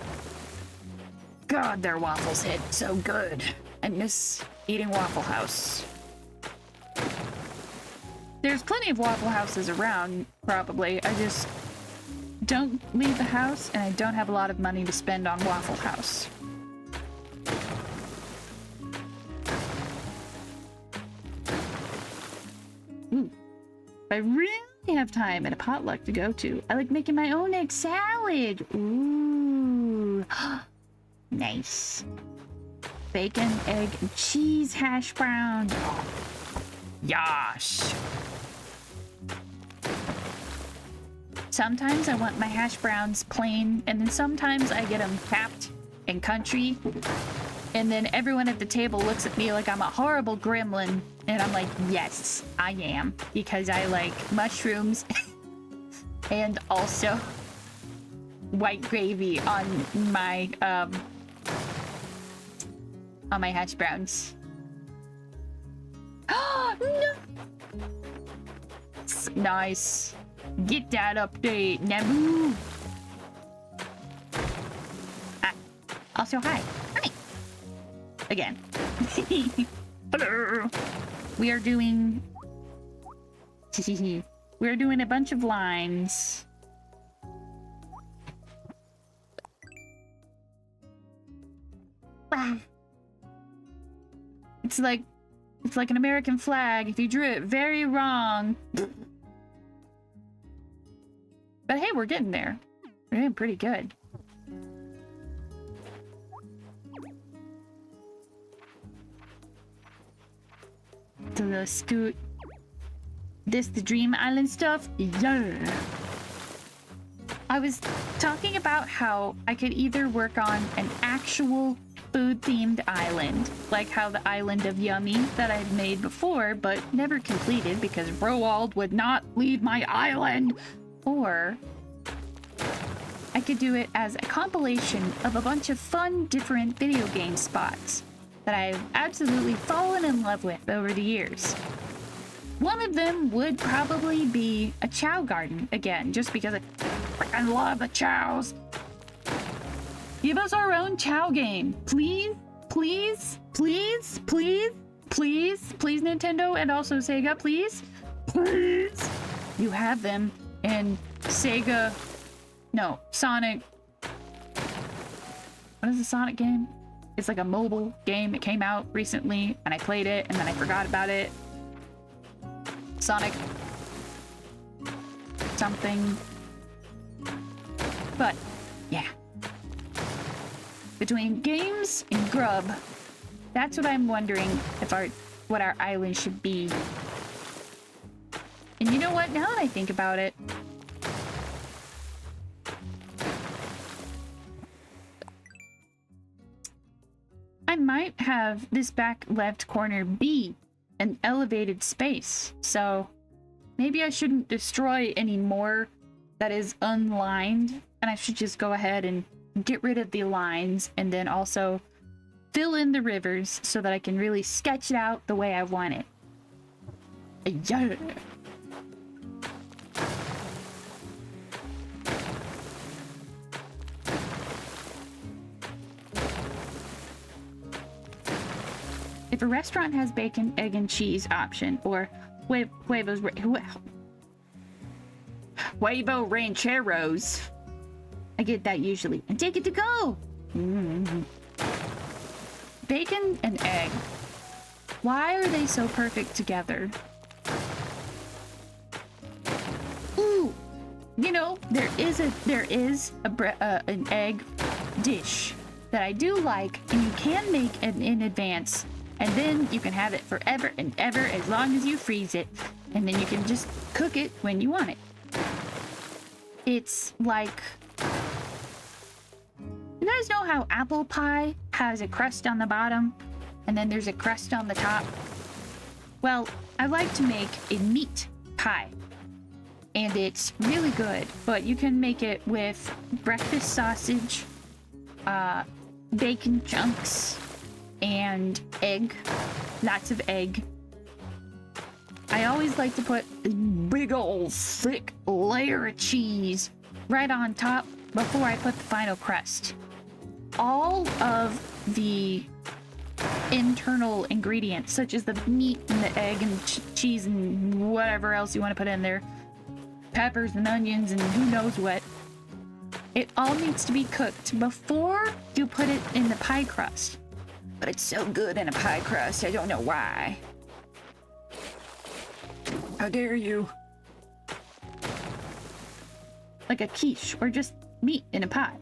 God, their waffles hit so good. I miss eating Waffle House. There's plenty of Waffle Houses around, probably. I just don't leave the house, and I don't have a lot of money to spend on Waffle House. Ooh. I really have time and a potluck to go to. I like making my own egg salad. Ooh. Nice. Bacon, egg, and cheese hash brown. Yosh. Sometimes I want my hash browns plain, and then sometimes I get them capped and country. And then everyone at the table looks at me like I'm a horrible gremlin. And I'm like, yes, I am. Because I like mushrooms and also white gravy on my hash browns. Oh, no! Nice. Get that update, Naboo. Also, hi. Hi. Again. Hello. We are doing... We're doing a bunch of lines. It's like an American flag if you drew it very wrong. But hey, we're getting there. We're doing pretty good. To the scoot. This the Dream Island stuff? Yeah. I was talking about how I could either work on an actual food-themed island, like how the island of Yummy that I'd made before, but never completed because Roald would not leave my island. Or I could do it as a compilation of a bunch of fun, different video game spots that I've absolutely fallen in love with over the years. One of them would probably be a chow garden, again, just because I freaking love the chows. Give us our own chow game. Please, please, please, please, please, please, Nintendo and also Sega, please. Please. You have them in Sega. No, Sonic. What is the Sonic game? It's like a mobile game. It came out recently and I played it and then I forgot about it. Sonic something. But yeah. Between games and grub, that's what I'm wondering if what our island should be. And you know what? Now that I think about it, I might have this back left corner be an elevated space. So maybe I shouldn't destroy any more that is unlined, and I should just go ahead and get rid of the lines and then also fill in the rivers so that I can really sketch it out the way I want it. Yeah. If a restaurant has bacon, egg, and cheese option, or Huevo rancheros. I get that usually. And take it to go. Bacon and egg. Why are they so perfect together? Ooh, you know, there is an egg dish that I do like, and you can make it in advance, and then you can have it forever and ever as long as you freeze it, and then you can just cook it when you want it. It's like, you guys know how apple pie has a crust on the bottom and then there's a crust on the top? Well, I like to make a meat pie, and it's really good, but you can make it with breakfast sausage, bacon chunks, and egg. Lots of egg. I always like to put a big old thick layer of cheese right on top before I put the final crust. All of the internal ingredients, such as the meat and the egg and cheese and whatever else you want to put in there, peppers and onions and who knows what, it all needs to be cooked before you put it in the pie crust. But it's so good in a pie crust, I don't know why. How dare you? Like a quiche or just meat in a pie.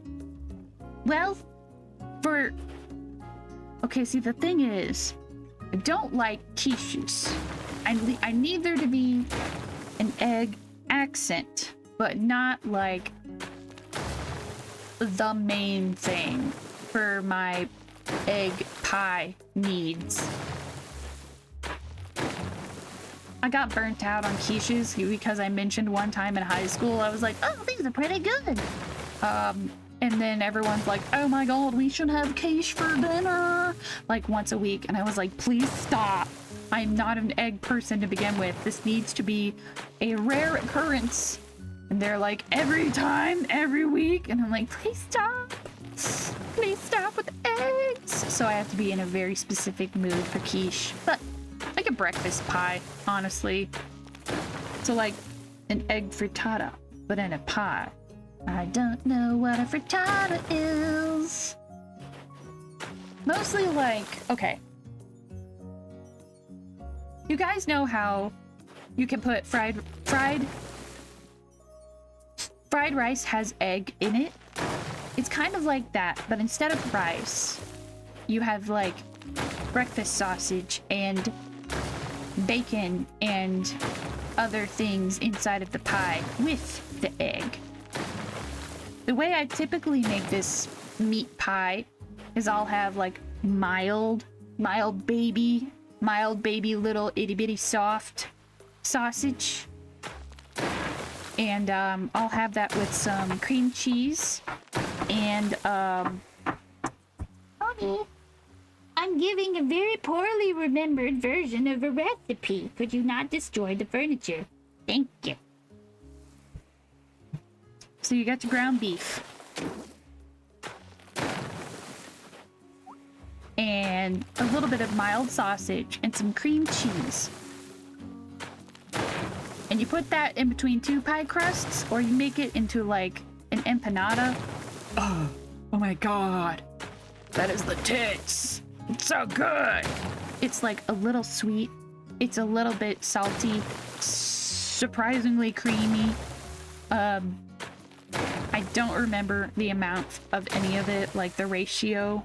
Well, okay, see, the thing is, I don't like quiches. I need there to be an egg accent, but not like the main thing for my egg pie needs. I got burnt out on quiches because I mentioned one time in high school, I was like, oh, these are pretty good. And then everyone's like, oh my god, we should have quiche for dinner, like once a week. And I was like, please stop. I'm not an egg person to begin with. This needs to be a rare occurrence. And they're like, every time, every week. And I'm like, please stop. Please stop with eggs. So I have to be in a very specific mood for quiche. But like a breakfast pie, honestly. So like an egg frittata, but in a pie. I don't know what a frittata is. Mostly like, okay. You guys know how you can put fried rice has egg in it? It's kind of like that, but instead of rice, you have like breakfast sausage and bacon and other things inside of the pie with the egg. The way I typically make this meat pie is I'll have like mild baby little itty bitty soft sausage. And I'll have that with some cream cheese and Honey, I'm giving a very poorly remembered version of a recipe. Could you not destroy the furniture? Thank you. So you got your ground beef. And a little bit of mild sausage and some cream cheese. And you put that in between two pie crusts, or you make it into like an empanada. Oh my god. That is the tits. It's so good. It's like a little sweet. It's a little bit salty. Surprisingly creamy. I don't remember the amount of any of it, like the ratio.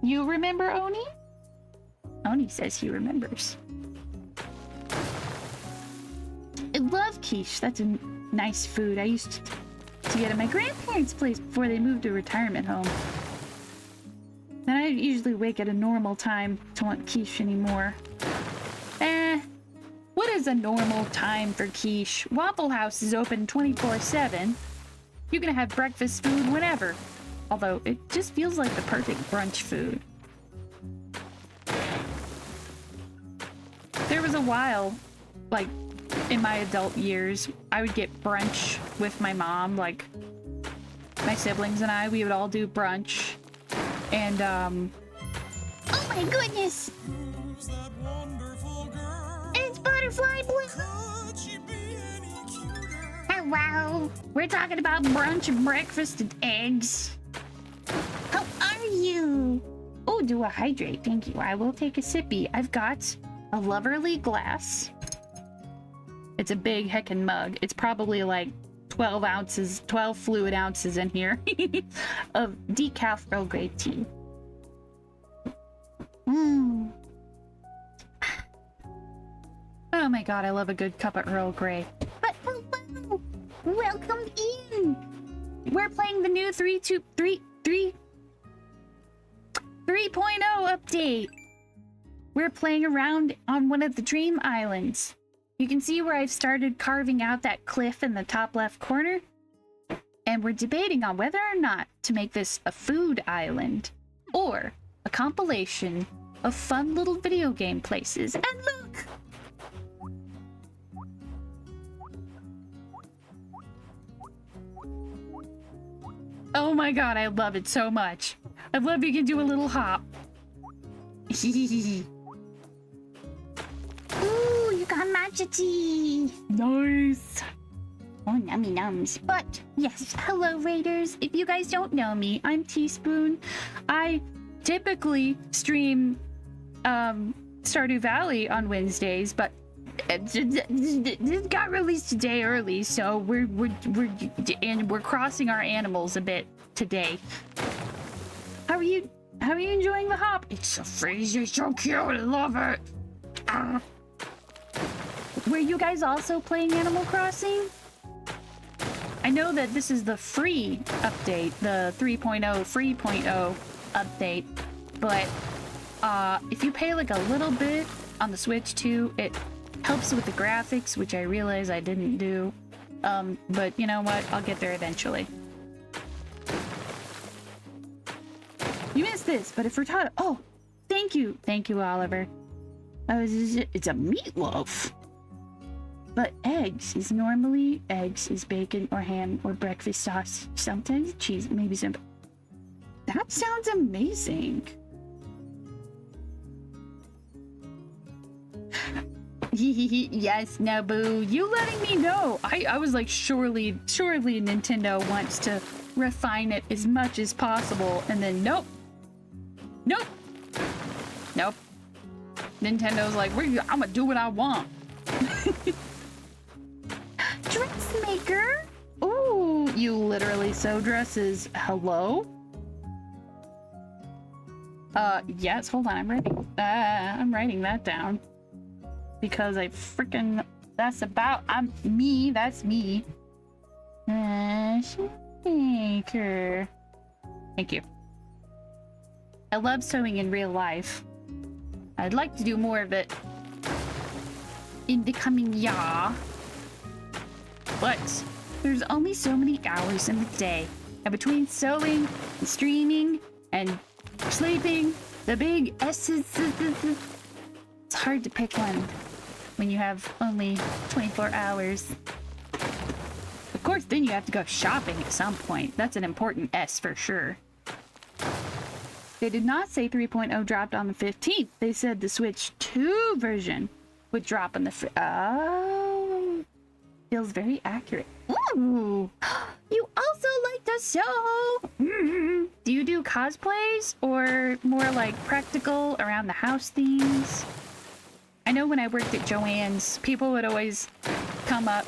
You remember, Oni? Oni says he remembers. I love quiche. That's a nice food. I used to get at my grandparents' place before they moved to a retirement home. And I usually wake at a normal time to want quiche anymore. What is a normal time for quiche? Waffle House is open 24/7. You can have breakfast food whenever. Although, it just feels like the perfect brunch food. There was a while, like, in my adult years, I would get brunch with my mom, like, my siblings and I, we would all do brunch. And, Oh my goodness! who's that wonderful girl? It's Butterfly Blue. Could she be any cuter? Hello. We're talking about brunch and breakfast and eggs. How are you? Oh, do a hydrate. Thank you. I will take a sippy. I've got a Loverly glass. It's a big heckin' mug. It's probably like 12 ounces, 12 fluid ounces in here of decaf Earl Grey tea. Mmm. Oh my god, I love a good cup of Earl Grey. But hello. Welcome in. We're playing the new 3.0 update. We're playing around on one of the dream islands. You can see where I've started carving out that cliff in the top left corner. And we're debating on whether or not to make this a food island or a compilation of fun little video game places. And look! Oh my god, I love it so much. I love you can do a little hop. Ooh, you got matcha tea. Nice. Oh, nummy nums. But yes, hello Raiders. If you guys don't know me, I'm Teaspoon. I typically stream Stardew Valley on Wednesdays, but it got released today early, so we're crossing our animals a bit today. How are you enjoying the hop? It's so freezy, so cute. I love it. Were you guys also playing Animal Crossing? I know that this is the free update, the 3.0 free.0 update, but if you pay like a little bit on the Switch too, it helps with the graphics, which I realize I didn't do. But you know what? I'll get there eventually. You missed this, but if we're taught, oh, thank you, Oliver. It's a meatloaf. But eggs is bacon or ham or breakfast sauce. Sometimes cheese, maybe some. That sounds amazing. Yes, Naboo, you letting me know. I was like, surely Nintendo wants to refine it as much as possible, and then nope. Nintendo's like, I'm gonna do what I want. Dressmaker. Ooh, you literally sew dresses. Hello? Yes, hold on, I'm writing that down. Because that's me. Dressmaker. Thank you. I love sewing in real life. I'd like to do more of it in the coming year. But there's only so many hours in the day. And between sewing and streaming and sleeping, the big S's, it's hard to pick one when you have only 24 hours. Of course, then you have to go shopping at some point. That's an important S for sure. They did not say 3.0 dropped on the 15th. They said the Switch 2 version would drop on the Oh, feels very accurate. Ooh, you also like to sew. Do you do cosplays or more like practical around the house themes? I know when I worked at Joann's, people would always come up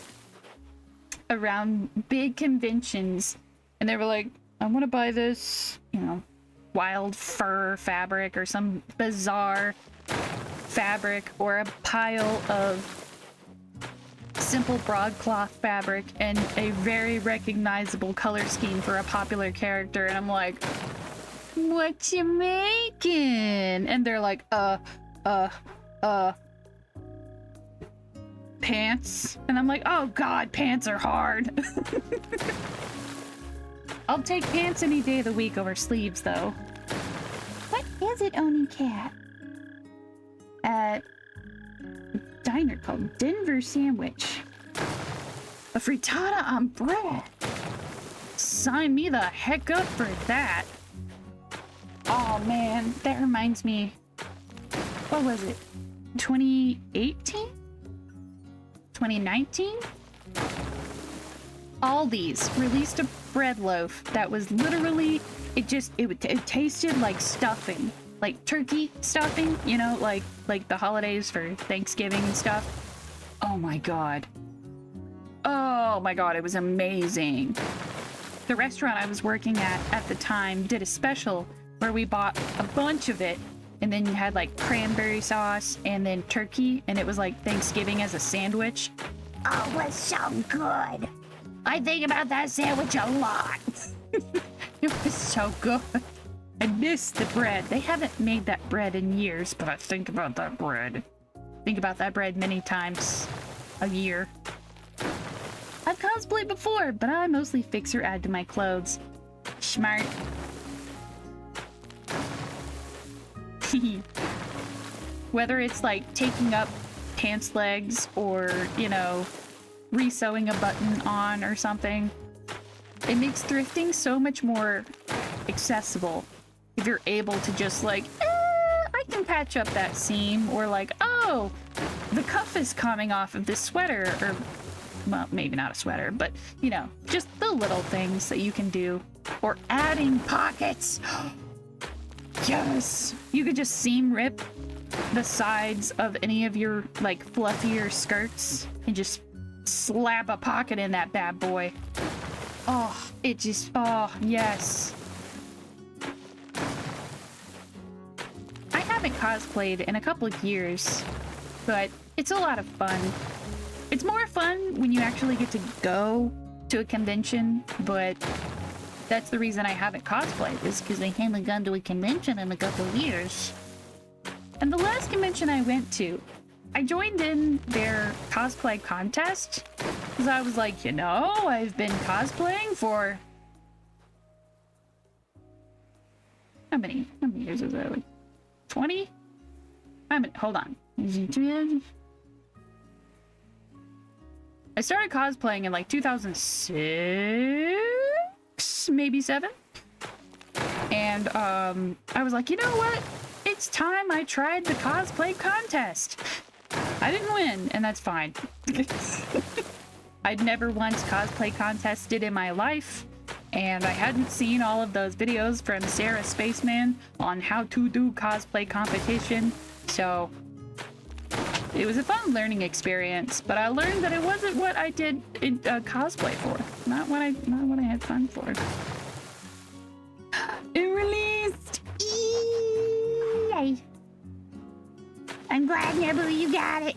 around big conventions and they were like, I want to buy this, wild fur fabric or some bizarre fabric or a pile of simple broadcloth fabric and a very recognizable color scheme for a popular character, and I'm like, what you making? And they're like, pants. And I'm like, oh god, pants are hard. I'll take pants any day of the week over sleeves, though. What is it, Oni Cat? At a diner called Denver Sandwich. A frittata on bread. Sign me the heck up for that. Oh man, that reminds me. what was it? 2018? 2019? Aldi's released a bread loaf that was literally, it tasted like stuffing. Like turkey stuffing, you know, like the holidays for Thanksgiving and stuff. Oh my god. Oh my god, it was amazing. The restaurant I was working at the time did a special where we bought a bunch of it, and then you had like cranberry sauce and then turkey, and it was like Thanksgiving as a sandwich. Oh, it was so good. I think about that sandwich a lot. It was so good. I miss the bread. They haven't made that bread in years, but I think about that bread. Think about that bread many times a year. I've cosplayed before, but I mostly fix or add to my clothes. Smart. Whether it's like taking up pants legs or, you know, re-sewing a button on or something, it makes thrifting so much more accessible. If you're able to just like, I can patch up that seam, or like, oh, the cuff is coming off of this sweater, or, well, maybe not a sweater, but, you know, just the little things that you can do. Or adding pockets. Yes! You could just seam rip the sides of any of your, like, fluffier skirts and just slap a pocket in that bad boy. Oh, it just, oh, yes. I haven't cosplayed in a couple of years, but it's a lot of fun. It's more fun when you actually get to go to a convention, but that's the reason I haven't cosplayed, is because I haven't gone to a convention in a couple of years. And the last convention I went to, I joined in their cosplay contest, because I was like, you know, I've been cosplaying for... How many years is that? Like 20? Hold on. I started cosplaying in like 2006, maybe 7. And I was like, you know what? It's time I tried the cosplay contest. I didn't win, and that's fine. I'd never once cosplay contested in my life, and I hadn't seen all of those videos from Sarah Spaceman on how to do cosplay competition, so it was a fun learning experience, but I learned that it wasn't what I did cosplay for. Not what I had fun for. It released! Yay! I'm glad, Nibble, you got it.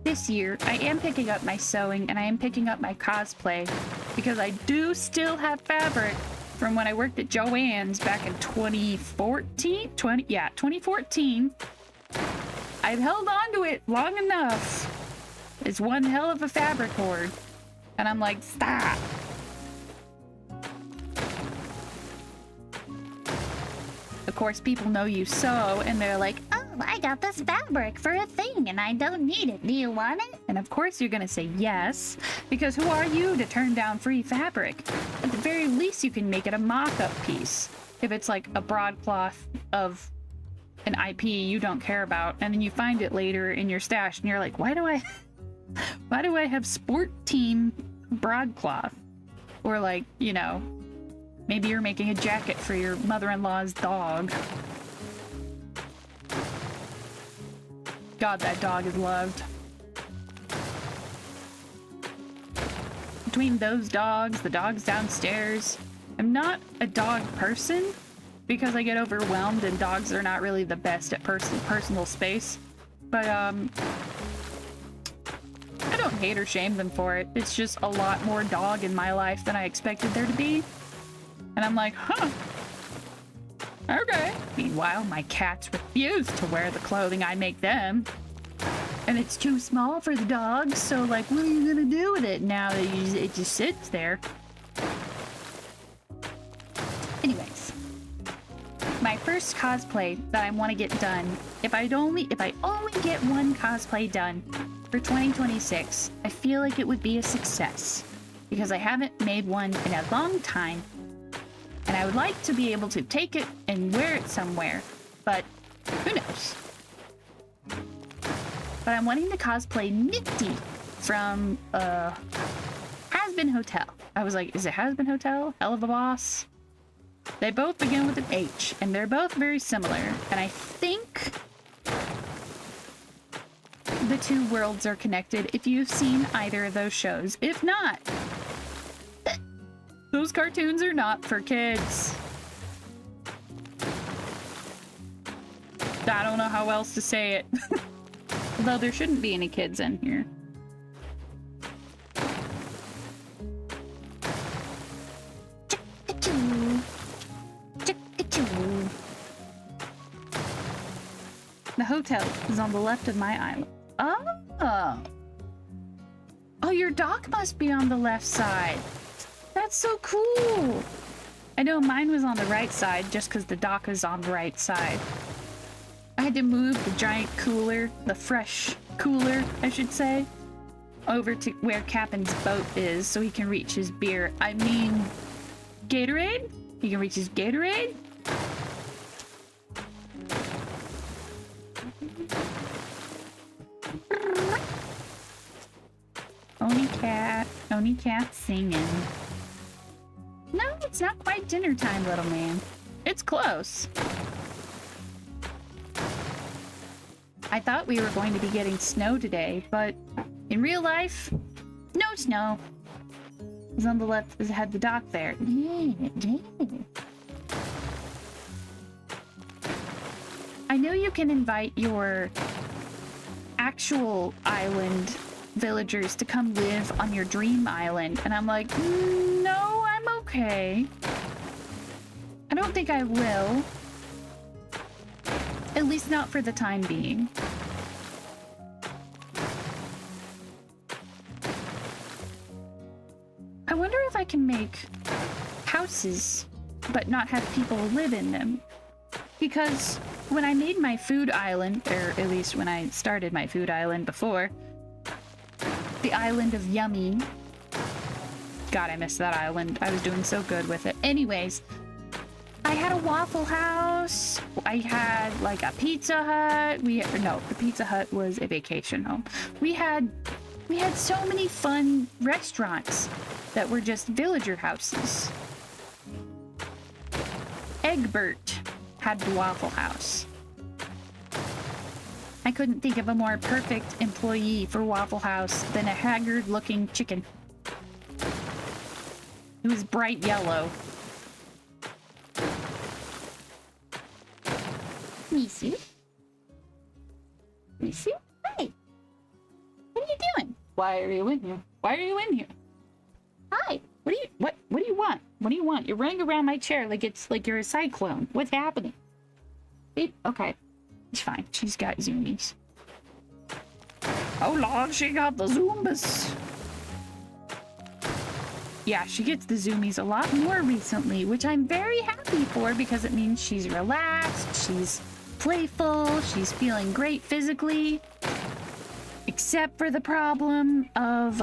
This year, I am picking up my sewing and I am picking up my cosplay because I do still have fabric from when I worked at Joann's back in 2014. 2014. I've held on to it long enough. It's one hell of a fabric hoard. And I'm like, stop. Of course, people know you sew, and they're like, Oh, I got this fabric for a thing and I don't need it. Do you want it? and of course you're gonna say yes, because who are you to turn down free fabric? At the very least, you can make it a mock-up piece. If it's like a broadcloth of an IP you don't care about, and then you find it later in your stash, and you're like, why do I have sport team broadcloth? Or like, you know, maybe you're making a jacket for your mother-in-law's dog. God, that dog is loved. Between those dogs, the dogs downstairs, I'm not a dog person because I get overwhelmed and dogs are not really the best at personal space. But, I don't hate or shame them for it. It's just a lot more dog in my life than I expected there to be. And I'm like, huh. Okay. Meanwhile, my cats refuse to wear the clothing I make them. And it's too small for the dogs, so like, what are you gonna do with it now that it just sits there? Anyways. My first cosplay that I want to get done, if I only get one cosplay done, for 2026. I feel like it would be a success because I haven't made one in a long time. And I would like to be able to take it and wear it somewhere, but who knows? But I'm wanting to cosplay Nifty from Has-Been Hotel. I was like, is it Has-Been Hotel? Hell of a Boss? They both begin with an H, and they're both very similar. And I think the two worlds are connected if you've seen either of those shows. If not, those cartoons are not for kids. I don't know how else to say it. Although there shouldn't be any kids in here. The hotel is on the left of my island. Oh! Oh, your dock must be on the left side. That's so cool! I know mine was on the right side just because the dock is on the right side. I had to move the giant cooler, the fresh cooler, I should say, over to where Captain's boat is so he can reach his beer. I mean, Gatorade? He can reach his Gatorade? Oni cat singing. No, it's not quite dinner time, little man. It's close. I thought we were going to be getting snow today, but in real life, no snow. It's on the left, it had the dock there. I know you can invite your actual island villagers to come live on your dream island, and I'm like, no, I'm okay. I don't think I will. At least not for the time being. I wonder if I can make houses, but not have people live in them. Because when I made my food island, or at least when I started my food island before, the island of Yummy. God, I missed that island. I was doing so good with it. Anyways, I had a Waffle House. I had like a Pizza Hut. No, the Pizza Hut was a vacation home. We had so many fun restaurants that were just villager houses. Egbert had the Waffle House. I couldn't think of a more perfect employee for Waffle House than a haggard-looking chicken. It was bright yellow. Misu? Misu? Hi. What are you doing? Why are you in here? Why are you in here? Hi. What do you want? What do you want? You're running around my chair like it's like you're a cyclone. What's happening? Okay. It's fine. She's got zoomies. Oh Lord, she got the zoombas. Yeah, she gets the zoomies a lot more recently, which I'm very happy for because it means she's relaxed, she's playful, she's feeling great physically. Except for the problem of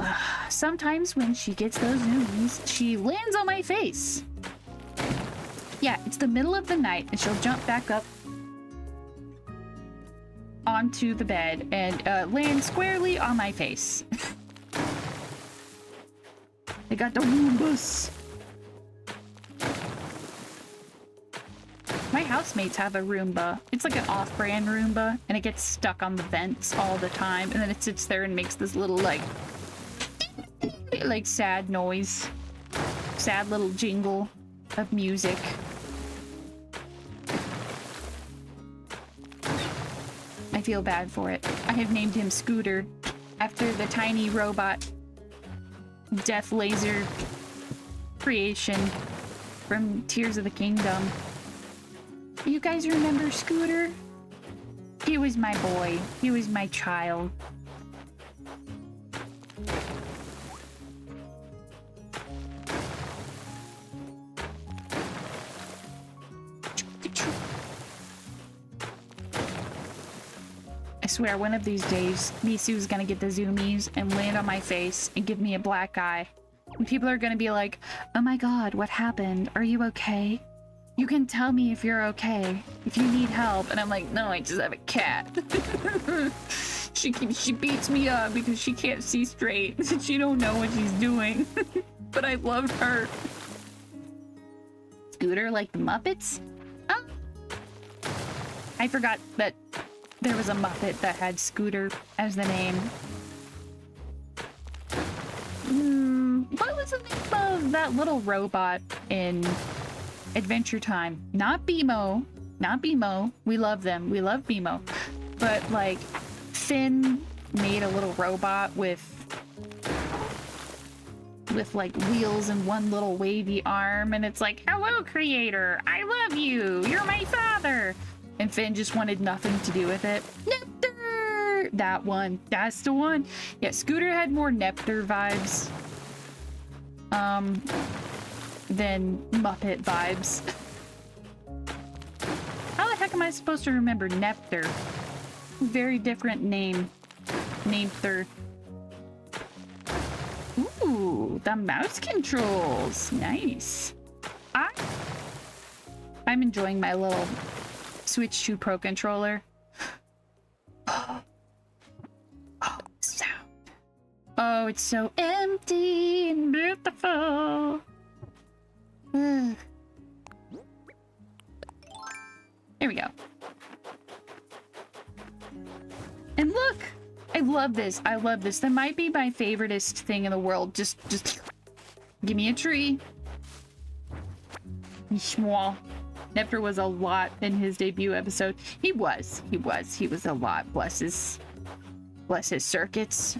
sometimes when she gets those zoomies, she lands on my face. Yeah, it's the middle of the night and she'll jump back up onto the bed and land squarely on my face. They got the Roombas. My housemates have a Roomba. It's like an off-brand Roomba, and it gets stuck on the vents all the time, and then it sits there and makes this little, like sad noise. Sad little jingle of music. I feel bad for it. I have named him Scooter after the tiny robot death laser creation from Tears of the Kingdom. You guys remember Scooter? He was my boy. He was my child. swear one of these days, Misu's gonna get the zoomies and land on my face and give me a black eye. And people are gonna be like, oh my god, what happened? Are you okay? You can tell me if you're okay, if you need help. And I'm like, no, I just have a cat. She beats me up because she can't see straight. She don't know what she's doing. But I love her. Scooter like the Muppets? Oh. I forgot that there was a Muppet that had Scooter as the name. What was the name of that little robot in Adventure Time? Not BMO. Not BMO. We love them. We love BMO. But like, Finn made a little robot with like wheels and one little wavy arm, and it's like, hello creator, I love you, you're my father. And Finn just wanted nothing to do with it. Nepter! That one. That's the one. Yeah, Scooter had more Nepter vibes than Muppet vibes. How the heck am I supposed to remember Nepter? Very different name. Nepter. Ooh, the mouse controls. Nice. I'm enjoying my little Switch 2 Pro controller. Oh, sound. Oh, it's so empty and beautiful. There we go. And look, I love this. I love this. That might be my favoriteest thing in the world. Just give me a tree. Schmwah. Nepter was a lot in his debut episode. He was a lot. Bless his circuits.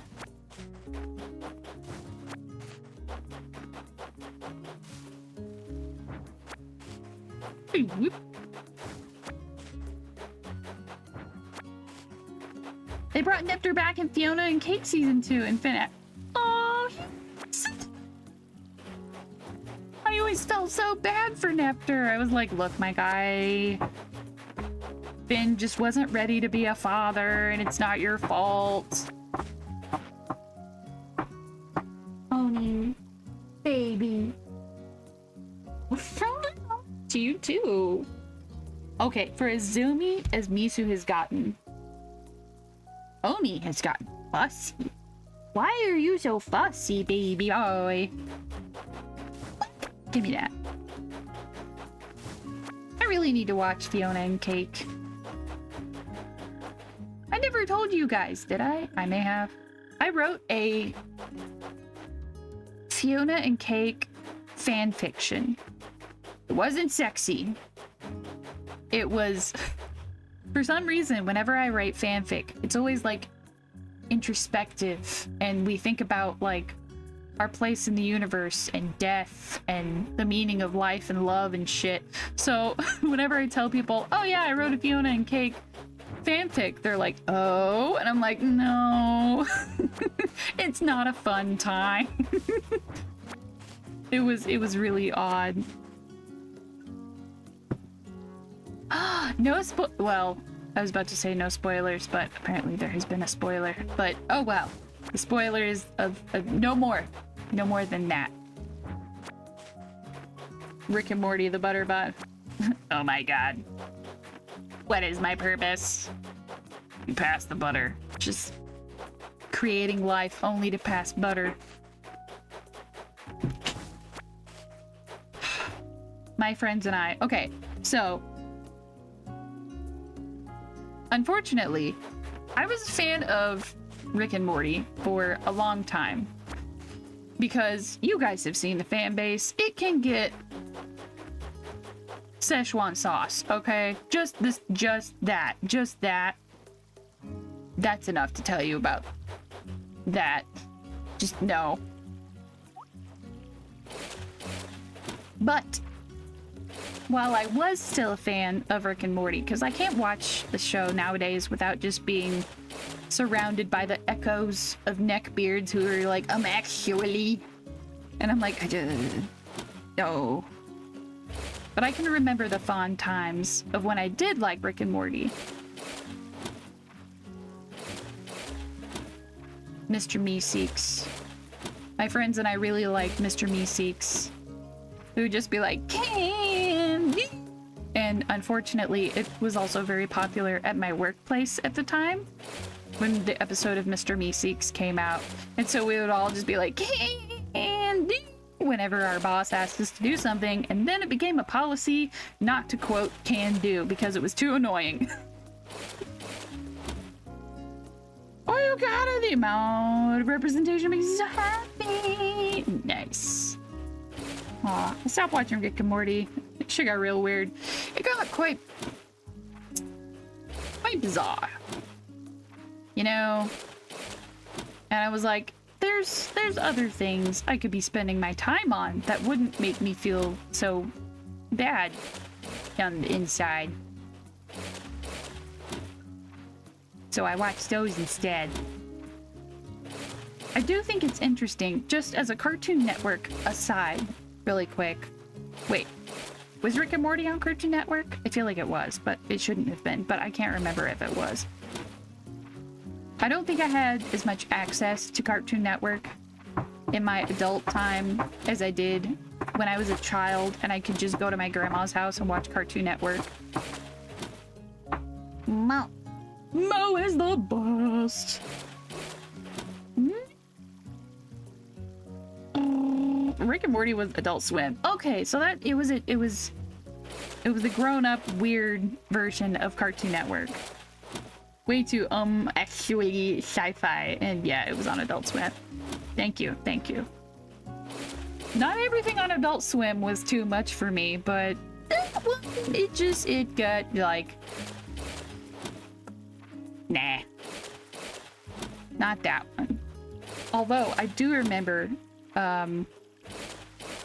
They brought Nepter back in Fiona and Cake Season 2 and Finn. Oh, I always felt so bad for Nepter. I was like, look, my guy, Finn just wasn't ready to be a father, and it's not your fault. Oni, baby. To you too. Okay, for as zoomy as Misu has gotten, Oni has gotten fussy. Why are you so fussy, baby boy? Give me that. I really need to watch Fiona and Cake. I never told you guys, did I? I may have. I wrote a Fiona and Cake fan fiction. It wasn't sexy. It was... For some reason, whenever I write fanfic, it's always like introspective, and we think about like our place in the universe and death and the meaning of life and love and shit. So whenever I tell people, oh yeah, I wrote a Fiona and Cake fanfic, they're like, oh, and I'm like, no. It's not a fun time. It was really odd. Well, I was about to say no spoilers, but apparently there has been a spoiler. But oh well, the spoiler is of no more than that. Rick and Morty the Butterbot. Oh my god, what is my purpose? You pass the butter. Just creating life only to pass butter. My friends and I. Okay, so unfortunately, I was a fan of Rick and Morty for a long time. Because you guys have seen the fan base. It can get Szechuan sauce, okay? Just that. That's enough to tell you about that. Just no. But while I was still a fan of Rick and Morty, because I can't watch the show nowadays without just being surrounded by the echoes of neckbeards who are like, actually. And I'm like, no. But I can remember the fond times of when I did like Rick and Morty. Mr. Meeseeks. My friends and I really liked Mr. Meeseeks. It would just be like, candy! And unfortunately, it was also very popular at my workplace at the time when the episode of Mr. Meeseeks came out. And so we would all just be like, candy! Whenever our boss asked us to do something, and then it became a policy not to quote can do because it was too annoying. Oh, you got it! The amount of representation makes you so happy! Nice. Aw, I stopped watching Rick and Morty. It shit got real weird. It got quite bizarre. You know? And I was like, there's other things I could be spending my time on that wouldn't make me feel so bad on the inside. So I watched those instead. I do think it's interesting, just as a Cartoon Network aside, really quick. Wait, was Rick and Morty on Cartoon Network? I feel like it was, but it shouldn't have been, but I can't remember if it was. I don't think I had as much access to Cartoon Network in my adult time as I did when I was a child and I could just go to my grandma's house and watch Cartoon Network. Mo. Mo is the best. Rick and Morty was Adult Swim. Okay, so that it was a grown-up weird version of Cartoon Network. Way too actually sci-fi, and yeah, it was on Adult Swim. Thank you. Not everything on Adult Swim was too much for me, but it got like, nah, not that one. Although I do remember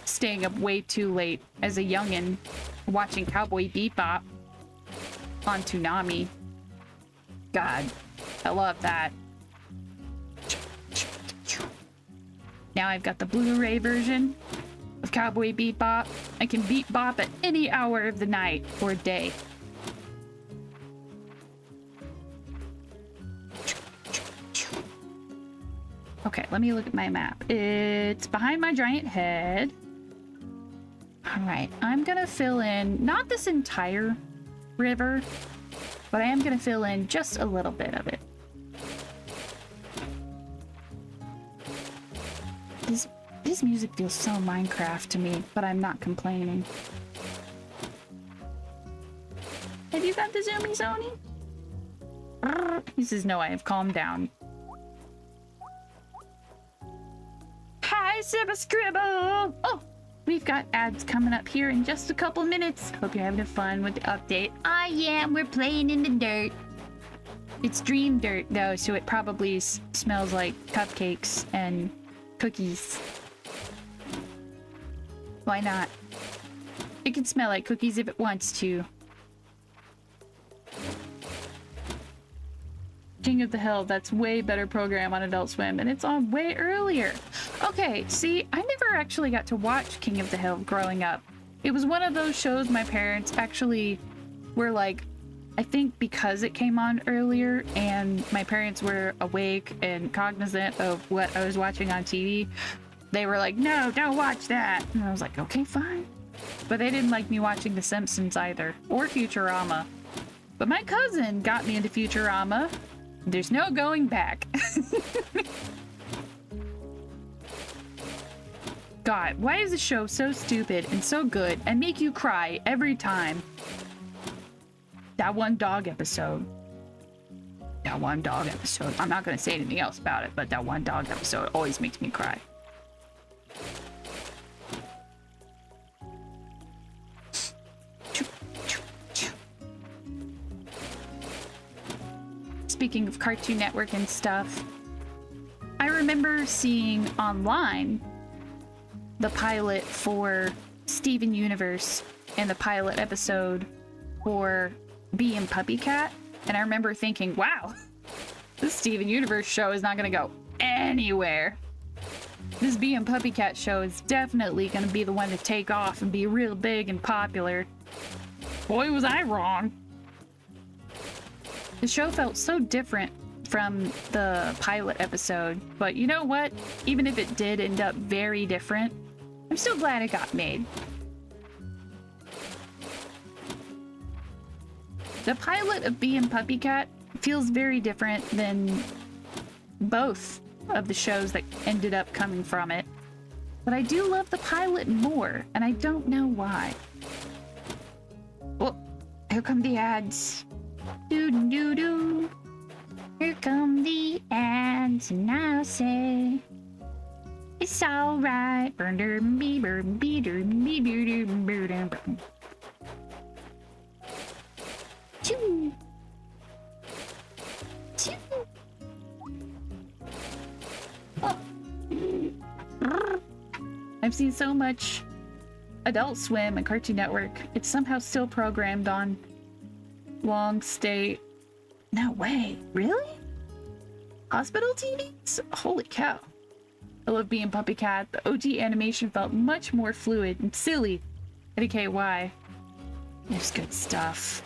staying up way too late as a youngin' watching Cowboy Bebop on Toonami. God, I love that. Now I've got the Blu-ray version of Cowboy Bebop. I can bebop at any hour of the night or day. Okay, let me look at my map. It's behind my giant head. All right, I'm gonna fill in, not this entire river, but I am gonna fill in just a little bit of it. This music feels so Minecraft to me, but I'm not complaining. Have you got the zoomy Sony? He says, no, I have calmed down. Hi, Scribble! Oh, we've got ads coming up here in just a couple minutes. Hope you're having fun with the update. I am. We're playing in the dirt. It's dream dirt, though, so it probably smells like cupcakes and cookies. Why not? It can smell like cookies if it wants to. King of the Hill, that's way better program on Adult Swim, and it's on way earlier. Okay, see, I never actually got to watch King of the Hill growing up. It was one of those shows my parents actually were like, I think because it came on earlier and my parents were awake and cognizant of what I was watching on TV, they were like, no, don't watch that. And I was like, okay, fine. But they didn't like me watching The Simpsons either, or Futurama. But my cousin got me into Futurama. There's no going back. God, why is this show so stupid and so good and make you cry every time? That one dog episode. I'm not gonna say anything else about it, but that one dog episode always makes me cry. Speaking of Cartoon Network and stuff, I remember seeing online the pilot for Steven Universe and the pilot episode for Bee and Puppy Cat, and I remember thinking, wow, this Steven Universe show is not gonna go anywhere. This Bee and Puppy Cat show is definitely gonna be the one to take off and be real big and popular. Boy, was I wrong. The show felt so different from the pilot episode. But you know what? Even if it did end up very different, I'm still glad it got made. The pilot of Bee and Puppycat feels very different than both of the shows that ended up coming from it. But I do love the pilot more, and I don't know why. Oh, here come the ads. Doo-doo-doo. Here come the ads, and I'll say it's alright. Choo. Choo. Oh. I've seen so much Adult Swim and Cartoon Network. It's somehow still programmed on long stay. No way. Really? Hospital TVs? Holy cow. I love Bee and Puppycat. The OG animation felt much more fluid and silly. Okay, why? There's good stuff.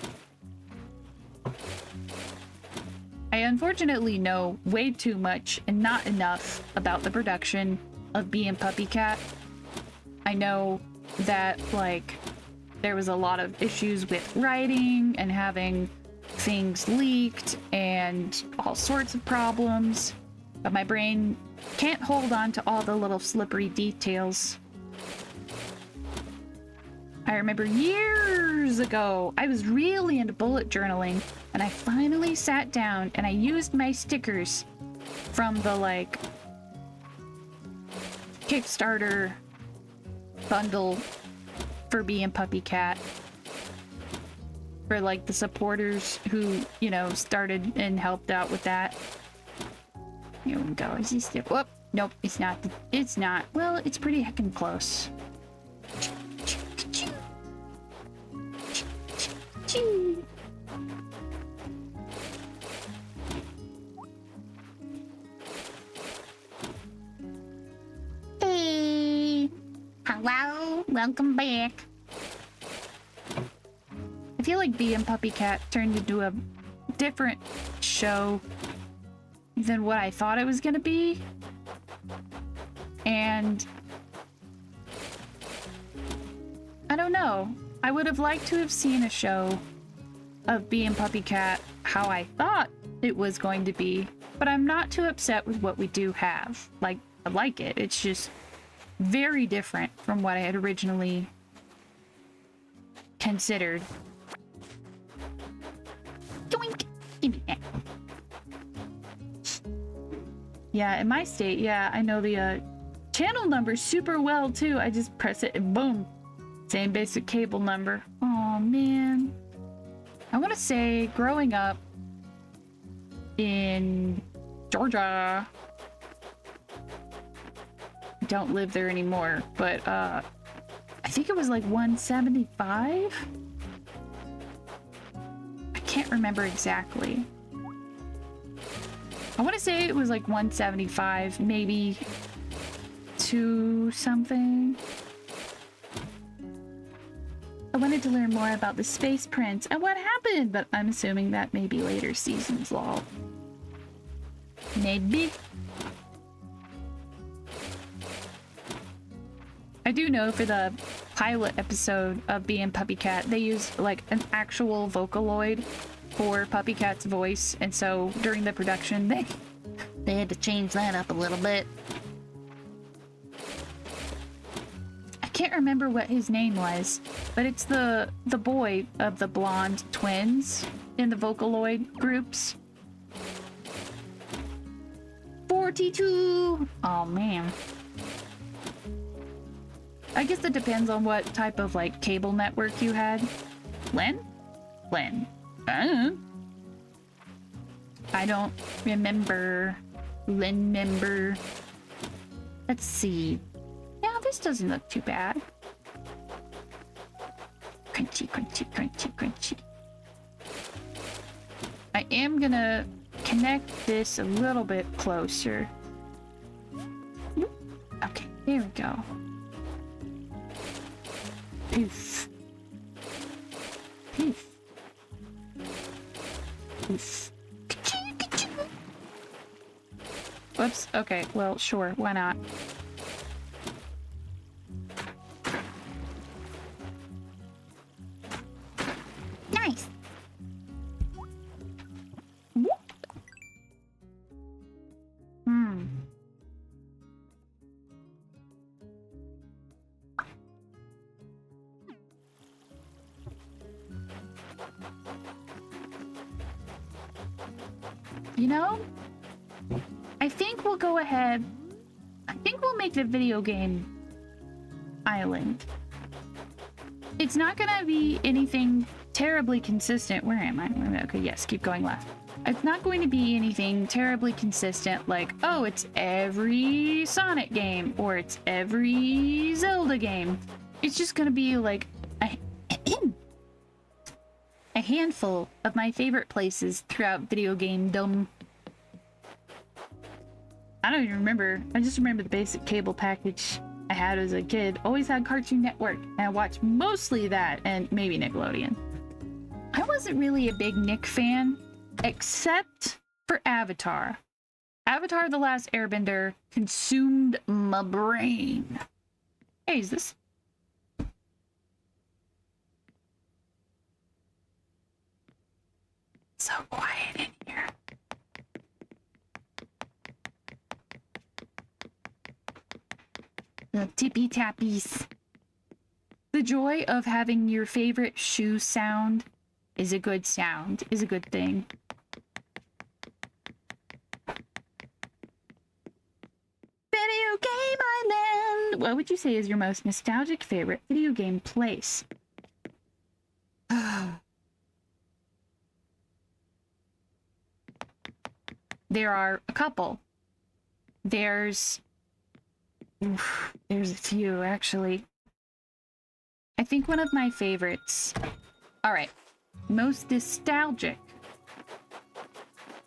I unfortunately know way too much and not enough about the production of Bee and Puppycat. I know that, like, there was a lot of issues with writing and having things leaked and all sorts of problems, but my brain can't hold on to all the little slippery details. I remember years ago, I was really into bullet journaling, and I finally sat down and I used my stickers from the, like, Kickstarter bundle for Bee and Puppycat. For, like, the supporters who, you know, started and helped out with that. Here we go. Is this it? Whoop. Nope, it's not. It's not. Well, it's pretty heckin' close. Hey, hello, welcome back. I feel like Bee and Puppycat turned into a different show than what I thought it was gonna be. And I don't know. I would have liked to have seen a show of Bee and Puppycat how I thought it was going to be, but I'm not too upset with what we do have. Like, I like it. It's just very different from what I had originally considered. Doink. Give me that. Yeah, in my state, yeah, I know the channel number super well too. I just press it and boom. Same basic cable number. Oh man. I want to say growing up in Georgia. I don't live there anymore, but I think it was like 175. I can't remember exactly. I want to say it was like 175, maybe 2 something. I wanted to learn more about the Space Prince and what happened, but I'm assuming that may be later seasons, lol. Maybe. I do know for the pilot episode of Bee and Puppycat, they used like an actual Vocaloid for Puppycat's voice, and so during the production, they had to change that up a little bit. I can't remember what his name was, but it's the boy of the blonde twins in the Vocaloid groups. 42! Oh man. I guess it depends on what type of like cable network you had. Len? Len. I don't remember. Len member. Let's see. Yeah, this doesn't look too bad. Crunchy, crunchy, crunchy, crunchy. I am gonna connect this a little bit closer. Okay, there we go. Poof. Poof. Poof. Whoops. Okay, well, sure. Why not? Nice. Hmm. You know, I think we'll go ahead. I think we'll make the video game island. It's not gonna be anything terribly consistent. Where am I? Okay, yes, keep going left. It's not going to be anything terribly consistent like, oh, it's every Sonic game or it's every Zelda game. It's just gonna be like a, a handful of my favorite places throughout video game dom. I don't even remember. I just remember the basic cable package I had as a kid. Always had Cartoon Network, and I watched mostly that and maybe Nickelodeon. I wasn't really a big Nick fan, except for Avatar. Avatar: The Last Airbender consumed my brain. Hey, is this... so quiet in here. The tippy tappies. The joy of having your favorite shoe sound is a good sound, is a good thing. Video Game Island! What would you say is your most nostalgic favorite video game place? There are a couple. There's a few, actually. I think one of my favorites... Alright. Most nostalgic.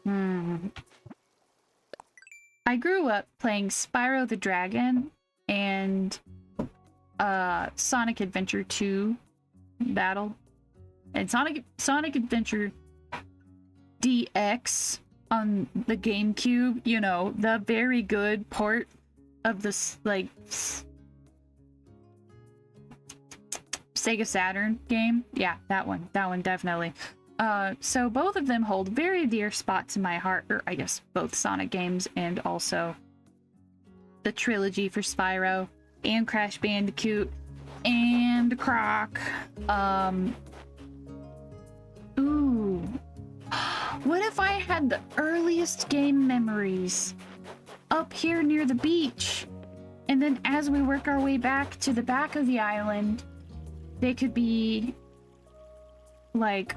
I grew up playing Spyro the Dragon and Sonic Adventure 2 Battle. And Sonic Adventure DX on the GameCube, you know, the very good port of this, like, Sega Saturn game. Yeah, that one definitely. So both of them hold very dear spots in my heart, or I guess both Sonic games and also the trilogy for Spyro and Crash Bandicoot and Croc. Ooh. What if I had the earliest game memories up here near the beach? And then as we work our way back to the back of the island, they could be like,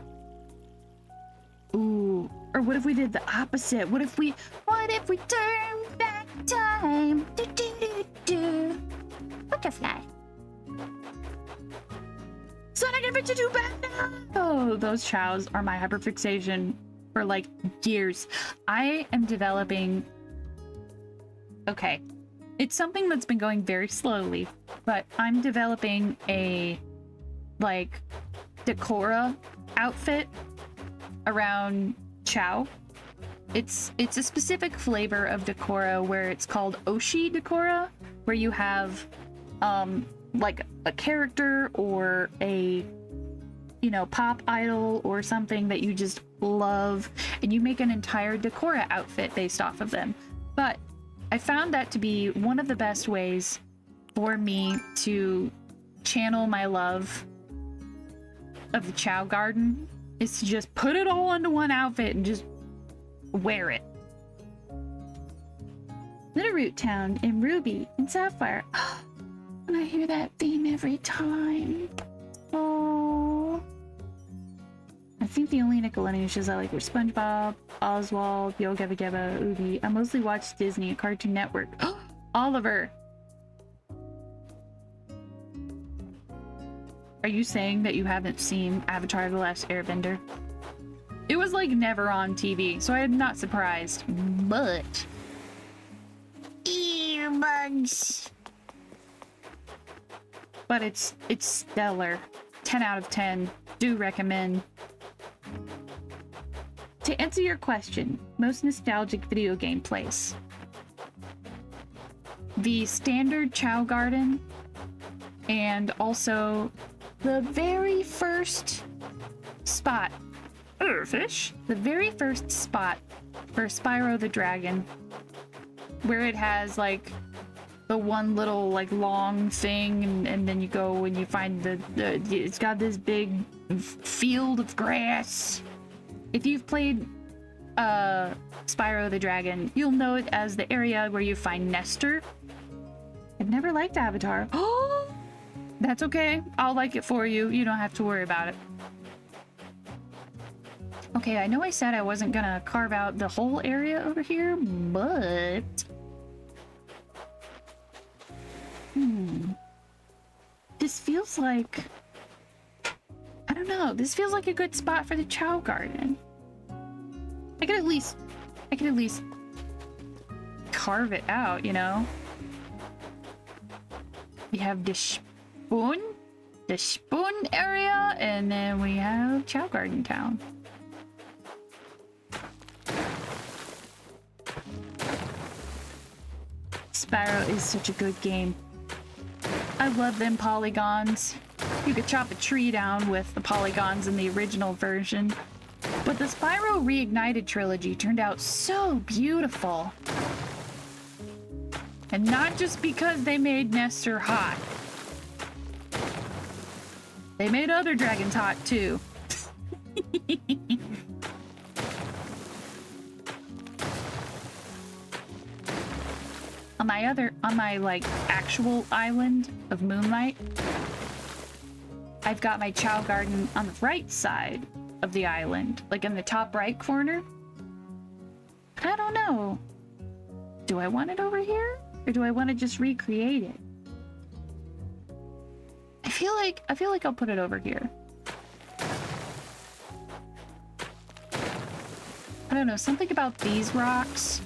ooh, or what if we did the opposite? What if we turn back time? Do, do, do, do. Butterfly. Sonic Adventure 2 Battle! Oh, those chows are my hyperfixation for like years. I am developing... Okay. It's something that's been going very slowly, but I'm developing a like Decora outfit around Chow. It's a specific flavor of Decora where it's called Oshi Decora, where you have like a character or a, you know, pop idol or something that you just love, and you make an entire Decora outfit based off of them. But I found that to be one of the best ways for me to channel my love of the Chow Garden, is to just put it all into one outfit and just wear it. Little Root Town in Ruby and Sapphire. And I hear that theme every time. Oh. I think the only Nickelodeon shows I like were SpongeBob, Oswald, Yo Gabba Gabba, Oogie. I mostly watched Disney and Cartoon Network. Oliver! Are you saying that you haven't seen Avatar: The Last Airbender? It was like never on TV, so I'm not surprised. But Earbuds. But it's stellar. 10 out of 10. Do recommend. To answer your question, most nostalgic video game place. the standard Chow Garden and also the very first spot, fish, the very first spot for Spyro the Dragon, where it has like the one little like long thing, and then you go and you find it's got this big field of grass. If you've played Spyro the Dragon, you'll know it as the area where you find Nestor. I've never liked Avatar. Oh, that's okay. I'll like it for you. You don't have to worry about it. Okay, I know I said I wasn't gonna carve out the whole area over here, but... This feels like... I don't know. This feels like a good spot for the Chow Garden. I could at least carve it out, you know? We have the spoon area, and then we have Chow Garden Town. Spyro is such a good game. I love them polygons. You could chop a tree down with the polygons in the original version. But the Spyro Reignited trilogy turned out so beautiful. And not just because they made Nestor hot. They made other dragons hot too. On my like actual island of Moonlight, I've got my Chow Garden on the right side of the island, like in the top right corner. I don't know. Do I want it over here? Or do I want to just recreate it? I feel like I'll put it over here. I don't know, something about these rocks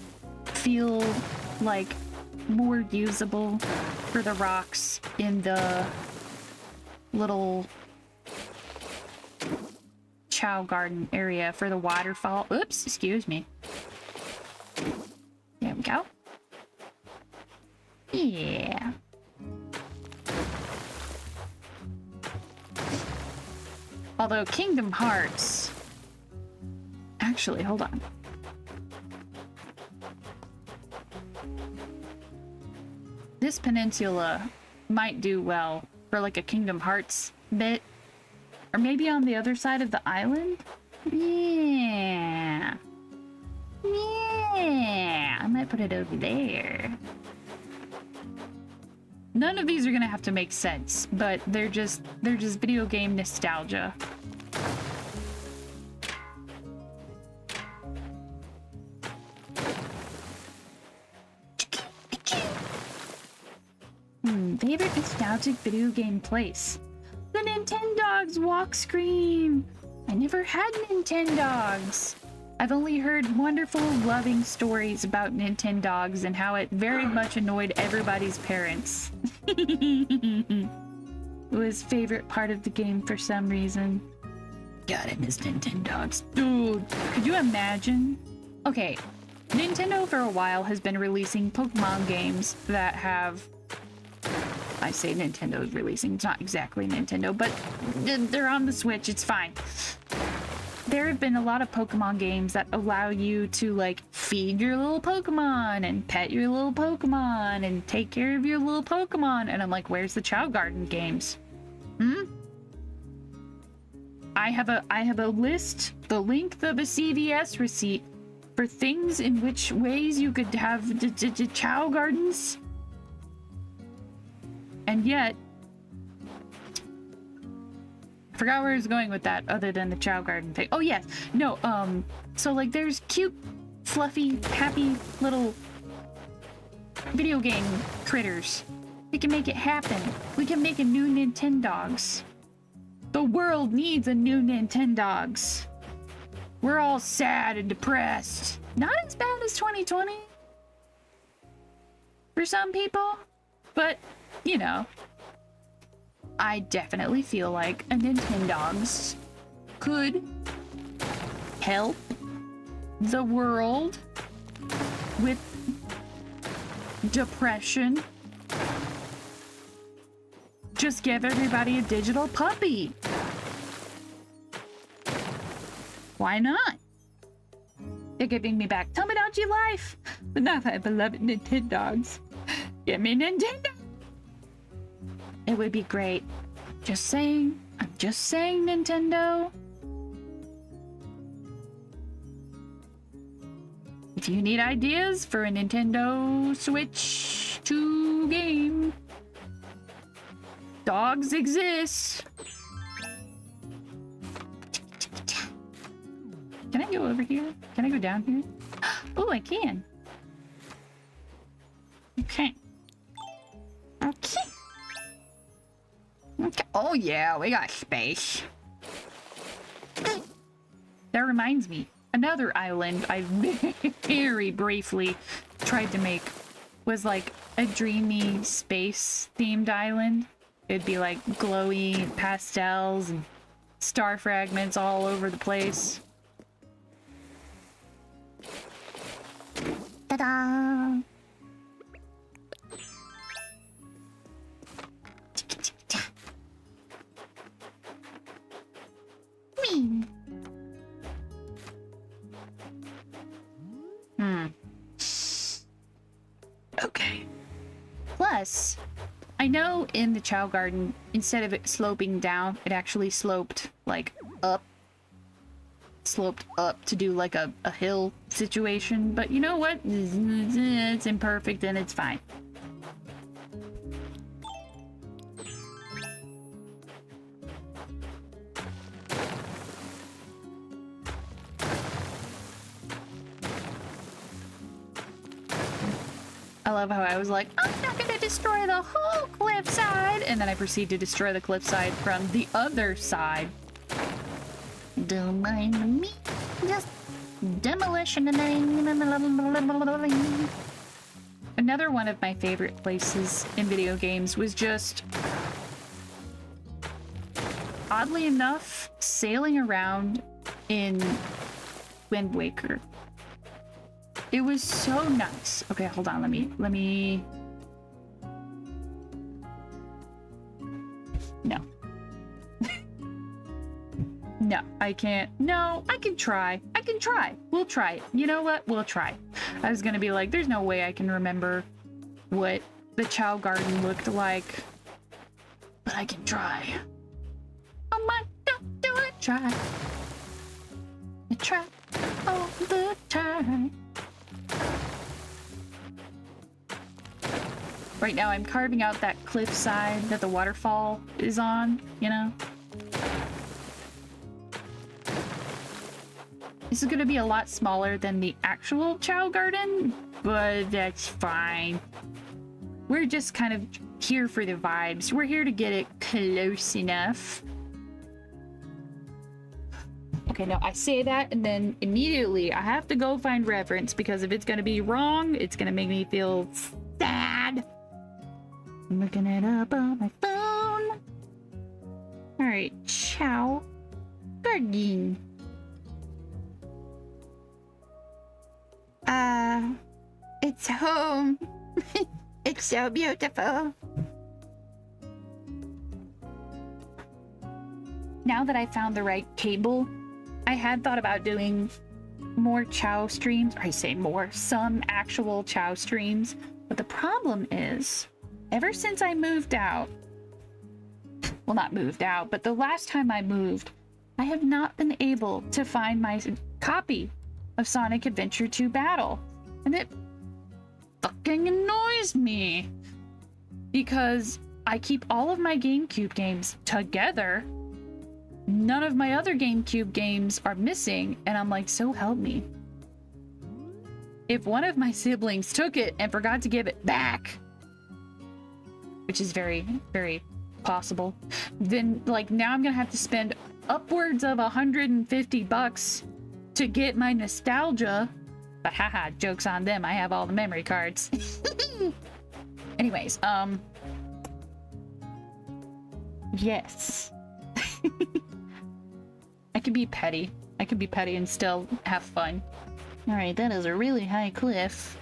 feel like more usable for the rocks in the little Chow Garden area for the waterfall. Oops, excuse me. There we go. Yeah. Although Kingdom Hearts... Actually, hold on. This peninsula might do well for like a Kingdom Hearts bit. Or maybe on the other side of the island? Yeah. Yeah. I might put it over there. None of these are gonna have to make sense, but they're just video game nostalgia. Favorite nostalgic video game place? The Nintendogs walk screen! I never had Nintendogs! I've only heard wonderful, loving stories about Nintendogs and how it very much annoyed everybody's parents. It was favorite part of the game for some reason. God, I miss Nintendogs. Dude, could you imagine? Okay, Nintendo for a while has been releasing Pokemon games that have... I say Nintendo's releasing, it's not exactly Nintendo, but they're on the Switch, it's fine. There have been a lot of Pokemon games that allow you to like feed your little Pokemon and pet your little Pokemon and take care of your little Pokemon, and I'm like, where's the Chow Garden games? I have a list the length of a CVS receipt for things in which ways you could have the Chow Gardens. And yet, I forgot where I was going with that other than the Chow Garden thing. Oh yes, no, so like there's cute, fluffy, happy little video game critters. We can make it happen. We can make a new Nintendogs. The world needs a new Nintendogs. We're all sad and depressed. Not as bad as 2020 for some people, but you know, I definitely feel like a Nintendogs could help the world with depression. Just give everybody a digital puppy. Why not? They're giving me back Tomodachi life, but not my beloved Nintendogs. Give me Nintendo. It would be great. Just saying. I'm just saying, Nintendo. If you need ideas for a Nintendo Switch 2 game, dogs exist. Can I go over here? Can I go down here? Oh, I can. Okay. Okay. Okay. Oh yeah, we got space. That reminds me, another island I very briefly tried to make was like a dreamy space themed island. It'd be like glowy pastels and star fragments all over the place. Ta-da! Whee! Okay. Plus, I know in the Chow Garden, instead of it sloping down, it actually sloped, like, up. Sloped up to do, like, a hill situation. But you know what? It's imperfect and it's fine. I love how I was like, I'm not gonna destroy the whole cliffside, and then I proceed to destroy the cliffside from the other side. Don't mind me. Just demolition. Another one of my favorite places in video games was just, oddly enough, sailing around in Wind Waker. It was so nice. Okay, hold on. Let me. No. No, I can't. No, I can try. I can try. We'll try it. You know what? We'll try. I was gonna be like, there's no way I can remember what the Chow Garden looked like. But I can try. Oh my god, do I try? I try all the time. Right now I'm carving out that cliffside that the waterfall is on, you know? This is gonna be a lot smaller than the actual Chow Garden, but that's fine. We're just kind of here for the vibes. We're here to get it close enough. Okay, now I say that and then immediately I have to go find reference because if it's gonna be wrong, it's gonna make me feel sad. I'm looking it up on my phone. Alright, Chow Garden. It's home. It's so beautiful. Now that I found the right cable, I had thought about doing more Chow streams, or I say more, some actual Chow streams. But the problem is, ever since I moved out, well, not moved out, but the last time I moved, I have not been able to find my copy of Sonic Adventure 2 Battle. And it fucking annoys me because I keep all of my GameCube games together. None of my other GameCube games are missing, and I'm like, so help me. If one of my siblings took it and forgot to give it back, which is very, very possible, then like now I'm gonna have to spend upwards of $150 to get my nostalgia. But haha, joke's on them, I have all the memory cards. Anyways, yes. I could be petty. I could be petty and still have fun. Alright, that is a really high cliff.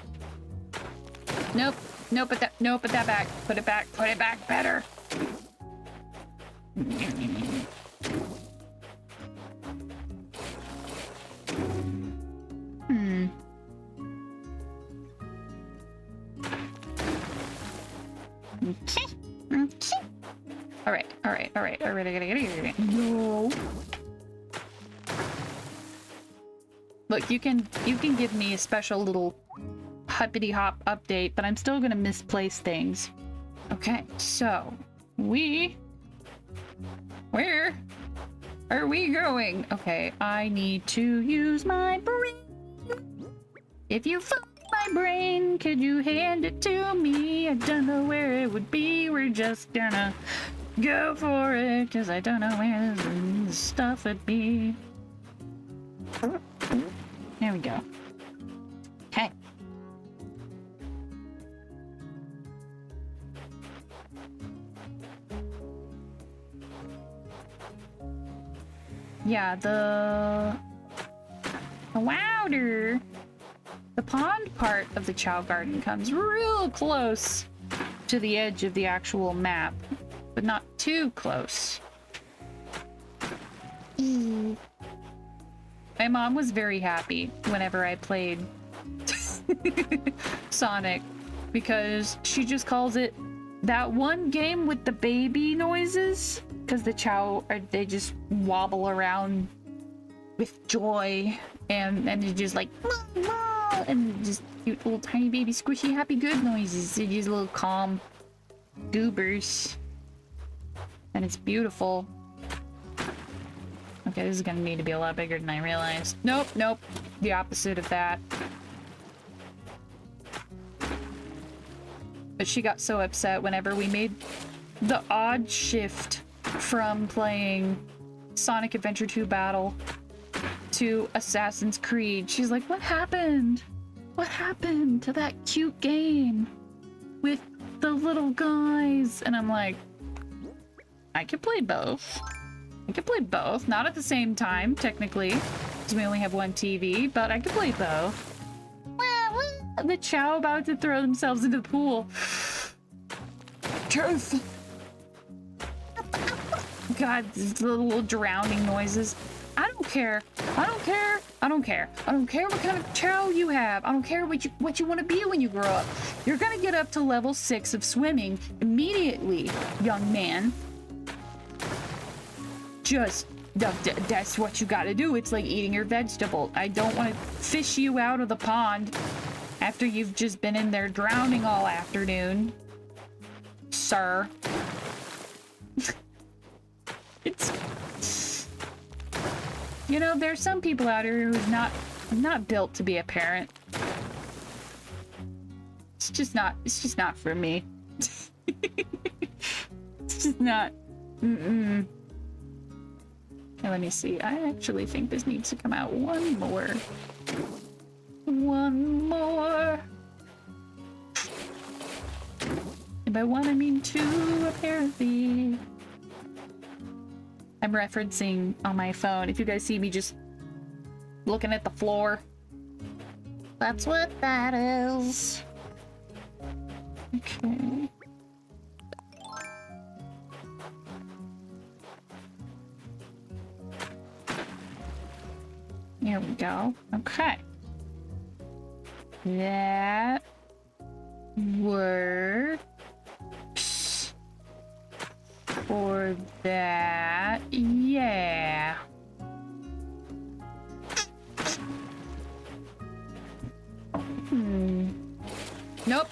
Nope, No, put that back. Put it back better. Okay. Okay. All right. I gotta get it. No. Look, you can give me a special little huppity hop update, but I'm still gonna misplace things. Okay, so where are we going? Okay, I need to use my brain. If you find my brain, could you hand it to me? I don't know where it would be. We're just gonna go for it, cause I don't know where this stuff would be. There we go. Okay. Yeah, the Wowder. The pond part of the Chow Garden comes real close to the edge of the actual map, but not too close. My mom was very happy whenever I played Sonic, because she just calls it that one game with the baby noises, because the Chow they just wobble around with joy, and they're just like and just cute little tiny baby squishy happy good noises. They're just little calm goobers, and it's beautiful. Okay, this is gonna need to be a lot bigger than I realized. Nope, the opposite of that. But she got so upset whenever we made the odd shift from playing Sonic Adventure 2 Battle to Assassin's Creed. She's like, what happened? What happened to that cute game with the little guys? And I'm like, I can play both. I can play both. Not at the same time, technically, because we only have one TV, but I can play both. The Chow about to throw themselves into the pool. Truth. God, these little drowning noises. I don't care. I don't care. I don't care. I don't care what kind of Chow you have. I don't care what you want to be when you grow up. You're gonna get up to level 6 of swimming immediately, young man. Just that's what you gotta do. It's like eating your vegetable. I don't want to fish you out of the pond after you've just been in there drowning all afternoon, sir. It's, you know, there's some people out here who's not built to be a parent. It's just not for me. It's just not. Okay, let me see. I actually think this needs to come out one more. One more. And by one, I mean two, apparently. I'm referencing on my phone. If you guys see me just looking at the floor, that's what that is. Okay. Here we go. Okay. That works for that. Yeah. Nope.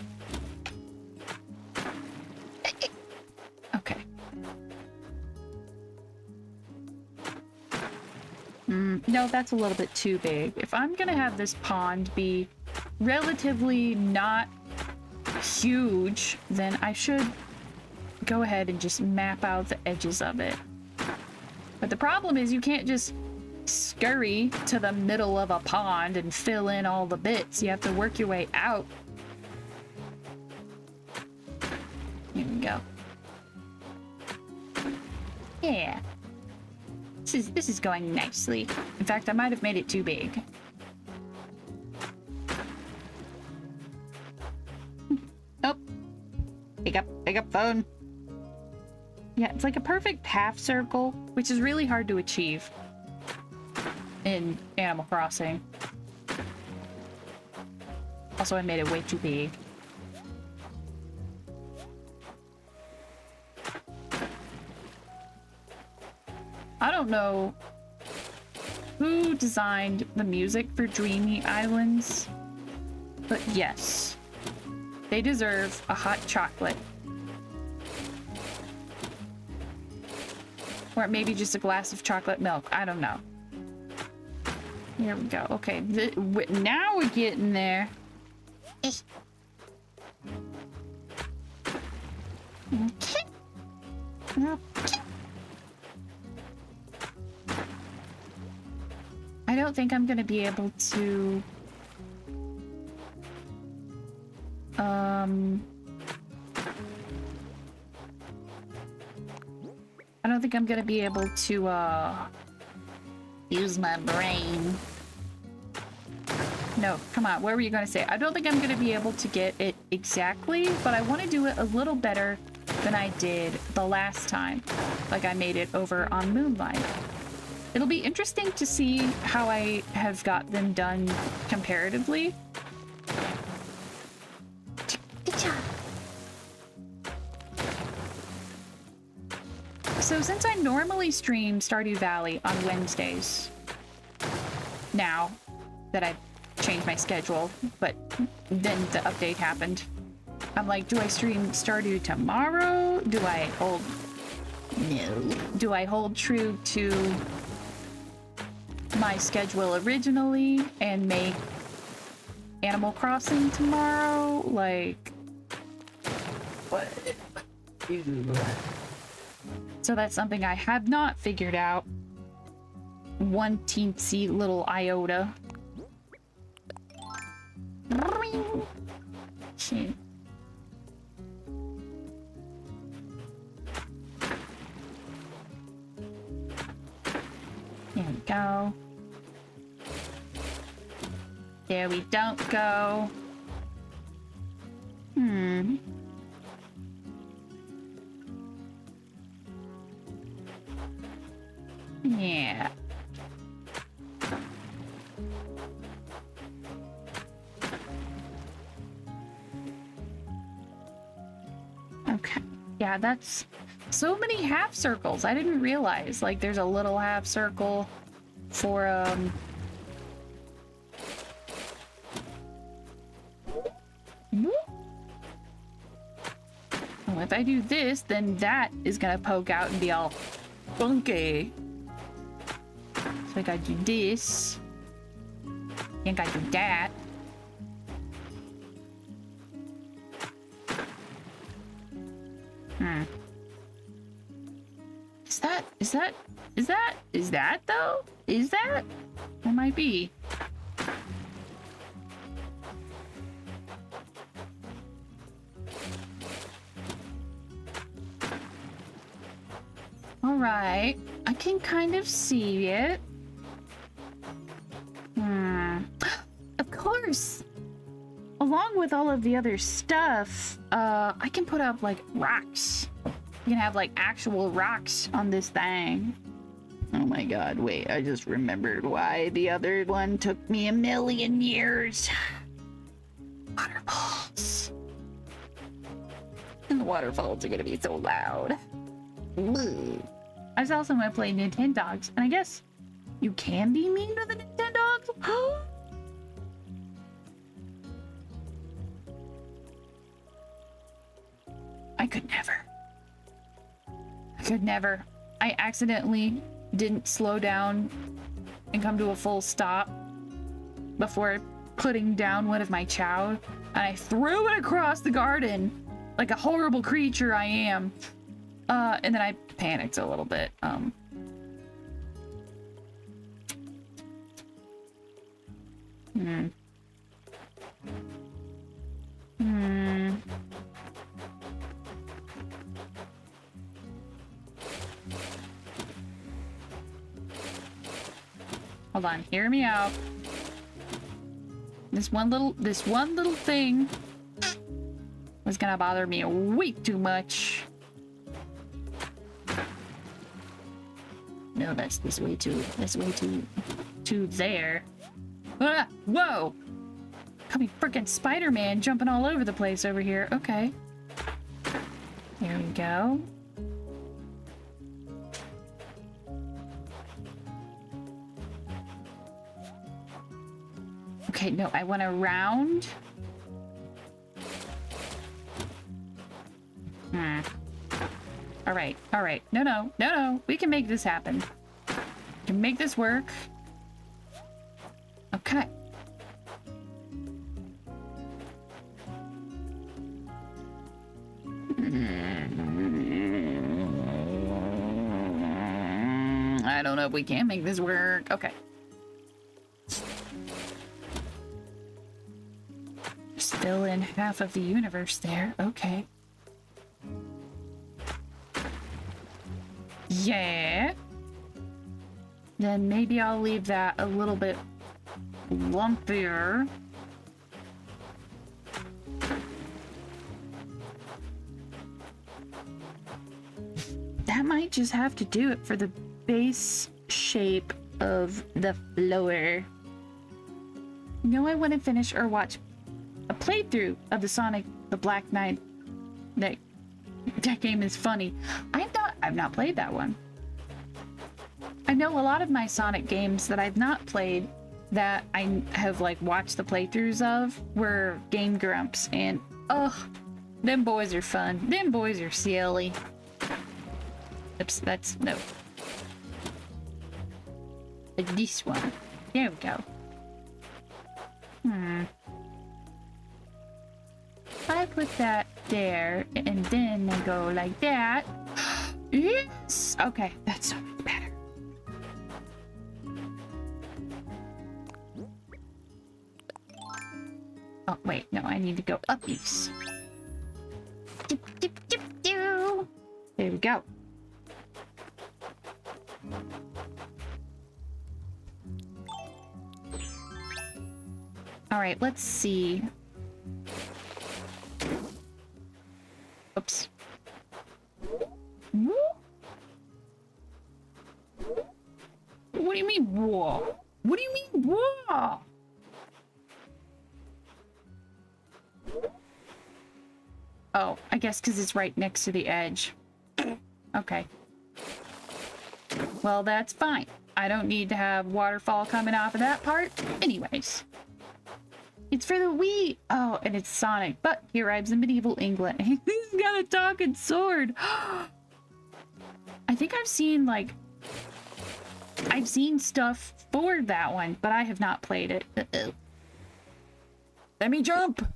Okay. No, that's a little bit too big. If I'm gonna have this pond be relatively not huge, then I should go ahead and just map out the edges of it. But the problem is you can't just scurry to the middle of a pond and fill in all the bits. You have to work your way out. Here we go. Yeah. This is going nicely. In fact, I might have made it too big. Oh, phone. Yeah, it's like a perfect half circle, which is really hard to achieve in Animal Crossing. Also, I made it way too big. I don't know who designed the music for Dreamy Islands, but yes, they deserve a hot chocolate. Or maybe just a glass of chocolate milk. I don't know. Here we go. Okay, now we're getting there. Okay. Okay. I don't think I'm gonna be able to... I don't think I'm gonna be able to, use my brain. No, come on, what were you gonna say? I don't think I'm gonna be able to get it exactly, but I want to do it a little better than I did the last time. Like I made it over on Moonlight. It'll be interesting to see how I have got them done comparatively. Good job. So since I normally stream Stardew Valley on Wednesdays, now that I've changed my schedule, but then the update happened, I'm like, do I stream Stardew tomorrow? Do I hold... No. Do I hold true to my schedule originally and make Animal Crossing tomorrow? Like... What? So that's something I have not figured out. One teensy little iota. Shit. There we go. There we don't go. Yeah. Okay. Yeah, that's so many half circles. I didn't realize, like, there's a little half circle for, Oh, if I do this, then that is gonna poke out and be all funky. So I gotta do this. And gotta do that. Is that though? Is that? It might be. All right, I can kind of see it. Of course. Along with all of the other stuff, I can put up like rocks. You can have like actual rocks on this thing. Oh my god, wait, I just remembered why the other one took me a million years. Waterfalls. And the waterfalls are gonna be so loud. Ugh. I was also gonna play Nintendogs, and I guess you can be mean to the Nintendogs? I could never. I could never. I accidentally didn't slow down and come to a full stop before putting down one of my chow, and I threw it across the garden like a horrible creature I am. And then I panicked a little bit. Hold on, hear me out. This one little thing was gonna bother me way too much. No, that's way too there. Ah, whoa! Coming frickin' Spider-Man jumping all over the place over here. Okay. There we go. Okay, no, I want to round. All right, all right. No. We can make this happen. We can make this work. Okay. I don't know if we can make this work. Okay. Still in half of the universe there. Okay. Yeah. Then maybe I'll leave that a little bit lumpier. That might just have to do it for the base shape of the floor. No, I want to finish or watch a playthrough of the Sonic the Black Knight. That game is funny. I've not played that one. I know a lot of my Sonic games that I've not played that I have like watched the playthroughs of were Game Grumps, and them boys are fun. Them boys are silly. Oops, that's no. This one. There we go. I put that there, and then I go like that. Yes! Okay, that's so much better. Oh, wait, no, I need to go up these. There we go. All right, let's see. Oops. What do you mean, whoa? What do you mean, whoa? Oh, I guess because it's right next to the edge. Okay. Well, that's fine. I don't need to have waterfall coming off of that part. Anyways. It's for the Wii. Oh, and it's Sonic. But he arrives in medieval England. He's got a talking sword. I think I've seen, like... I've seen stuff for that one, but I have not played it. Uh-oh. Let me jump!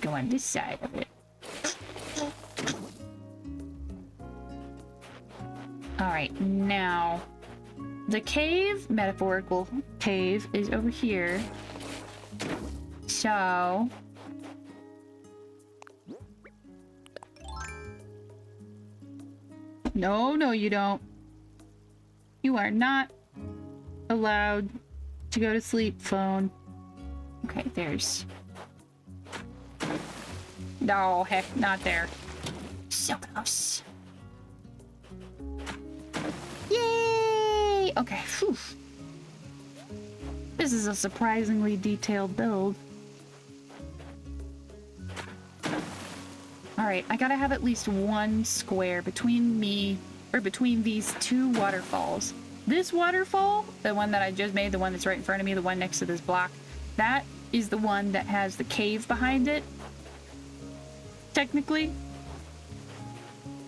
Go on this side of it. Alright, now... The cave, metaphorical cave, is over here. So... No, you don't. You are not allowed to go to sleep, phone. Okay, there's... No, heck, not there. So close. Yay! Okay, phew. This is a surprisingly detailed build. Alright, I gotta have at least one square between me, or between these two waterfalls. This waterfall, the one that I just made, the one that's right in front of me, the one next to this block, that is the one that has the cave behind it. Technically.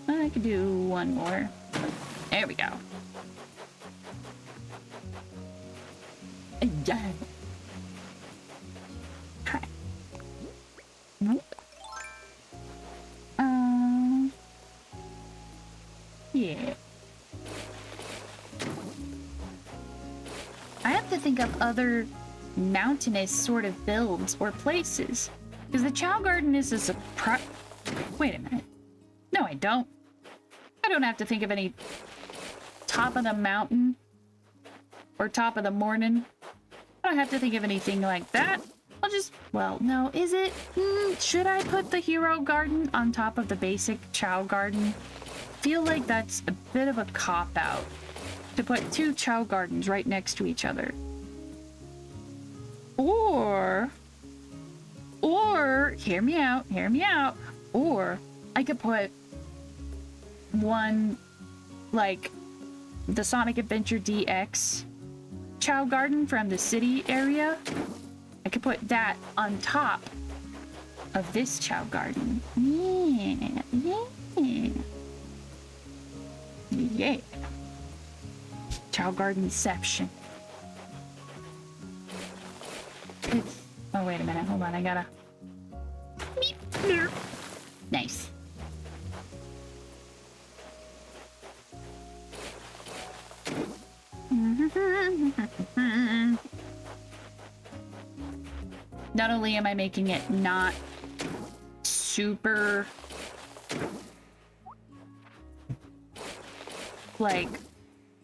I could do one more. There we go. Again. Okay. Yeah. I have to think of other mountainous sort of builds or places. Because the Chow Garden is a surprise. Wait a minute. No, I don't. I don't have to think of any top of the mountain or top of the morning. I don't have to think of anything like that. I'll just, well, no, is it? Should I put the hero garden on top of the basic Chow garden? Feel like that's a bit of a cop-out to put two Chow gardens right next to each other. Or, hear me out, or I could put one, like, the Sonic Adventure DX Chow garden from the city area. I could put that on top of this Chow garden. Yeah, yeah. Yeah. Chow gardenception. It's... Oh, wait a minute. Hold on. I gotta... Nice. Not only am I making it not super... like,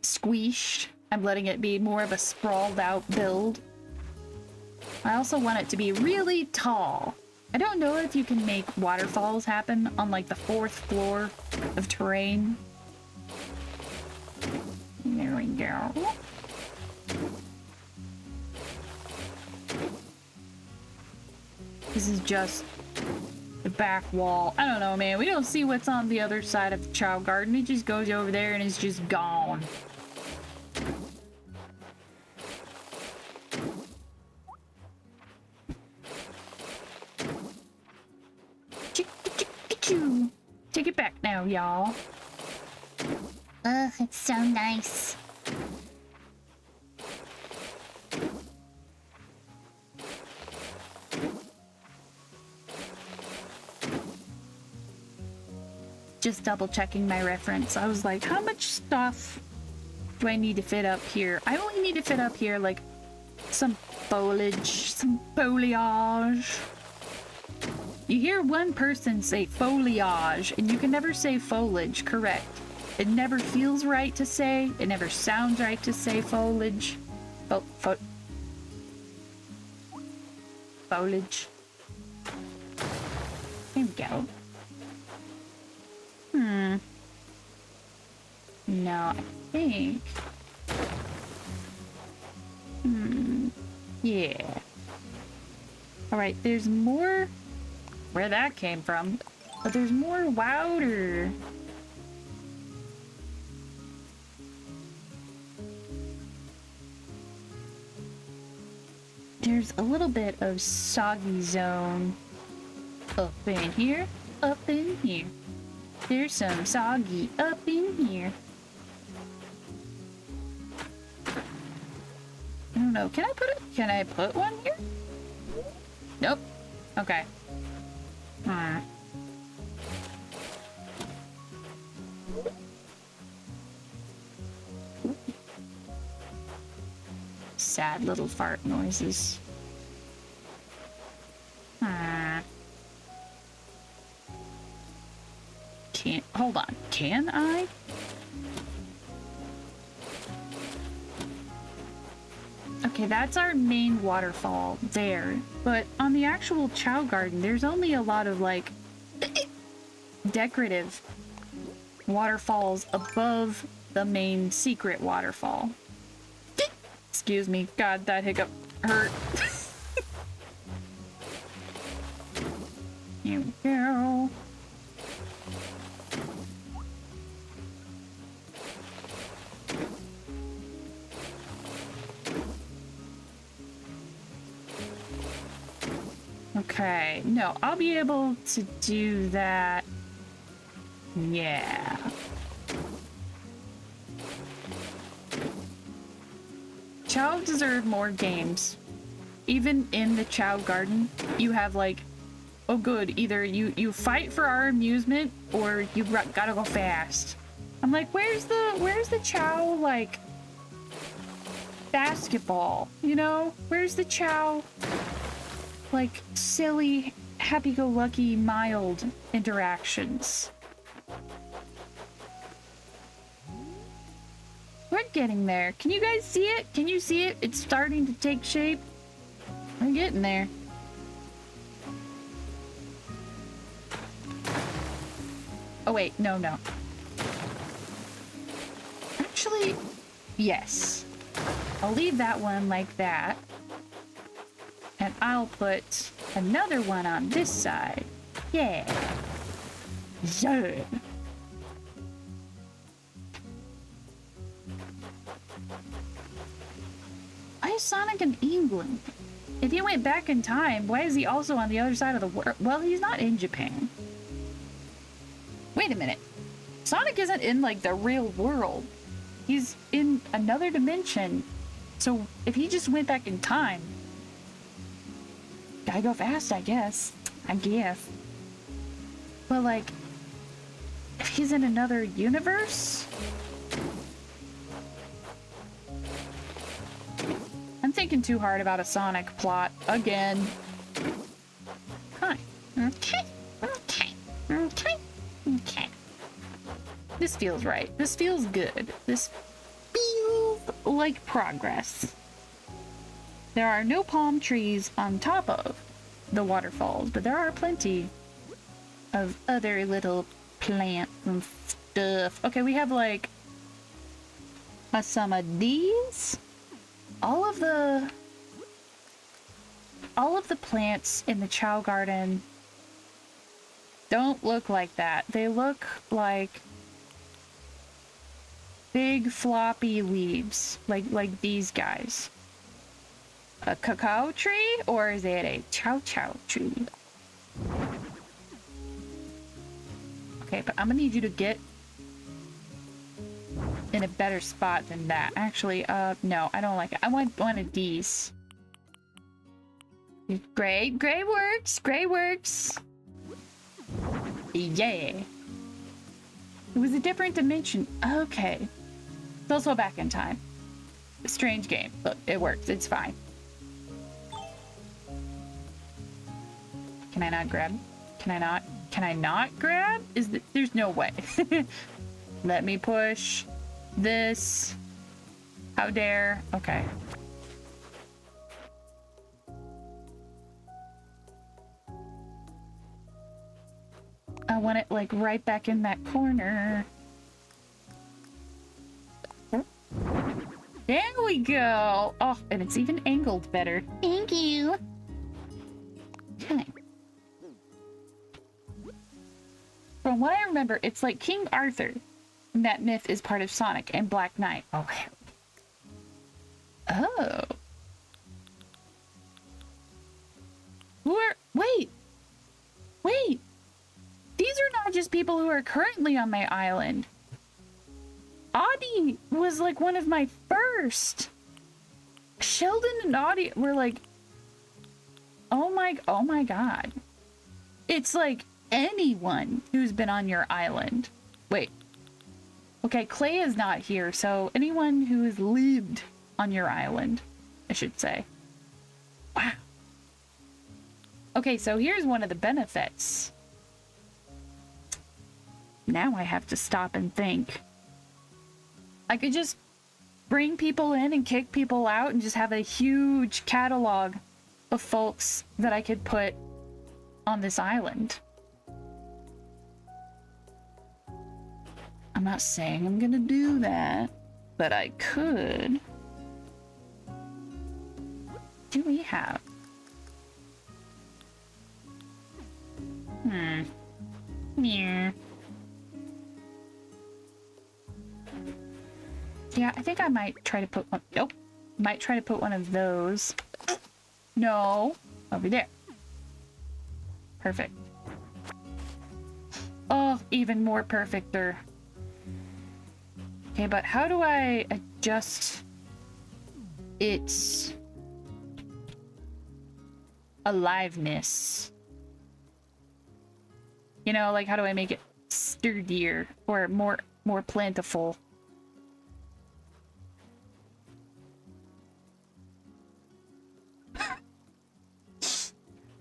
squeeshed, I'm letting it be more of a sprawled out build. I also want it to be really tall. I don't know if you can make waterfalls happen on like the 4th floor of terrain. There we go. This is just the back wall. I don't know, man. We don't see what's on the other side of the Chow garden. It just goes over there and it's just gone. Take it back now, y'all. Ugh, it's so nice. Just double checking my reference. I was like, how much stuff do I need to fit up here? I only need to fit up here like some foliage, some foliage. You hear one person say foliage, and you can never say foliage, correct? It never feels right to say. It never sounds right to say foliage. Foliage. There we go. No, I think... Yeah. Alright, there's more... Where that came from. But there's more wowder. There's a little bit of soggy zone up in here, up in here. There's some soggy up in here. I don't know. Can I put it? Can I put one here? Nope. Okay. Sad little fart noises. Can't... Hold on. Can I? Okay, that's our main waterfall there. But on the actual Chow garden, there's only a lot of, like, decorative waterfalls above the main secret waterfall. Excuse me. God, that hiccup hurt. Here we go. Okay, no, I'll be able to do that. Yeah. Chow deserve more games. Even in the Chow garden, you have like, oh good, either you fight for our amusement or you gotta go fast. I'm like, where's the Chow, like, basketball, you know? Where's the Chow, like, silly, happy-go-lucky, mild interactions? We're getting there. Can you guys see it? Can you see it? It's starting to take shape. We're getting there. Oh wait, no, no. Actually, yes. I'll leave that one like that. And I'll put another one on this side. Yeah. Yeah. Why is Sonic in England? If he went back in time, why is he also on the other side of the world? Well, he's not in Japan. Wait a minute. Sonic isn't in, like, the real world. He's in another dimension. So, if he just went back in time... Gotta go fast, I guess. But, like... If he's in another universe... I'm thinking too hard about a Sonic plot again. Hi. Okay. This feels right. This feels good. This feels like progress. There are no palm trees on top of the waterfalls, but there are plenty of other little plants and stuff. Okay, we have like some of these. All of the plants in the Chow Garden don't look like that. They look like big floppy leaves, like these guys. A cacao tree, or is it a chow chow tree? Okay, but I'm gonna need you to get in a better spot than that. Actually, no, I don't like it. I want one of these. Gray works. Yeah. It was a different dimension. Okay. It's also back in time. A strange game. Look, it works. It's fine. Can I not grab? Can I not grab? There's no way. Let me push this. How dare? Okay. I want it like right back in that corner. There we go. Oh, and it's even angled better. Thank you. Okay. From what I remember, it's like King Arthur. And that myth is part of Sonic and Black Knight. Okay. Oh. Wait. These are not just people who are currently on my island. Audie was like one of my first. Sheldon and Audie were like, oh my god. It's like anyone who's been on your island. Wait. Okay, Clay is not here, so anyone who has lived on your island, I should say. Wow. Okay, so here's one of the benefits. Now I have to stop and think. I could just bring people in and kick people out and just have a huge catalog of folks that I could put on this island. I'm not saying I'm gonna do that, but I could. What do we have? Yeah. Yeah, I think I might try to put one. Nope. Might try to put one of those. No. Over there. Perfect. Oh, even more perfecter. Okay, but how do I adjust its aliveness? You know, like how do I make it sturdier or more plentiful?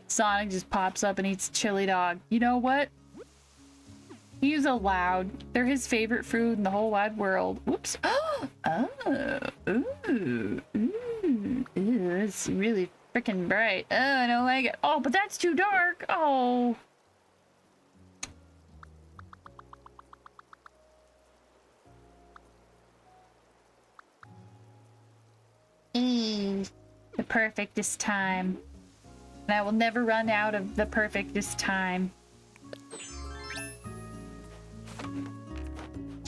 Sonic just pops up and eats chili dog. You know what? He's allowed. They're his favorite food in the whole wide world. Whoops. Oh, ooh, it's really freaking bright. Oh, I don't like it. Oh, but that's too dark. Oh. perfectest time. And I will never run out of the perfectest time.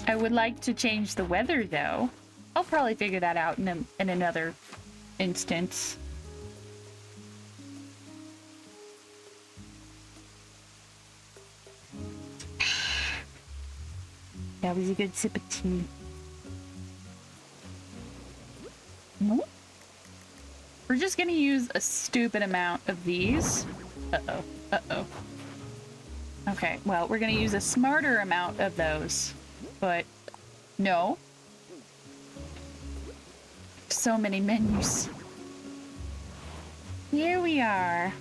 I would like to change the weather, though. I'll probably figure that out in another instance. That was a good sip of tea. Nope. We're just gonna use a stupid amount of these. Uh-oh. Uh-oh. Okay, well, we're gonna use a smarter amount of those. But, no. So many menus. Here we are.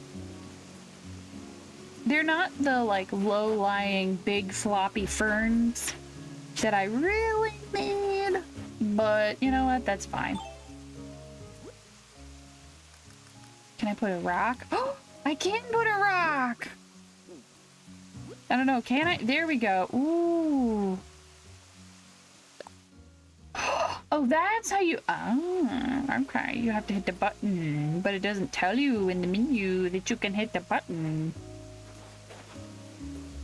They're not the, like, low-lying, big, floppy ferns that I really need. But, you know what? That's fine. Can I put a rock? Oh, I can put a rock! I don't know, can I? There we go. Ooh. Oh, that's how you... Oh, okay. You have to hit the button, but it doesn't tell you in the menu that you can hit the button.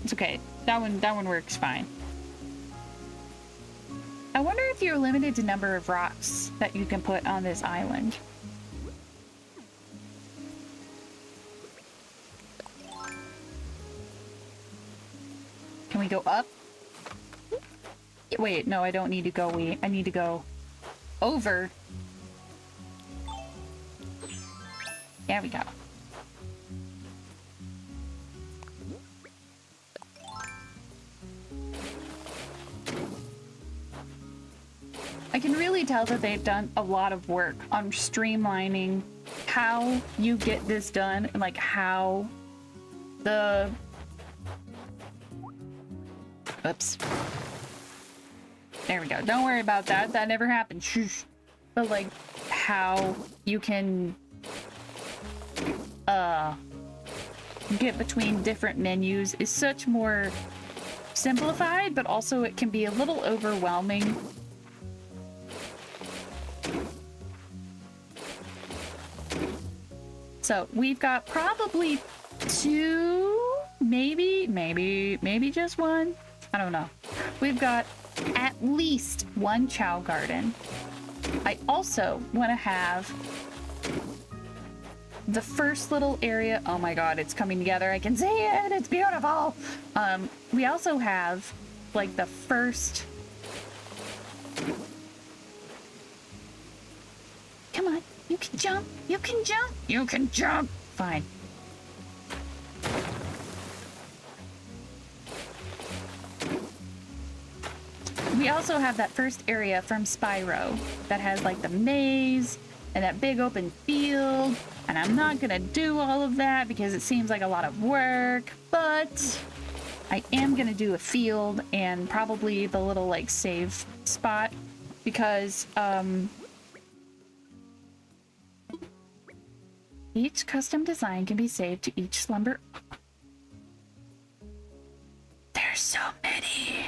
It's okay. That one works fine. I wonder if you're limited to number of rocks that you can put on this island. Can we go up? Wait, no, I don't need to go. I need to go over. There we go. I can really tell that they've done a lot of work on streamlining how you get this done and like how the... Oops. There we go. Don't worry about that. That never happened. Shh. But like how you can get between different menus is such more simplified, but also it can be a little overwhelming. So we've got probably two, maybe just one. I don't know. We've got at least one chow garden. I also want to have the first little area. Oh my god, it's coming together. I can see it. It's beautiful. We also have like the first... Come on. You can jump. You can jump. You can jump. Fine. We also have that first area from Spyro that has like the maze and that big open field. And I'm not gonna do all of that because it seems like a lot of work, but I am gonna do a field and probably the little like save spot because each custom design can be saved to each slumber. There's so many.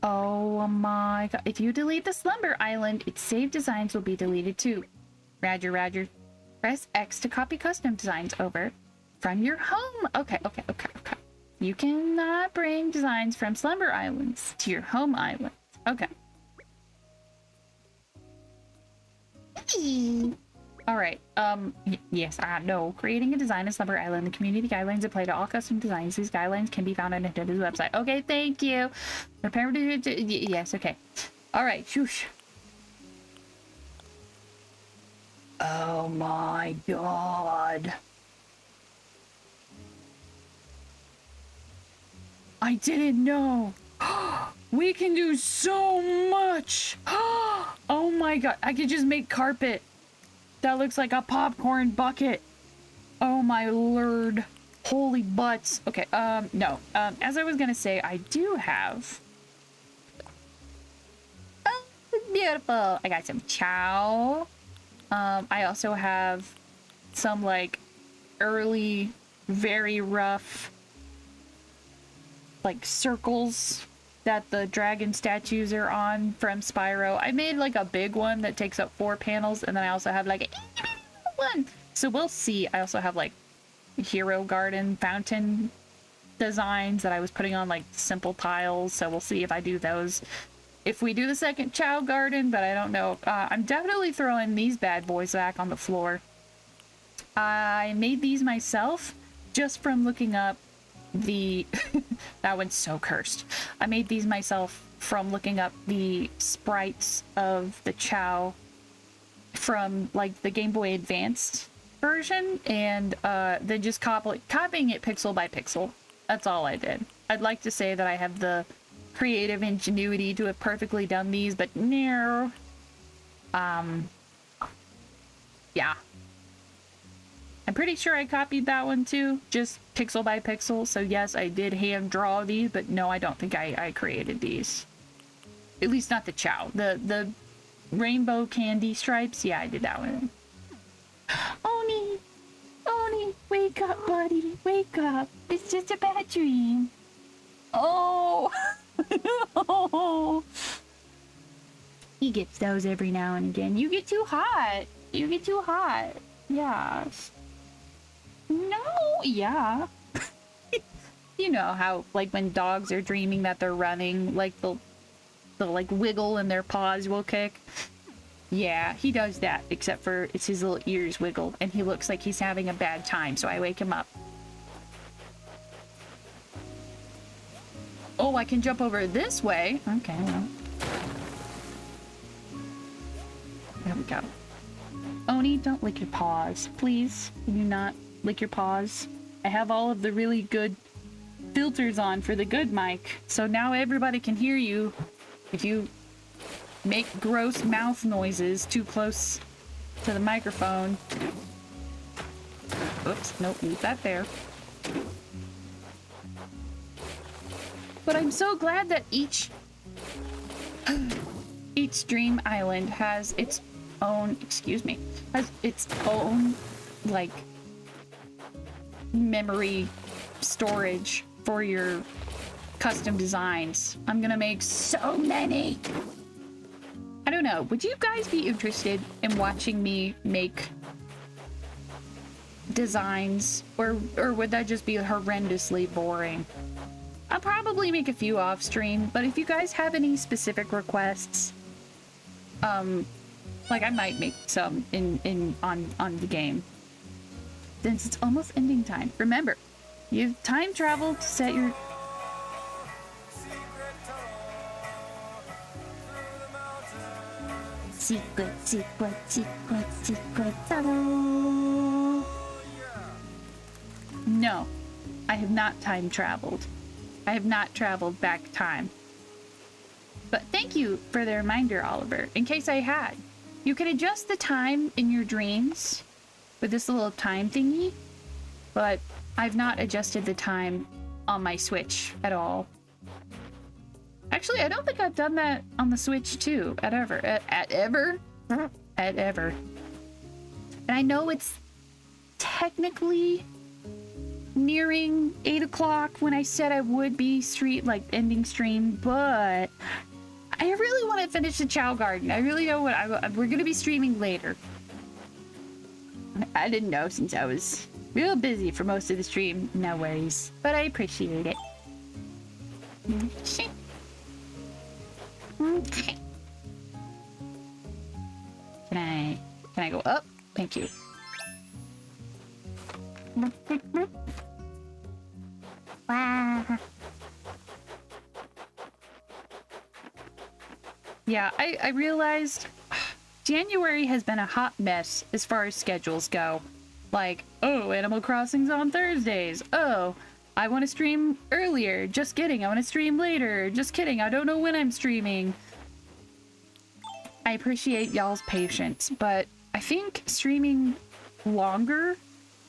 Oh my god. If you delete the slumber island, its saved designs will be deleted too. Roger, roger. Press X to copy custom designs over from your home. Okay. You cannot bring designs from slumber islands to your home island. Okay. All right. Yes, I know. Creating a design in Slumber Island. The community guidelines apply to all custom designs. These guidelines can be found on Nintendo's website. Okay, thank you. Prepare to yes, okay. All right, shoosh. Oh my god. I didn't know. We can do so much. Oh my god. I could just make carpet. That looks like a popcorn bucket. Oh my lord. Holy butts. Okay, no. As I was gonna say, I do have... Oh, beautiful. I got some chow. I also have some, like, early, very rough, like, circles that the dragon statues are on from Spyro. I made like a big one that takes up 4 panels, and then I also have like a one. So we'll see. I also have like hero garden fountain designs that I was putting on like simple tiles. So we'll see if I do those. If we do the second Chow garden, but I don't know. I'm definitely throwing these bad boys back on the floor. I made these myself just from looking up the... that one's so cursed. I made these myself from looking up the sprites of the Chow from like the Game Boy Advanced version, and then just copying it pixel by pixel. That's all I did. I'd like to say that I have the creative ingenuity to have perfectly done these, but no. Yeah. I'm pretty sure I copied that one too, just pixel by pixel. So yes, I did hand draw these, but no, I don't think I created these. At least not the Chow. The rainbow candy stripes, yeah, I did that one. Oni! Oni, wake up, buddy. Wake up. It's just a bad dream. Oh! No! He gets those every now and again. You get too hot. You get too hot. Yes. No, yeah. You know how, like, when dogs are dreaming that they're running, like, they'll like, wiggle and their paws will kick. Yeah, he does that, except for it's his little ears wiggle, and he looks like he's having a bad time, so I wake him up. Oh, I can jump over this way. Okay, well. There we go. Oni, don't lick your paws. Please, do not lick your paws. I have all of the really good filters on for the good mic, so now everybody can hear you if you make gross mouth noises too close to the microphone. Oops, nope, leave that there. But I'm so glad that each Dream Island has its own, has its own, like, memory storage for your custom designs. I'm gonna make so many. I don't know, would you guys be interested in watching me make designs, or would that just be horrendously boring? I'll probably make a few off stream, but if you guys have any specific requests, like I might make some on the game. Since it's almost ending time. Remember, you've time traveled to set your... Secret tunnel. No, I have not time traveled. I have not traveled back time. But thank you for the reminder, Oliver, in case I had. You can adjust the time in your dreams with this little time thingy, but I've not adjusted the time on my Switch at all. Actually, I don't think I've done that on the Switch too, at ever. And I know it's technically nearing 8 o'clock when I said I would be ending stream, but I really want to finish the Chow Garden. I really know we're gonna be streaming later. I didn't know since I was real busy for most of the stream. No worries, but I appreciate it. Okay. Can I go up? Thank you. Wow. Yeah, I realized January has been a hot mess as far as schedules go. Like, oh, Animal Crossing's on Thursdays. Oh, I want to stream earlier. Just kidding. I want to stream later. Just kidding. I don't know when I'm streaming. I appreciate y'all's patience, but I think streaming longer,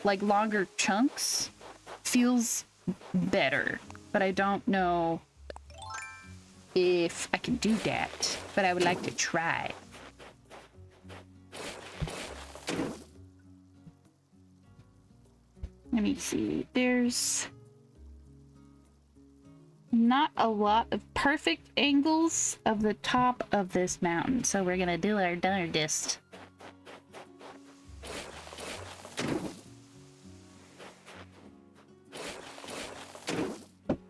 like longer chunks, feels better. But I don't know if I can do that, but I would like to try. Let me see. There's not a lot of perfect angles of the top of this mountain, so we're gonna do our darndest.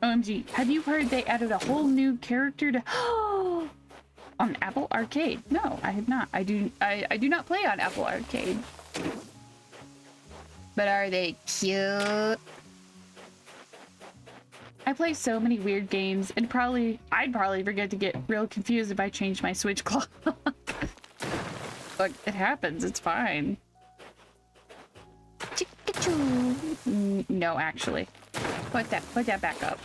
OMG, have you heard they added a whole new character to on Apple Arcade? No, I have not. I do not play on Apple Arcade. But are they cute? I play so many weird games, and I'd probably forget to get real confused if I changed my Switch clock. But it happens, it's fine. No, actually. Put that back up.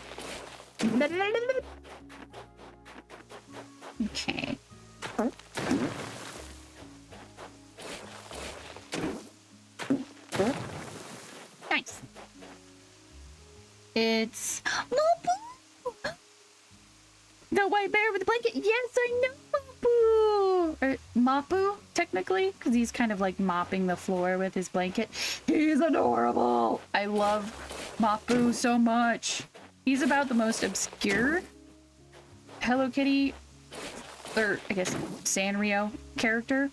Okay. Nice. It's Mapu! The white bear with the blanket. Yes, I know Mapu. Or Mapu, technically, because he's kind of like mopping the floor with his blanket. He's adorable. I love Mapu so much. He's about the most obscure Hello Kitty, or I guess Sanrio character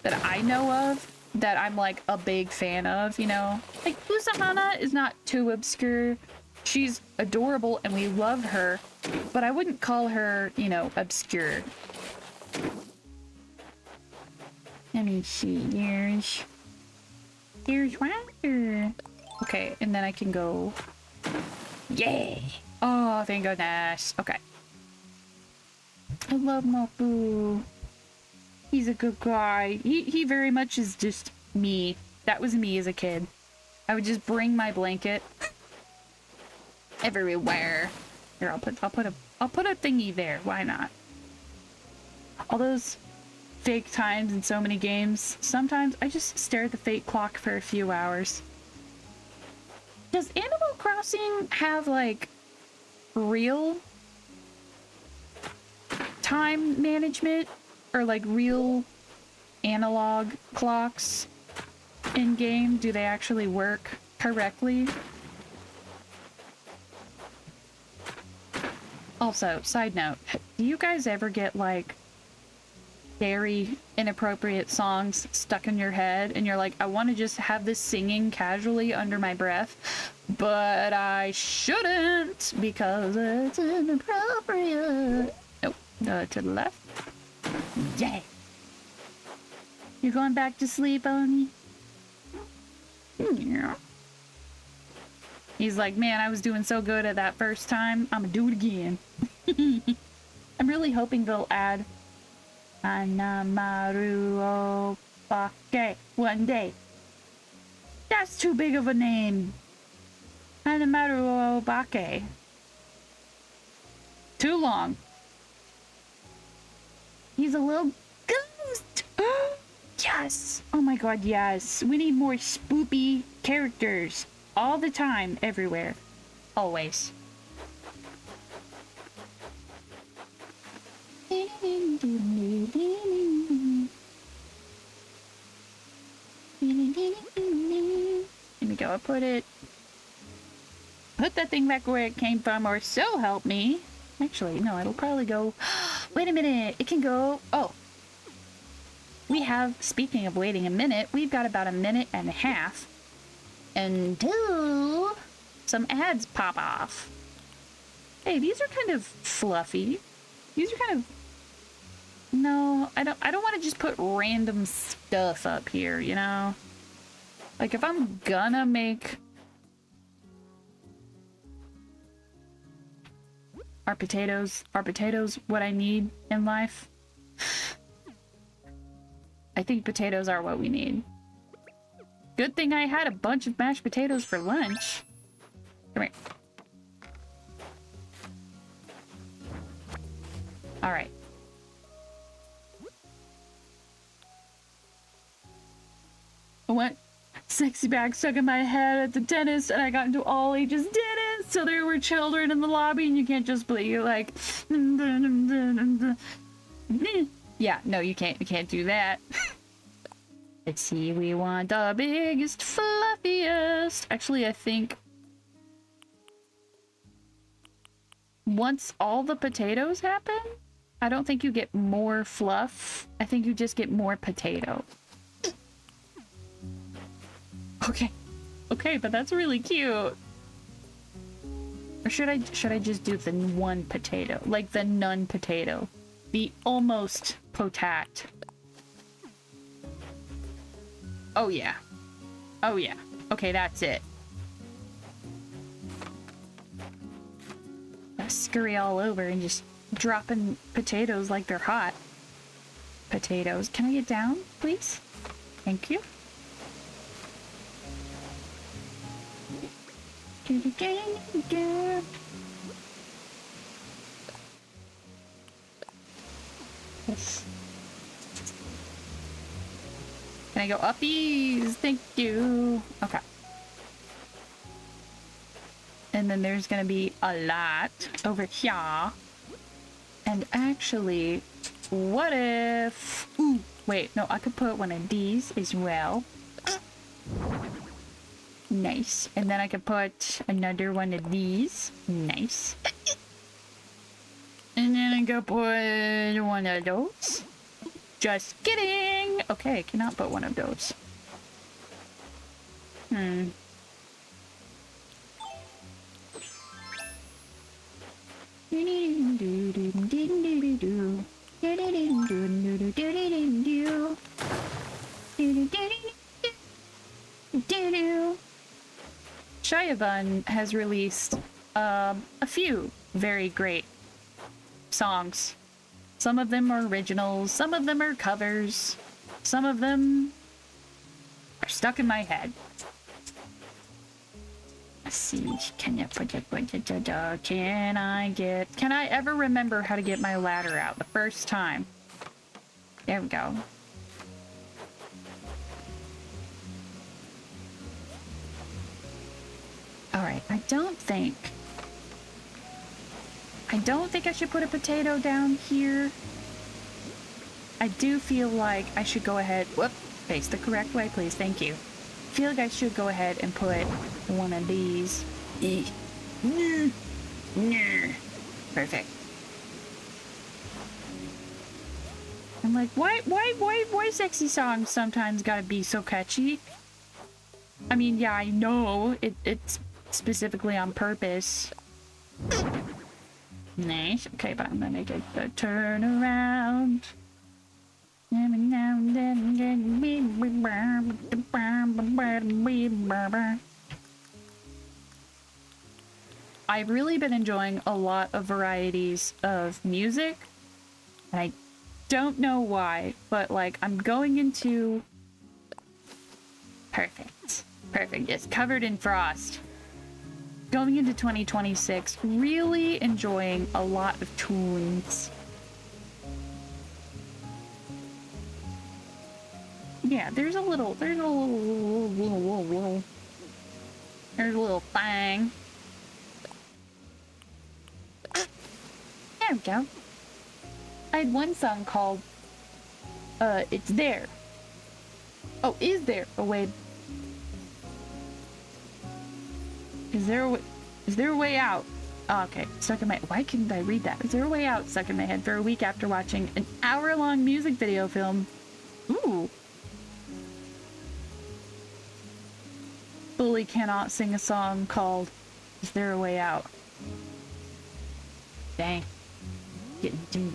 that I know of, that I'm like a big fan of, you know? Like Usahana is not too obscure. She's adorable and we love her, but I wouldn't call her, you know, obscure. Let me see. Here's water. Okay, and then I can go. Yeah. Oh, thank goodness. Okay. I love Mapu. He's a good guy. He very much is just me. That was me as a kid. I would just bring my blanket everywhere. Here, I'll put a thingy there. Why not? All those fake times in so many games. Sometimes I just stare at the fake clock for a few hours. Does Animal Crossing have like real time management or like real analog clocks in game? Do they actually work correctly? Also, side note, do you guys ever get like very inappropriate songs stuck in your head and you're like, I want to just have this singing casually under my breath, but I shouldn't because it's inappropriate? Nope. To the left. Yeah. You're going back to sleep, Oni? Yeah. He's like, man, I was doing so good at that first time. I'm gonna do it again. I'm really hoping they'll add Anamaru Obake one day. That's too big of a name. Anamaru Obake. Too long. He's a little ghost. Yes. Oh my god, yes. We need more spoopy characters. All the time, everywhere. Always. Let me go. Put that thing back where it came from, or so help me. Actually, no, it'll probably go. Wait a minute. It can go. Oh. We have, speaking of waiting a minute, we've got about a minute and a half until some ads pop off. Hey, these are kind of fluffy. These are kind of... No, I don't want to just put random stuff up here, you know? Like, if I'm gonna make... Are potatoes what I need in life? I think potatoes are what we need. Good thing I had a bunch of mashed potatoes for lunch. Come here. Alright. I went sexy bag stuck in my head at the dentist, and I got into all ages dentist, so there were children in the lobby, and you can't just play like... Yeah, no, you can't do that. Let's see, we want the biggest, fluffiest. Actually, I think once all the potatoes happen, I don't think you get more fluff. I think you just get more potato. Okay. Okay, but that's really cute. Or should I just do the one potato? Like the none potato. The almost potat. Oh yeah. Oh yeah. Okay, that's it. I scurry all over and just dropping potatoes like they're hot. Potatoes. Can I get down, please? Thank you. Yes. Can I go uppies? Thank you. Okay. And then there's gonna be a lot over here. And actually, what if... Ooh, wait, no, I could put one of these as well. Nice. And then I could put another one of these. Nice. And then I could put one of those. Just kidding! Okay, I cannot put one of those. Shayabun has released a few very great songs. Some of them are originals, some of them are covers, some of them are stuck in my head. Let's see, can I ever remember how to get my ladder out the first time? There we go. Alright, I don't think I should put a potato down here. I do feel like I should go ahead... Whoop! Face the correct way, please. Thank you. I feel like I should go ahead and put one of these. Perfect. I'm like, why sexy songs sometimes gotta be so catchy? I mean, yeah, I know it's specifically on purpose. Nice. Okay, but I'm gonna make it the turn around. Every now and then. I've really been enjoying a lot of varieties of music. And I don't know why, but like I'm going into... Perfect. Perfect. It's covered in frost. Going into 2026, really enjoying a lot of tunes. Yeah, there's a little thing. There we go. I had one song called, It's There. Oh, is there a way? Is there a way out? Oh, okay, stuck in my... Why couldn't I read that? Is there a way out? Stuck in my head for a week after watching an hour-long music video film. Ooh. Fully cannot sing a song called Is There a Way Out? Dang. Getting deep.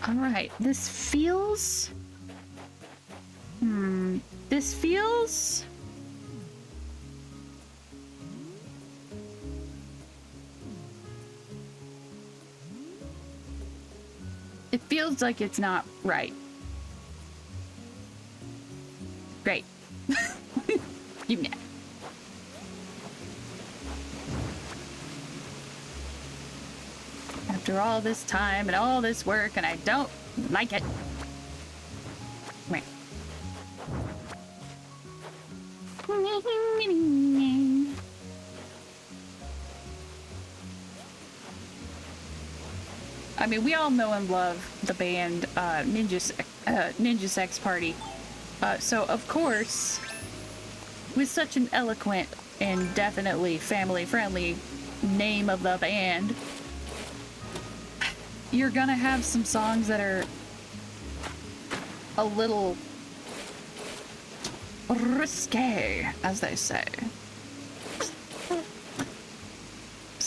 Alright, this feels... This feels... It feels like it's not right. Great. You know. After all this time and all this work, and I don't like it. Right. I mean, we all know and love the band Ninja Sex Party. So, of course, with such an eloquent and definitely family-friendly name of the band, you're gonna have some songs that are a little risque, as they say.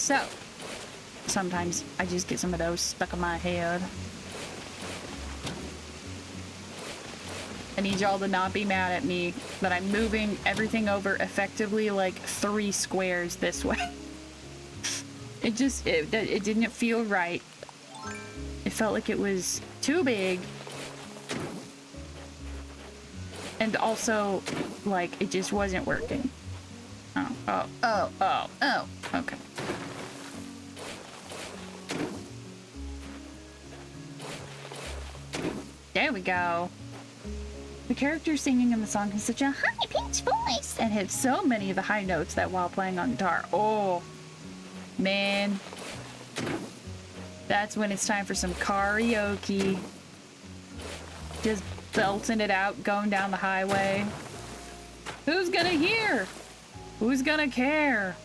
So, sometimes I just get some of those stuck in my head. I need y'all to not be mad at me that I'm moving everything over effectively like 3 squares this way. It just, it didn't feel right. It felt like it was too big. And also, like, it just wasn't working. Oh, okay. There we go. The character singing in the song has such a high-pitched voice and hits so many of the high notes that while playing on guitar. Oh, man. That's when it's time for some karaoke. Just belting it out, going down the highway. Who's gonna hear? Who's gonna care?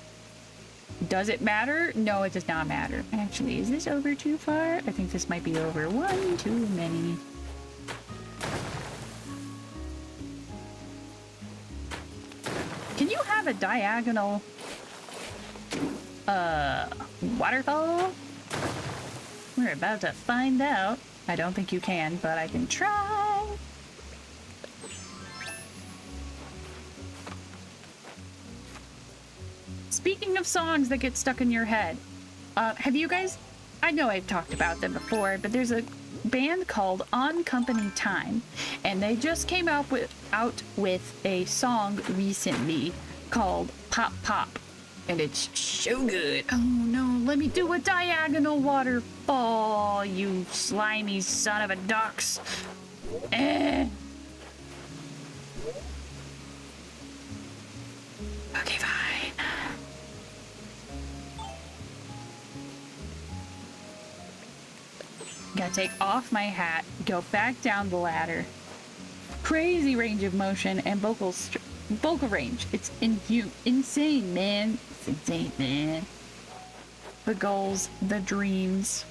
Does it matter? No, it does not matter. Actually, is this over too far? I think this might be over one too many. Can you have a diagonal waterfall? We're about to find out. I don't think you can, but I can try. Speaking of songs that get stuck in your head, have you guys, I know I've talked about them before, but there's a band called On Company Time, and they just came out with a song recently called Pop Pop, and it's so good. Oh no, let me do a diagonal waterfall, you slimy son of a ducks. Okay, fine. Gotta take off my hat, go back down the ladder. Crazy range of motion and vocal range. It's insane, man. It's insane, man. The goals, the dreams.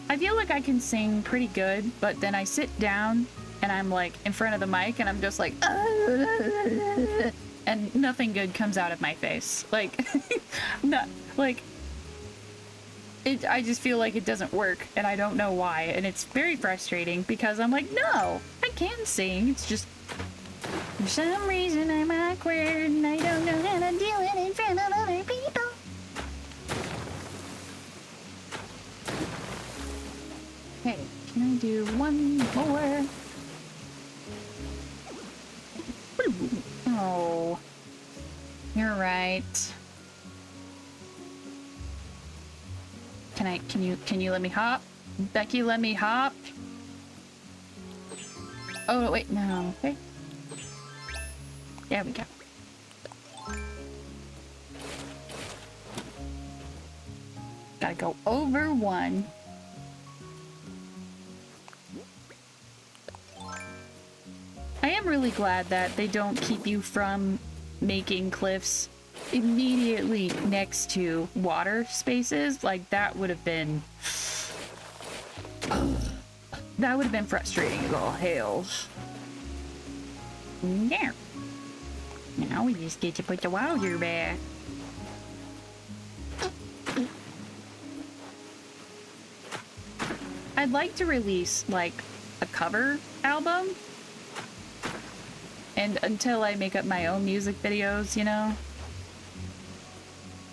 I feel like I can sing pretty good, but then I sit down and I'm like in front of the mic and I'm just like, and nothing good comes out of my face. Like, not like it. I just feel like it doesn't work, and I don't know why, and it's very frustrating because I'm like, no, I can sing. It's just for some reason I'm awkward and I don't know how to do it in front of other people. Hey, can I do one more? Oh, you're right. Can you let me hop? Becky, let me hop. Oh, wait, no. Okay. There we go. Gotta go over one. I am really glad that they don't keep you from making cliffs immediately next to water spaces. Like, that would have been... that would have been frustrating as all hell. There. Now we just get to put the water back. I'd like to release, like, a cover album. And until I make up my own music videos, you know?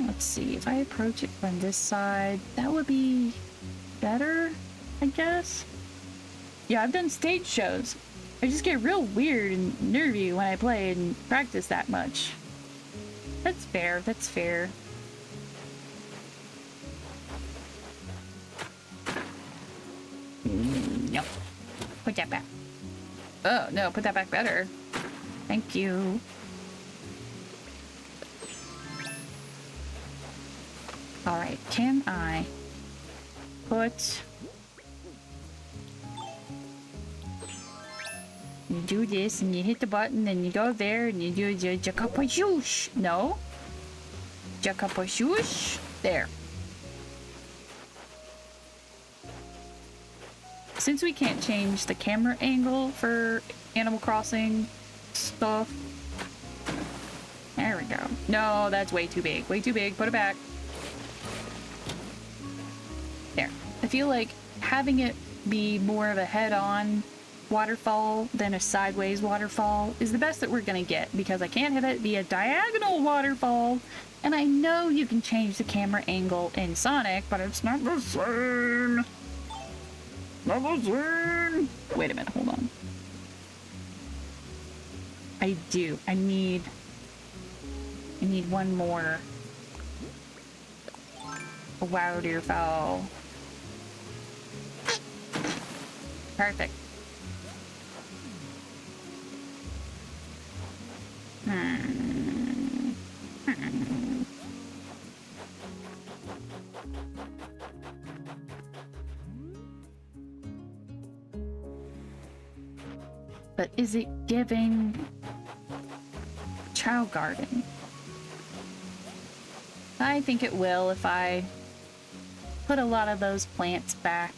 Let's see, if I approach it from this side, that would be better, I guess? Yeah, I've done stage shows. I just get real weird and nervy when I play and practice that much. That's fair, that's fair. Nope. Put that back. Oh, no, put that back better. Thank you. Alright, can I put... You do this and you hit the button and you go there and you do your jakapashoosh. No? Jakapashoosh. There. Since we can't change the camera angle for Animal Crossing stuff, There we go. No, that's way too big. Way too big. Put it back. There. I feel like having it be more of a head-on waterfall than a sideways waterfall is the best that we're gonna get, because I can't have it be a diagonal waterfall, and I know you can change the camera angle in Sonic, but it's not the same. Not the same. Wait a minute, hold on. I do. I need one more waterfall. Perfect. But is it giving Chow Garden? I think it will if I put a lot of those plants back.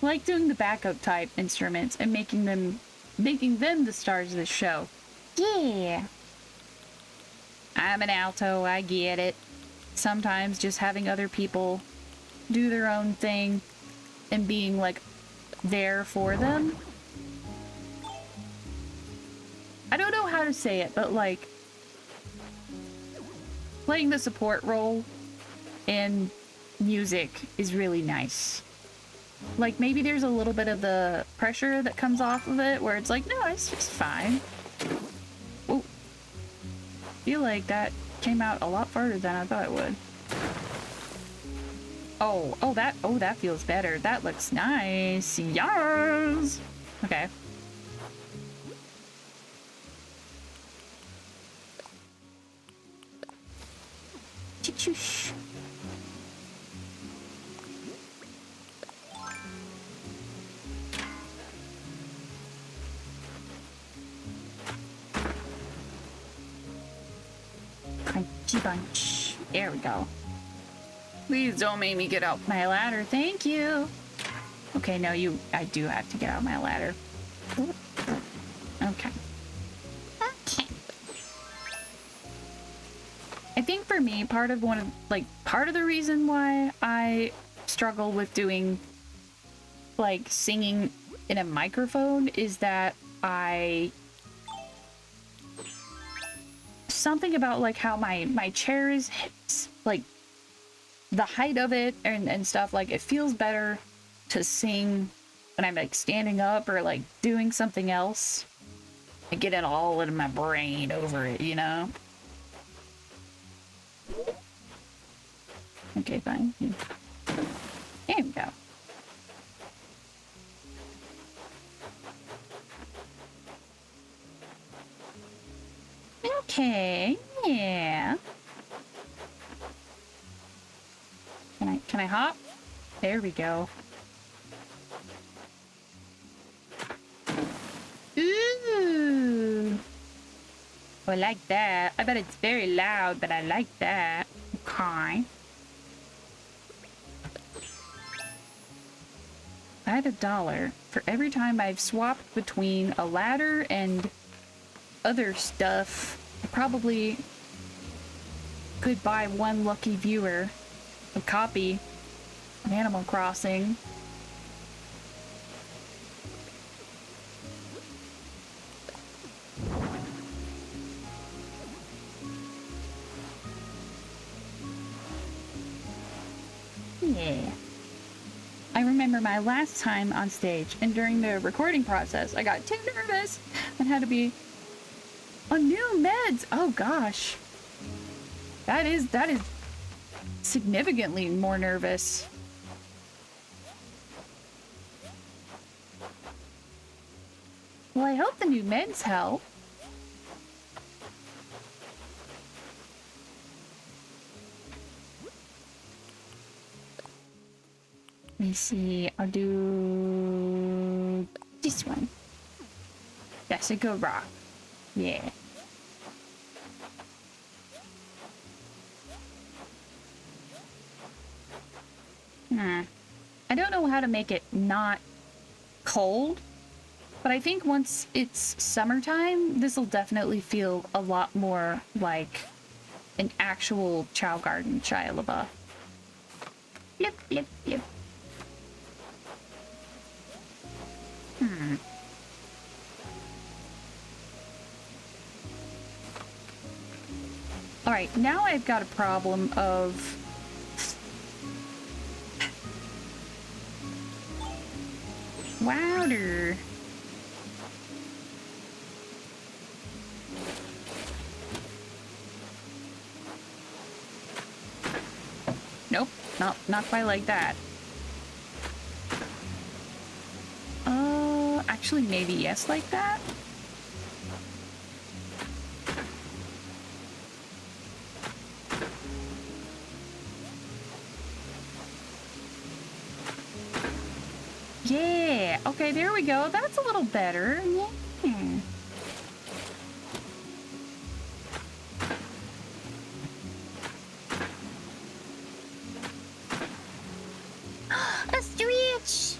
I like doing the backup type instruments and making them the stars of the show. Yeah. I'm an alto, I get it. Sometimes just having other people do their own thing and being like there for them. I don't know how to say it, but like playing the support role in music is really nice. Like maybe there's a little bit of the pressure that comes off of it where it's like, no, it's just fine. Ooh. I feel like that came out a lot farther than I thought it would. Oh, that feels better. That looks nice. Yes. Okay. Choosh. Crunchy bunch. There we go. Please don't make me get out my ladder. Thank you. Okay, no, I do have to get out my ladder. Okay. Okay. I think for me, part of the reason why I struggle with doing like singing in a microphone is that something about like how my chair is like the height of it and stuff, like it feels better to sing when I'm like standing up or like doing something else. I get it all in my brain over it, you know? Okay, fine. There we go. Okay, yeah. Can I hop? There we go. Ooh. Oh, I like that. I bet it's very loud, but I like that. Okay. I had $1 for every time I've swapped between a ladder and other stuff. I probably could buy one lucky viewer a copy of Animal Crossing. Yeah. I remember my last time on stage, and during the recording process, I got too nervous and had to be on new meds. Oh gosh. That is significantly more nervous. Well, I hope the new meds help. Let me see. I'll do this one. That's a good rock. Yeah. I don't know how to make it not cold But I think once it's summertime, this will definitely feel a lot more like an actual Chow Garden Shia LaBeouf. Flip, flip, flip. Alright, now I've got a problem of... Wowder. Nope, not quite like that. Actually, maybe yes, like that? Yeah, okay, there we go. That's a little better. Yeah. A stretch.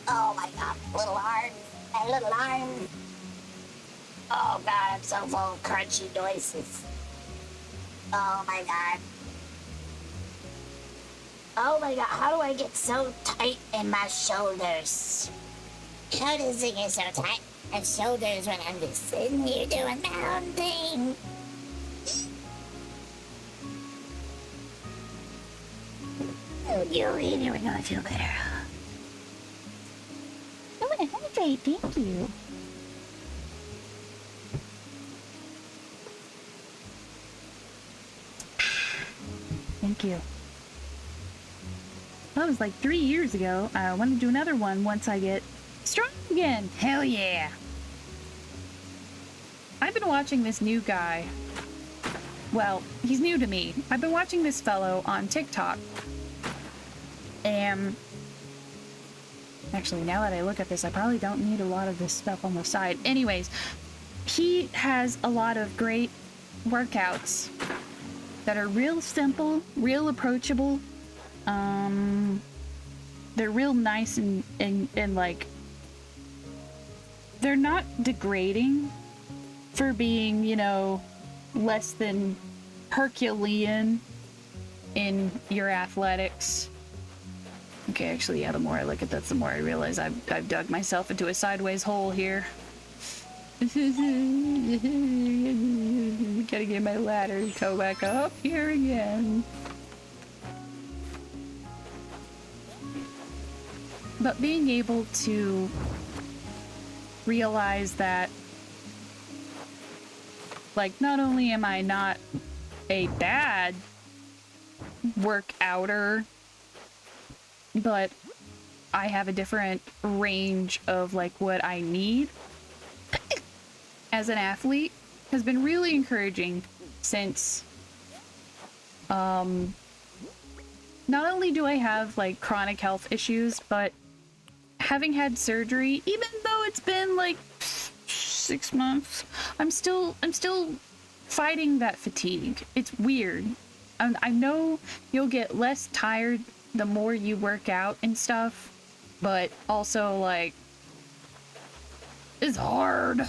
Oh my god, little arms. My little arms. Oh god, I'm so full of crunchy noises. Oh my god. Oh my god, how do I get so tight in my shoulders? How does it get so tight in my shoulders when I'm just sitting here doing my own thing? Oh, you're really gonna feel better. Oh, an hydrate, thank you. Thank you. That was like 3 years ago. I want to do another one once I get strong again. Hell yeah. I've been watching this new guy. Well, he's new to me. I've been watching this fellow on TikTok. And actually, now that I look at this, I probably don't need a lot of this stuff on the side. Anyways, he has a lot of great workouts that are real simple, real approachable. They're real nice and like, they're not degrading for being, you know, less than Herculean in your athletics. Okay, actually, yeah, the more I look at this, the more I realize I've dug myself into a sideways hole here. Gotta get my ladder to go back up here again. But being able to realize that, like, not only am I not a bad workouter, but I have a different range of, like, what I need as an athlete has been really encouraging since, not only do I have, like, chronic health issues, but having had surgery, even though it's been, like, 6 months, I'm still fighting that fatigue. It's weird. I know you'll get less tired the more you work out and stuff, but also, like, it's hard.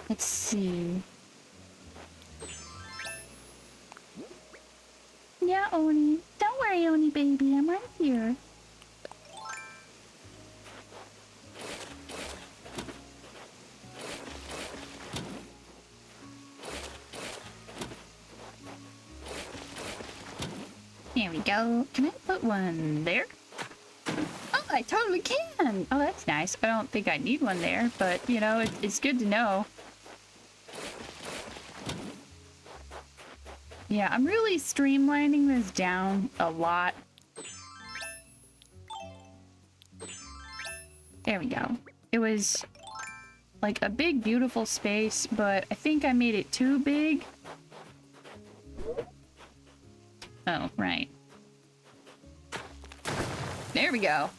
Let's see. Yeah, Oni. Don't worry, Oni baby. I'm right here. There we go. Can I put one there? Oh, I totally can. Oh, that's nice. I don't think I need one there, but, you know, it's good to know. Yeah, I'm really streamlining this down a lot. There we go. It was like a big, beautiful space, but I think I made it too big. Oh, right. There we go.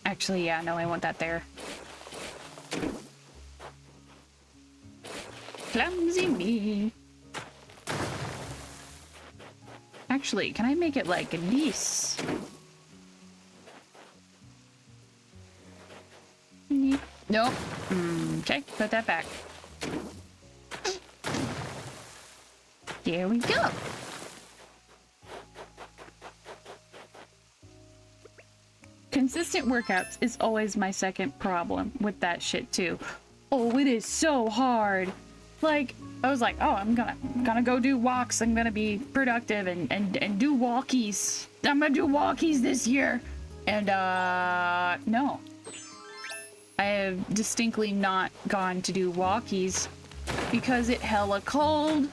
Actually, yeah, no, I want that there. Clumsy me. Actually, can I make it like this? Nope. Okay, put that back. There we go. Consistent workouts is always my second problem with that shit too. Oh, it is so hard. Like, I was like, oh, I'm gonna go do walks. I'm gonna be productive and do walkies. I'm gonna do walkies this year. And no. I have distinctly not gone to do walkies because it hella cold.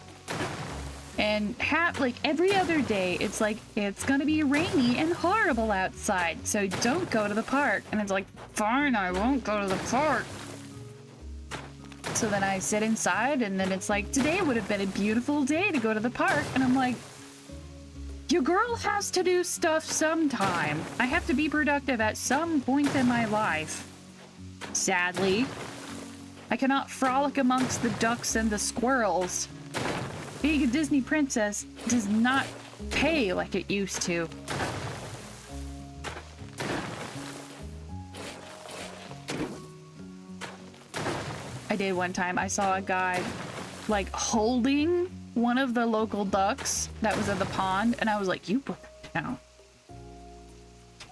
And like every other day, it's like, it's gonna be rainy and horrible outside, so don't go to the park. And it's like, fine, I won't go to the park. So then I sit inside, and then it's like, today would have been a beautiful day to go to the park. And I'm like, your girl has to do stuff sometime. I have to be productive at some point in my life. Sadly, I cannot frolic amongst the ducks and the squirrels. Being a Disney princess does not pay like it used to. I did one time. I saw a guy like holding one of the local ducks that was in the pond, and I was like, you put that down.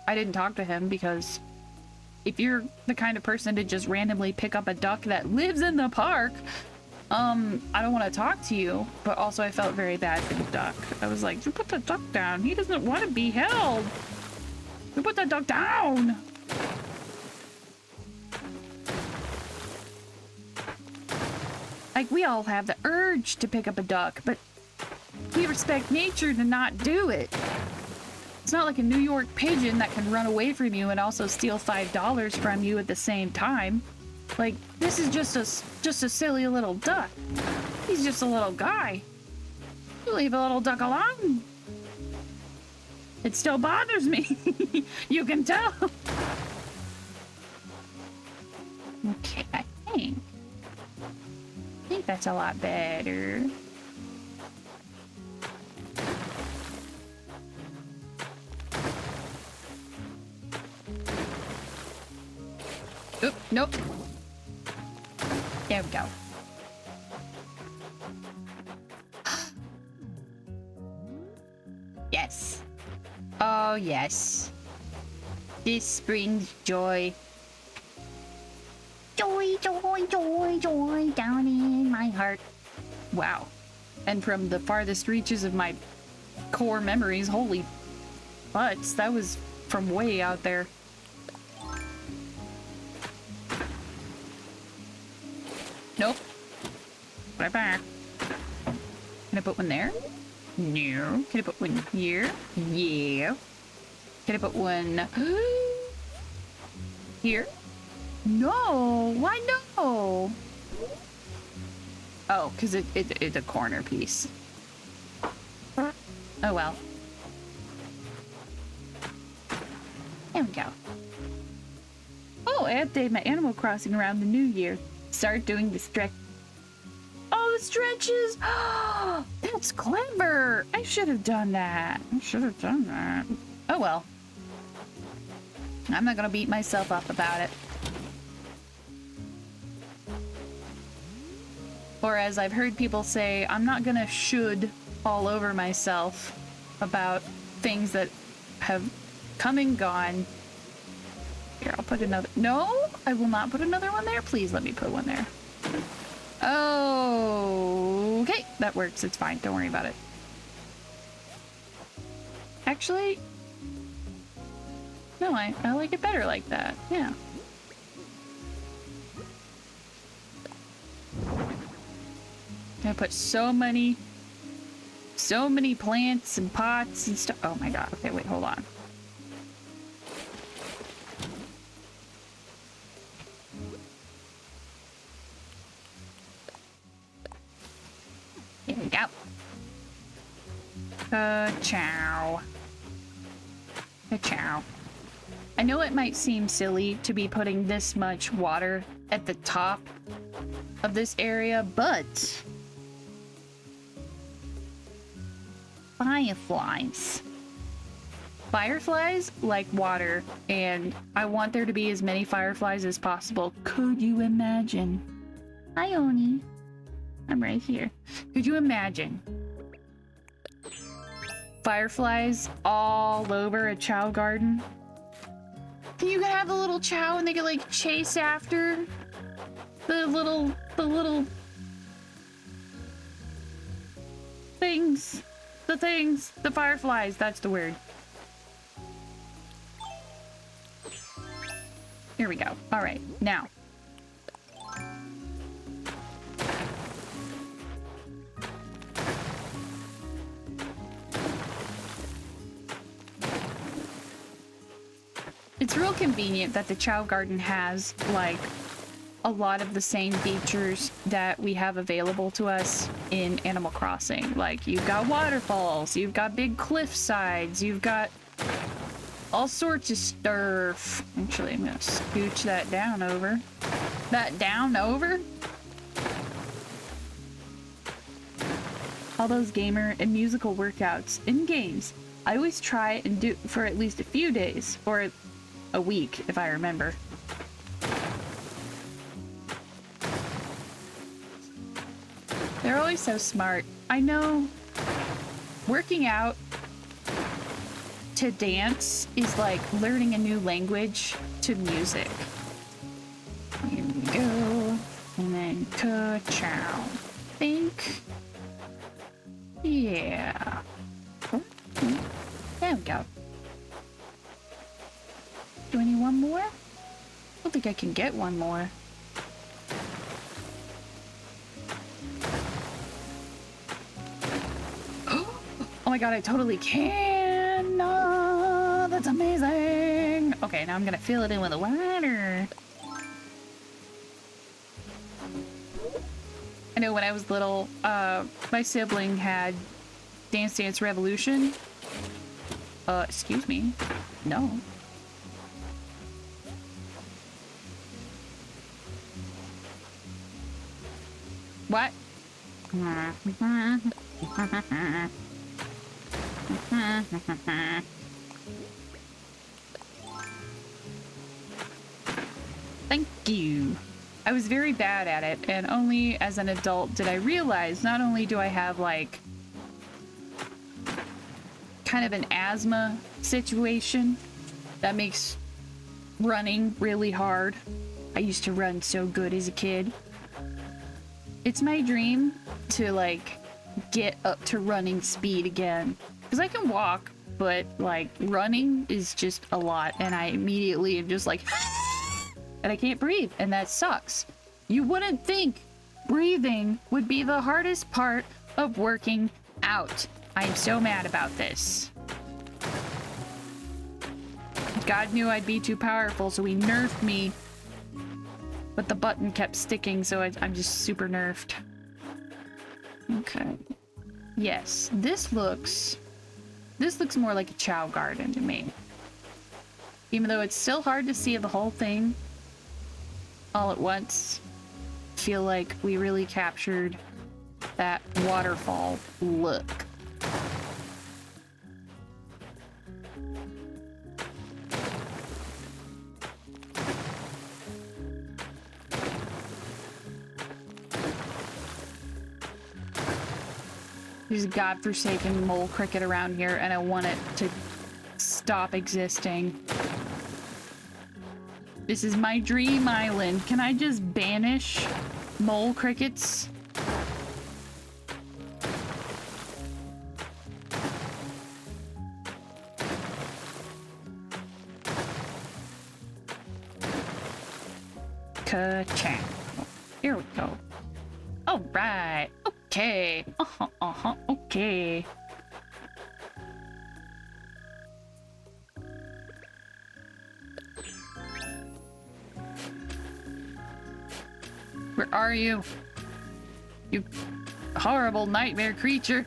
I didn't talk to him because if you're the kind of person to just randomly pick up a duck that lives in the park, I don't want to talk to you, but also I felt very bad for the duck. I was like, you put the duck down. He doesn't want to be held. You put that duck down. Like, we all have the urge to pick up a duck, but we respect nature to not do it. It's not like a New York pigeon that can run away from you and also steal $5 from you at the same time. Like, this is just a silly little duck. He's just a little guy. You leave a little duck alone. It still bothers me. You can tell. Okay, I think that's a lot better. Oop, nope. There we go. Yes. Oh, yes. This brings joy. Joy, joy, joy, joy down in my heart. Wow. And from the farthest reaches of my core memories, holy butts, that was from way out there. Nope. Put it back. Can I put one there? No. Can I put one here? Yeah. Can I put one here? No. Why no? Oh, because it's a corner piece. Oh well. There we go. Oh, I updated my Animal Crossing around the new year. Start doing the stretch. Oh, the stretches! Oh, that's clever! I should have done that. I should have done that. Oh well. I'm not gonna beat myself up about it. Or as I've heard people say, I'm not gonna should all over myself about things that have come and gone. Here, I'll put another. No, I will not put another one there. Please let me put one there. Oh, okay, that works. It's fine. Don't worry about it. Actually, no, I like it better like that. Yeah. I put so many plants and pots and stuff. Oh my god. Okay, wait, hold on. Ka-chow. Ka-chow. I know it might seem silly to be putting this much water at the top of this area, but fireflies. Fireflies like water, and I want there to be as many fireflies as possible. Could you imagine? Hi, Oni. I'm right here. Could you imagine fireflies all over a chow garden? You can have the little chow and they can like chase after the little things. The fireflies, that's the word. Here we go. All right, now. It's real convenient that the Chow Garden has, like, a lot of the same features that we have available to us in Animal Crossing. Like, you've got waterfalls, you've got big cliff sides, you've got all sorts of stuff. Actually, I'm gonna scooch that down over. That down over? All those gamer and musical workouts in games. I always try and do for at least a few days, or a week, if I remember. They're always so smart. I know working out to dance is like learning a new language to music. Here we go. And then ka-chow. Think. Yeah. Oh, there we go. Do I need one more? I don't think I can get one more. Oh my god, I totally can! Oh, that's amazing! Okay, now I'm gonna fill it in with the water. I know when I was little, my sibling had Dance Dance Revolution. Excuse me. No. What? Thank you. I was very bad at it, and only as an adult did I realize not only do I have like kind of an asthma situation that makes running really hard. I used to run so good as a kid. It's my dream to like get up to running speed again, because I can walk, but like running is just a lot, and I immediately am just like and I can't breathe, and that sucks. You wouldn't think breathing would be the hardest part of working out. I'm so mad about this. God knew I'd be too powerful, so he nerfed me. But the button kept sticking, so I'm just super nerfed. Okay. Yes, this looks more like a Chow Garden to me. Even though it's still hard to see the whole thing all at once. I feel like we really captured that waterfall look. There's a godforsaken mole cricket around here, and I want it to stop existing. This is my dream island. Can I just banish mole crickets? Ka-chow. Here we go. All right. Okay. Okay. Where are you? You horrible nightmare creature.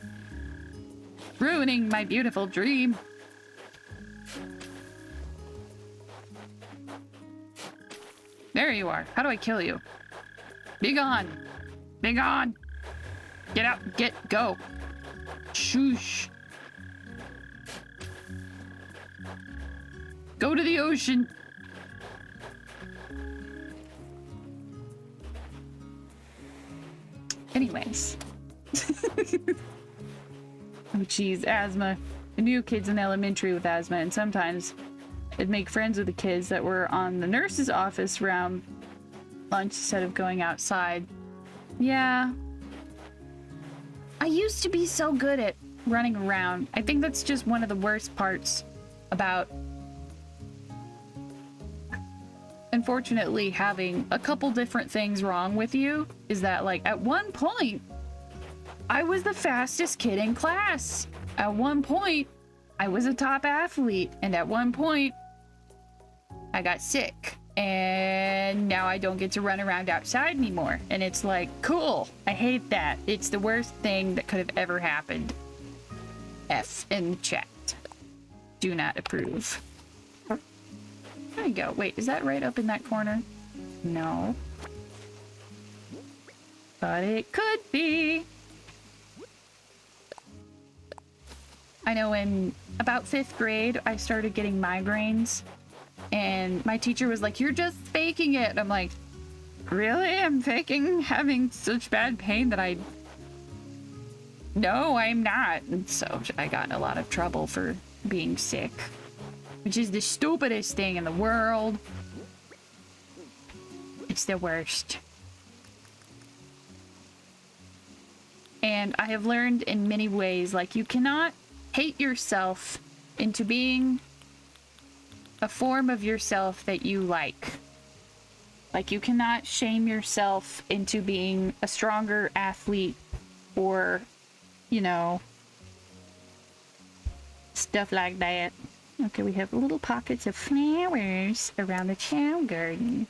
ruining my beautiful dream. There you are. How do I kill you? Be gone. Be gone. Get out. Go. Shoosh. Go to the ocean. Anyways. Oh, geez, asthma. I knew kids in elementary with asthma, and sometimes I'd make friends with the kids that were on the nurse's office around lunch instead of going outside. Yeah. I used to be so good at running around. I think that's just one of the worst parts about, unfortunately, having a couple different things wrong with you, is that, like, at one point, I was the fastest kid in class. At one point, I was a top athlete. And at one point, I got sick. And now I don't get to run around outside anymore. And it's like, cool. I hate that. It's the worst thing that could have ever happened. F in chat. Do not approve. There you go. Wait, is that right up in that corner? No. But it could be. I know in about 5th grade, I started getting migraines. And my teacher was like, you're just faking it. I'm like, really? I'm faking having such bad pain that I... No, I'm not. And so I got in a lot of trouble for being sick. Which is the stupidest thing in the world. It's the worst. And I have learned in many ways, like, you cannot hate yourself into being a form of yourself that you like. Like, you cannot shame yourself into being a stronger athlete or, you know, stuff like that. Okay, we have little pockets of flowers around the chow garden.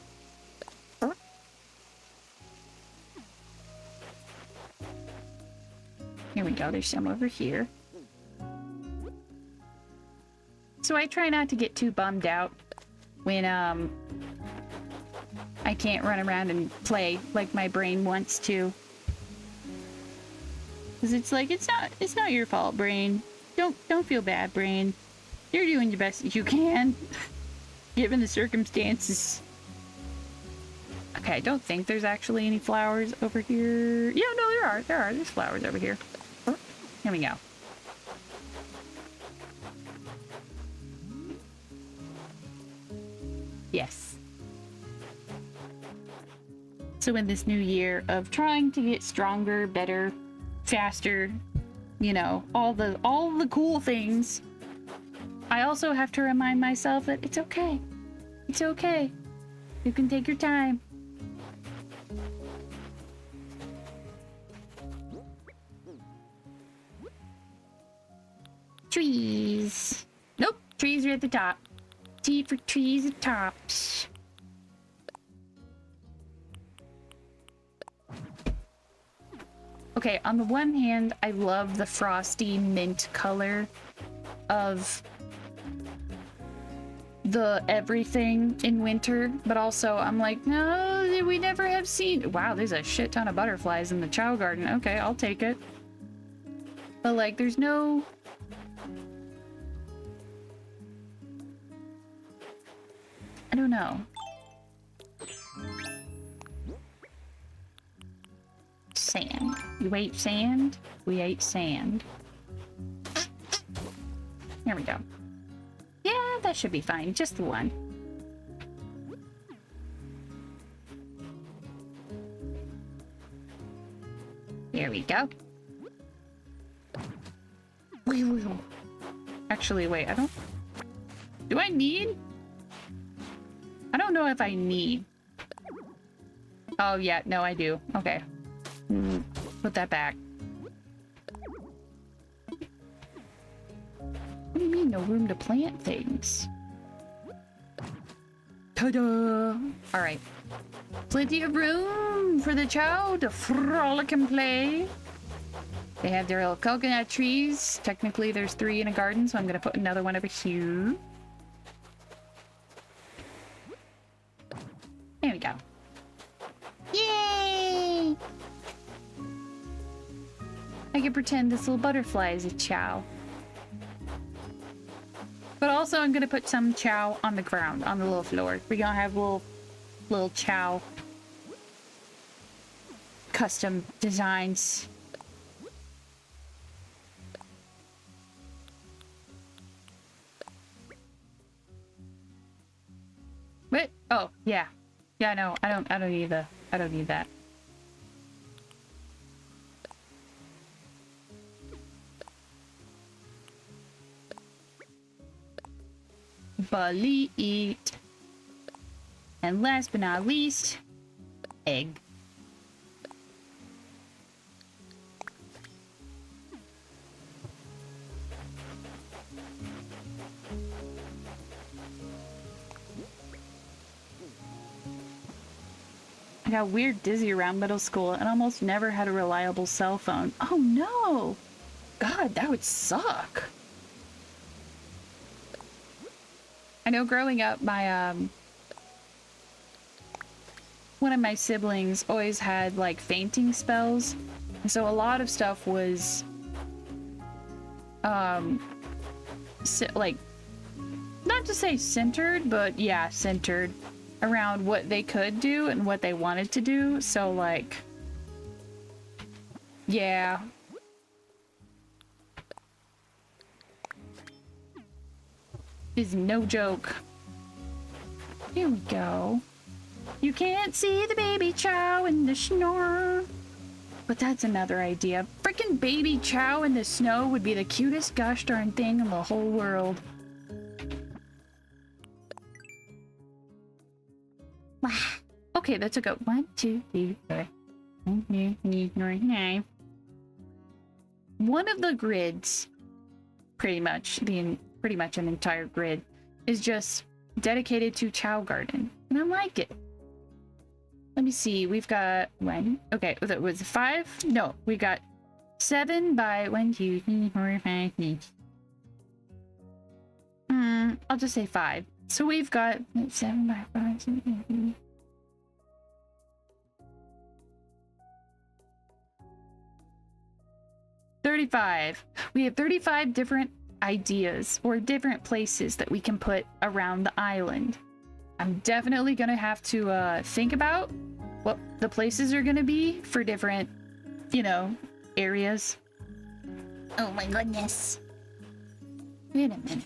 Here we go, there's some over here. So I try not to get too bummed out when I can't run around and play like my brain wants to. Cause it's like, it's not your fault, brain. Don't feel bad, brain. You're doing the best you can, given the circumstances. Okay, I don't think there's actually any flowers over here. Yeah, no, there are. There's flowers over here. Oh, here we go. Yes. So in this new year of trying to get stronger, better, faster, you know, all the cool things, I also have to remind myself that it's okay. It's okay. You can take your time. Trees. Nope, trees are at the top. T for trees at tops. Okay, on the one hand, I love the frosty mint color of the everything in winter, but also I'm like, no, we never have seen... Wow, there's a shit ton of butterflies in the chow garden. Okay, I'll take it. But like, there's no... I don't know. Sand. You ate sand? We ate sand. There we go. Yeah, that should be fine. Just the one. There we go. Actually, wait, I don't... Do I need... I don't know if I need... Oh, yeah, no, I do. Okay. Put that back. What do you mean, no room to plant things? Ta-da! Alright. Plenty of room for the chow to frolic and play. They have their little coconut trees. Technically, there's 3 in a garden, so I'm gonna put another one over here. There we go. Yay! I can pretend this little butterfly is a chow. But also, I'm gonna put some chow on the ground, on the little floor. We're gonna have little chow custom designs. What? Oh, yeah. Yeah, no, I don't need that. Bully eat. And last but not least, egg. I got weird dizzy around middle school and almost never had a reliable cell phone. Oh no! God, that would suck. I know growing up, my, one of my siblings always had, like, fainting spells. And so a lot of stuff was, like, not to say centered, but yeah, centered around what they could do and what they wanted to do. So, like, yeah. Is no joke. Here we go. You can't see the baby chow in the snow. But that's another idea. Frickin' baby chow in the snow would be the cutest gosh darn thing in the whole world. Okay, that took a 1, 2, 3, 4. 1, 2, 3, 4, 5. One of the grids, pretty much an entire grid, is just dedicated to Chow Garden, and I like it. Let me see, we've got 1. Okay, that was 5. No, we got 7 by 1, 2, 3, 4, 5, 6. I'll just say 5. So we've got 7 by 5. 6, 8, 8. 35. We have 35 different ideas or different places that we can put around the island. I'm definitely gonna have to think about what the places are gonna be for different, you know, areas. Oh my goodness. Wait a minute.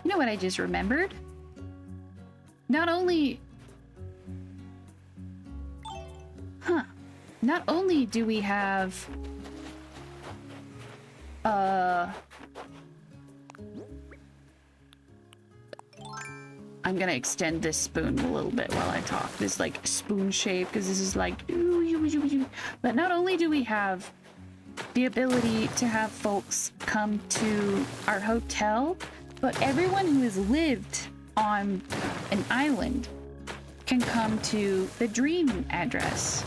You know what I just remembered? Not only do we have I'm gonna extend this spoon a little bit while I talk. This like spoon shape, because this is like but not only do we have the ability to have folks come to our hotel, but everyone who has lived on an island can come to the dream address.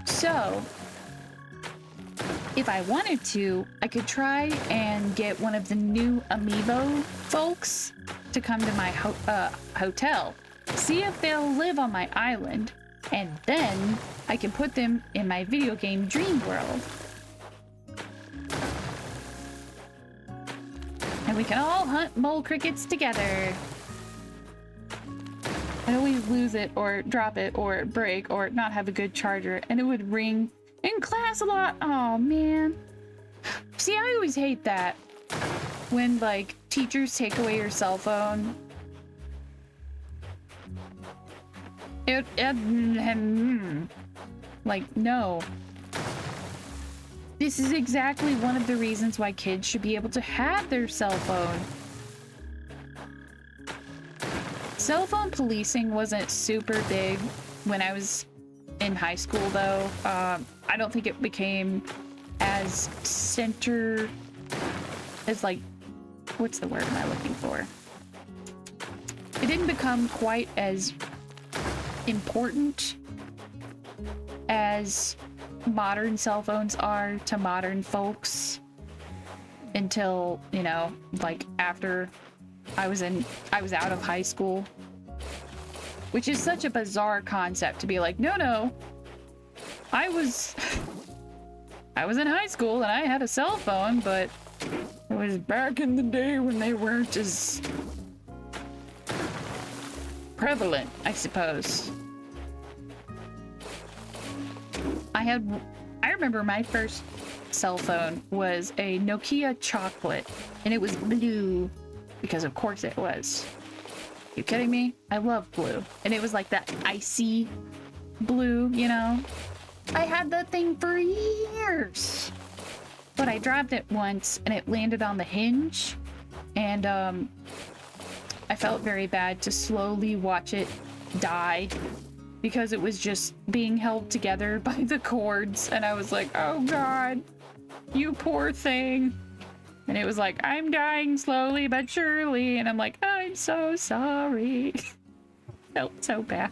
So, if I wanted to, I could try and get one of the new amiibo folks to come to my hotel, see if they'll live on my island, and then I can put them in my video game dream world. And we can all hunt mole crickets together. I always lose it or drop it or break or not have a good charger, and it would ring in class a lot. Oh man. See, I always hate that when like teachers take away your cell phone. Like, no. This is exactly one of the reasons why kids should be able to have their cell phone. Cell phone policing wasn't super big when I was in high school, though. I don't think it became as center as, like, what's the word am I looking for? It didn't become quite as important as modern cell phones are to modern folks until, you know, like after I was out of high school, which is such a bizarre concept to be like, no, I was in high school and I had a cell phone, but it was back in the day when they weren't as prevalent, I suppose. I remember my first cell phone was a Nokia chocolate, and it was blue, because of course it was. You kidding me? I love blue. And it was like that icy blue, you know? I had that thing for years. But I dropped it once and it landed on the hinge, and I felt very bad to slowly watch it die because it was just being held together by the cords, and I was like, oh god, you poor thing. And it was like, I'm dying slowly but surely, and I'm like, I'm so sorry. Felt so bad.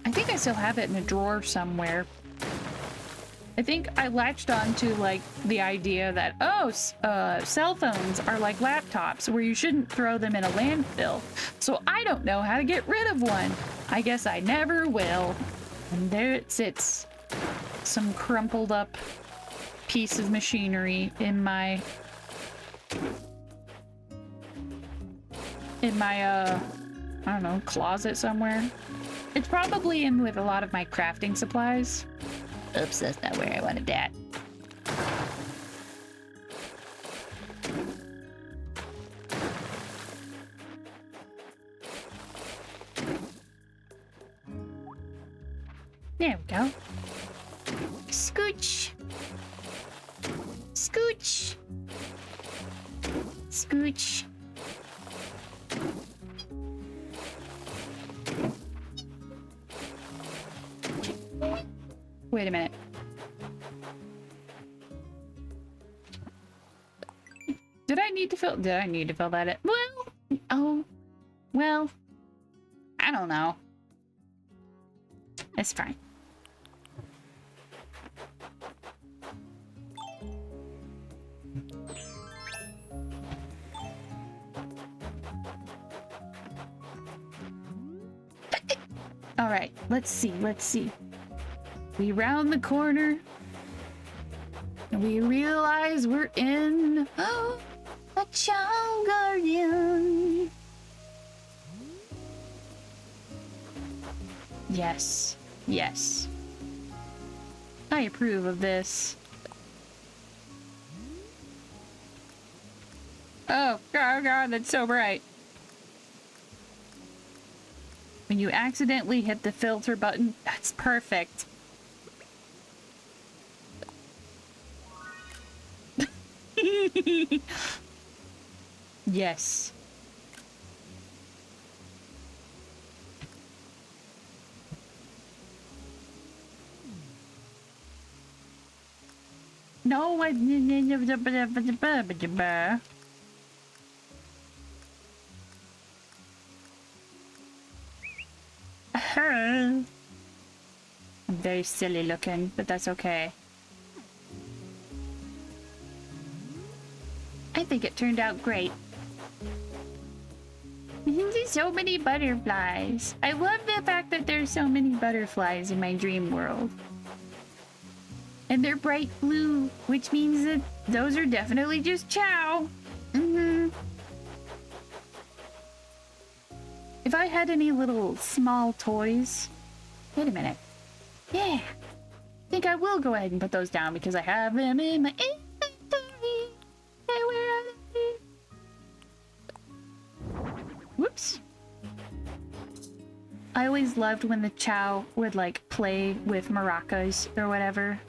I think I still have it in a drawer somewhere. I think I latched on to like the idea that, oh, cell phones are like laptops where you shouldn't throw them in a landfill. So I don't know how to get rid of one. I guess I never will. And there it sits. Some crumpled up piece of machinery in my I don't know, closet somewhere. It's probably in with a lot of my crafting supplies. Oops, that's not where I wanted that. There we go. Scooch. Scooch. Scooch. Wait a minute. Did I need to fill that in? Well, oh, well, I don't know. It's fine. All right, let's see. We round the corner and we realize we're in a chow garden. Yes, yes. I approve of this. Oh god, that's so bright. When you accidentally hit the filter button, that's perfect. Yes. No, I... I'm very silly looking, but that's okay. I think it turned out great. There's so many butterflies. I love the fact that there's so many butterflies in my dream world. And they're bright blue, which means that those are definitely just chow. If I had any little small toys... Wait a minute. Yeah. I think I will go ahead and put those down because I have them in my inventory. Hey, where are they? Whoops. I always loved when the chow would like play with maracas or whatever.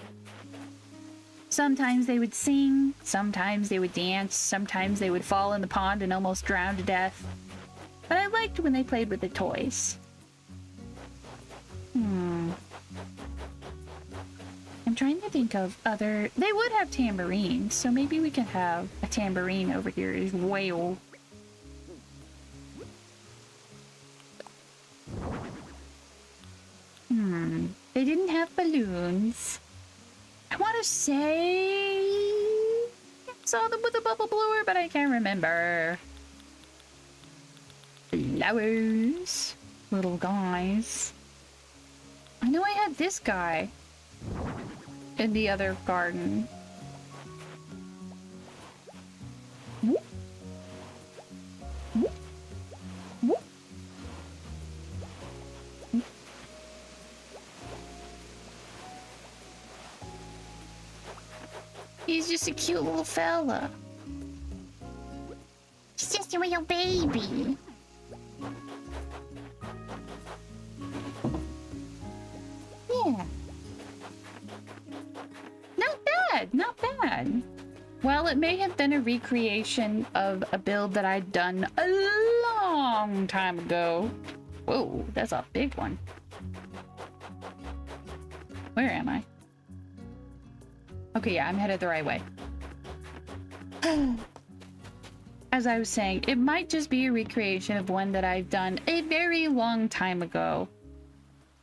Sometimes they would sing, sometimes they would dance, sometimes they would fall in the pond and almost drown to death. But I liked when they played with the toys. I'm trying to think of other... They would have tambourines, so maybe we can have a tambourine over here as well. They didn't have balloons. I want to say I saw them with a bubble blower, but I can't remember. Flowers. Little guys. I know I had this guy in the other garden. Whoop. Whoop. Whoop. He's just a cute little fella. He's just a real baby. Yeah. Not bad, not bad. Well, it may have been a recreation of a build that I'd done a long time ago. Whoa, that's a big one. Where am I? Okay, yeah, I'm headed the right way. As I was saying, it might just be a recreation of one that I've done a very long time ago.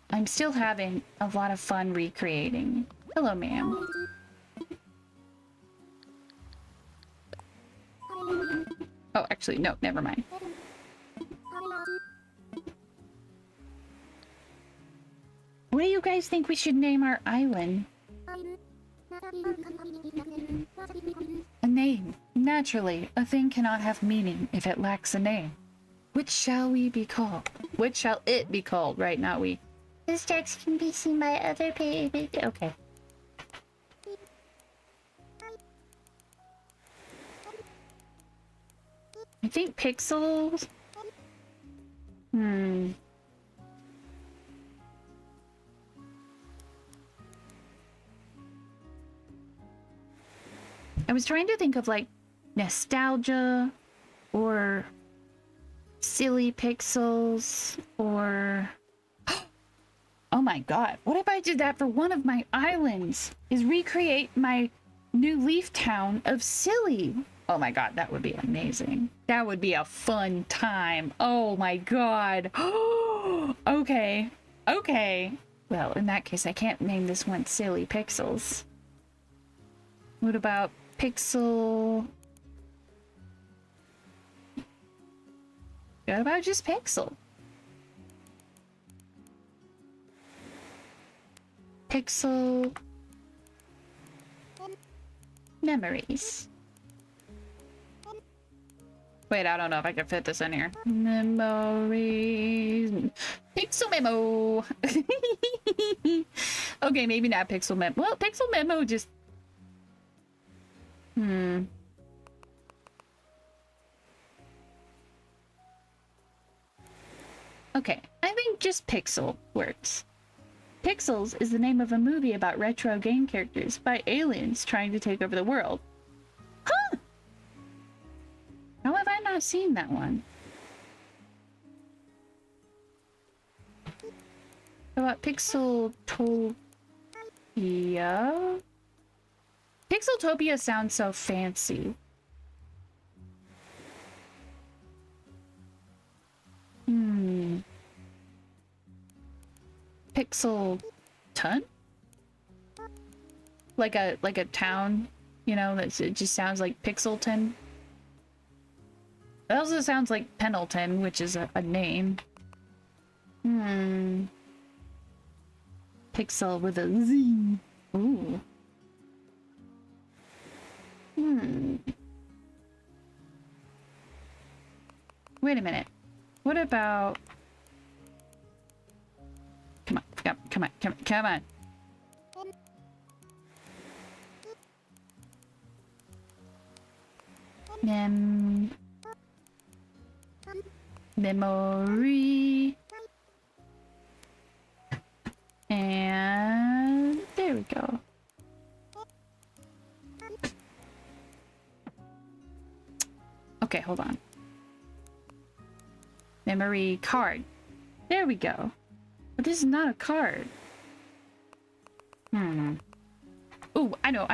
I'm still having a lot of fun recreating. Hello, ma'am. Oh, actually, no, never mind. What do you guys think we should name our island? A name. Naturally, a thing cannot have meaning if it lacks a name. Which shall we be called? Which shall it be called? Right, not we. This text can be seen by other people. Okay. I think pixels. I was trying to think of like nostalgia or silly pixels or oh my god, what if I did that for one of my islands? Is recreate my new leaf town of silly. Oh my god, that would be amazing. That would be a fun time. Oh my god. Okay. Okay. Well, in that case, I can't name this one Silly Pixels. What about Pixel? What about just Pixel? Pixel Memories. Wait, I don't know if I can fit this in here. Memories. Pixel Memo. Okay, maybe not Pixel Memo. Well, Pixel Memo just... Okay, I think just Pixel works. Pixels is the name of a movie about retro game characters by aliens trying to take over the world. Huh! How have I not seen that one? How about Pixeltopia? Pixeltopia sounds so fancy. Pixelton? Like a town, you know, it just sounds like Pixelton. It also sounds like Pendleton, which is a name. Pixel with a Z. Ooh. Wait a minute. What about... Come on, come on, come on, come on. Memory. And there we go. Okay, hold on. Memory card. There we go. But this is not a card. Ooh, I know.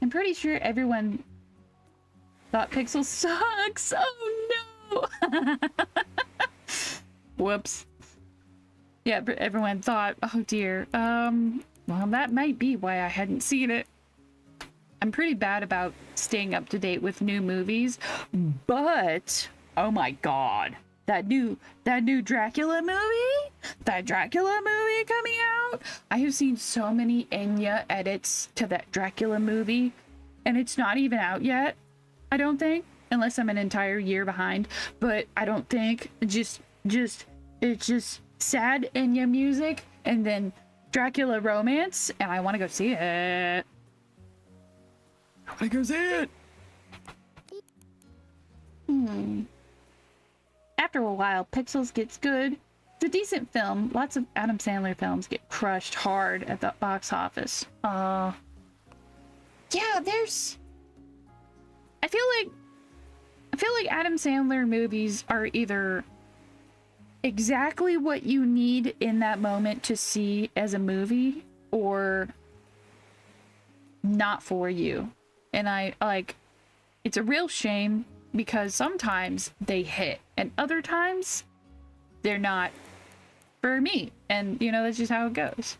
I'm pretty sure everyone thought Pixel sucks. Oh Whoops. Yeah, but everyone thought, oh dear. Well, that might be why I hadn't seen it. I'm pretty bad about staying up to date with new movies, but oh my god, that new Dracula movie, coming out. I have seen so many Enya edits to that Dracula movie, and it's not even out yet. I don't think, unless I'm an entire year behind. But I don't think it's just sad Enya music and then Dracula romance, and I want to go see it. I want to go see it. After a while, Pixels gets good. It's a decent film. Lots of Adam Sandler films get crushed hard at the box office. Yeah, there's... I feel like Adam Sandler movies are either exactly what you need in that moment to see as a movie, or not for you. And I like, it's a real shame because sometimes they hit and other times they're not for me. And you know, that's just how it goes.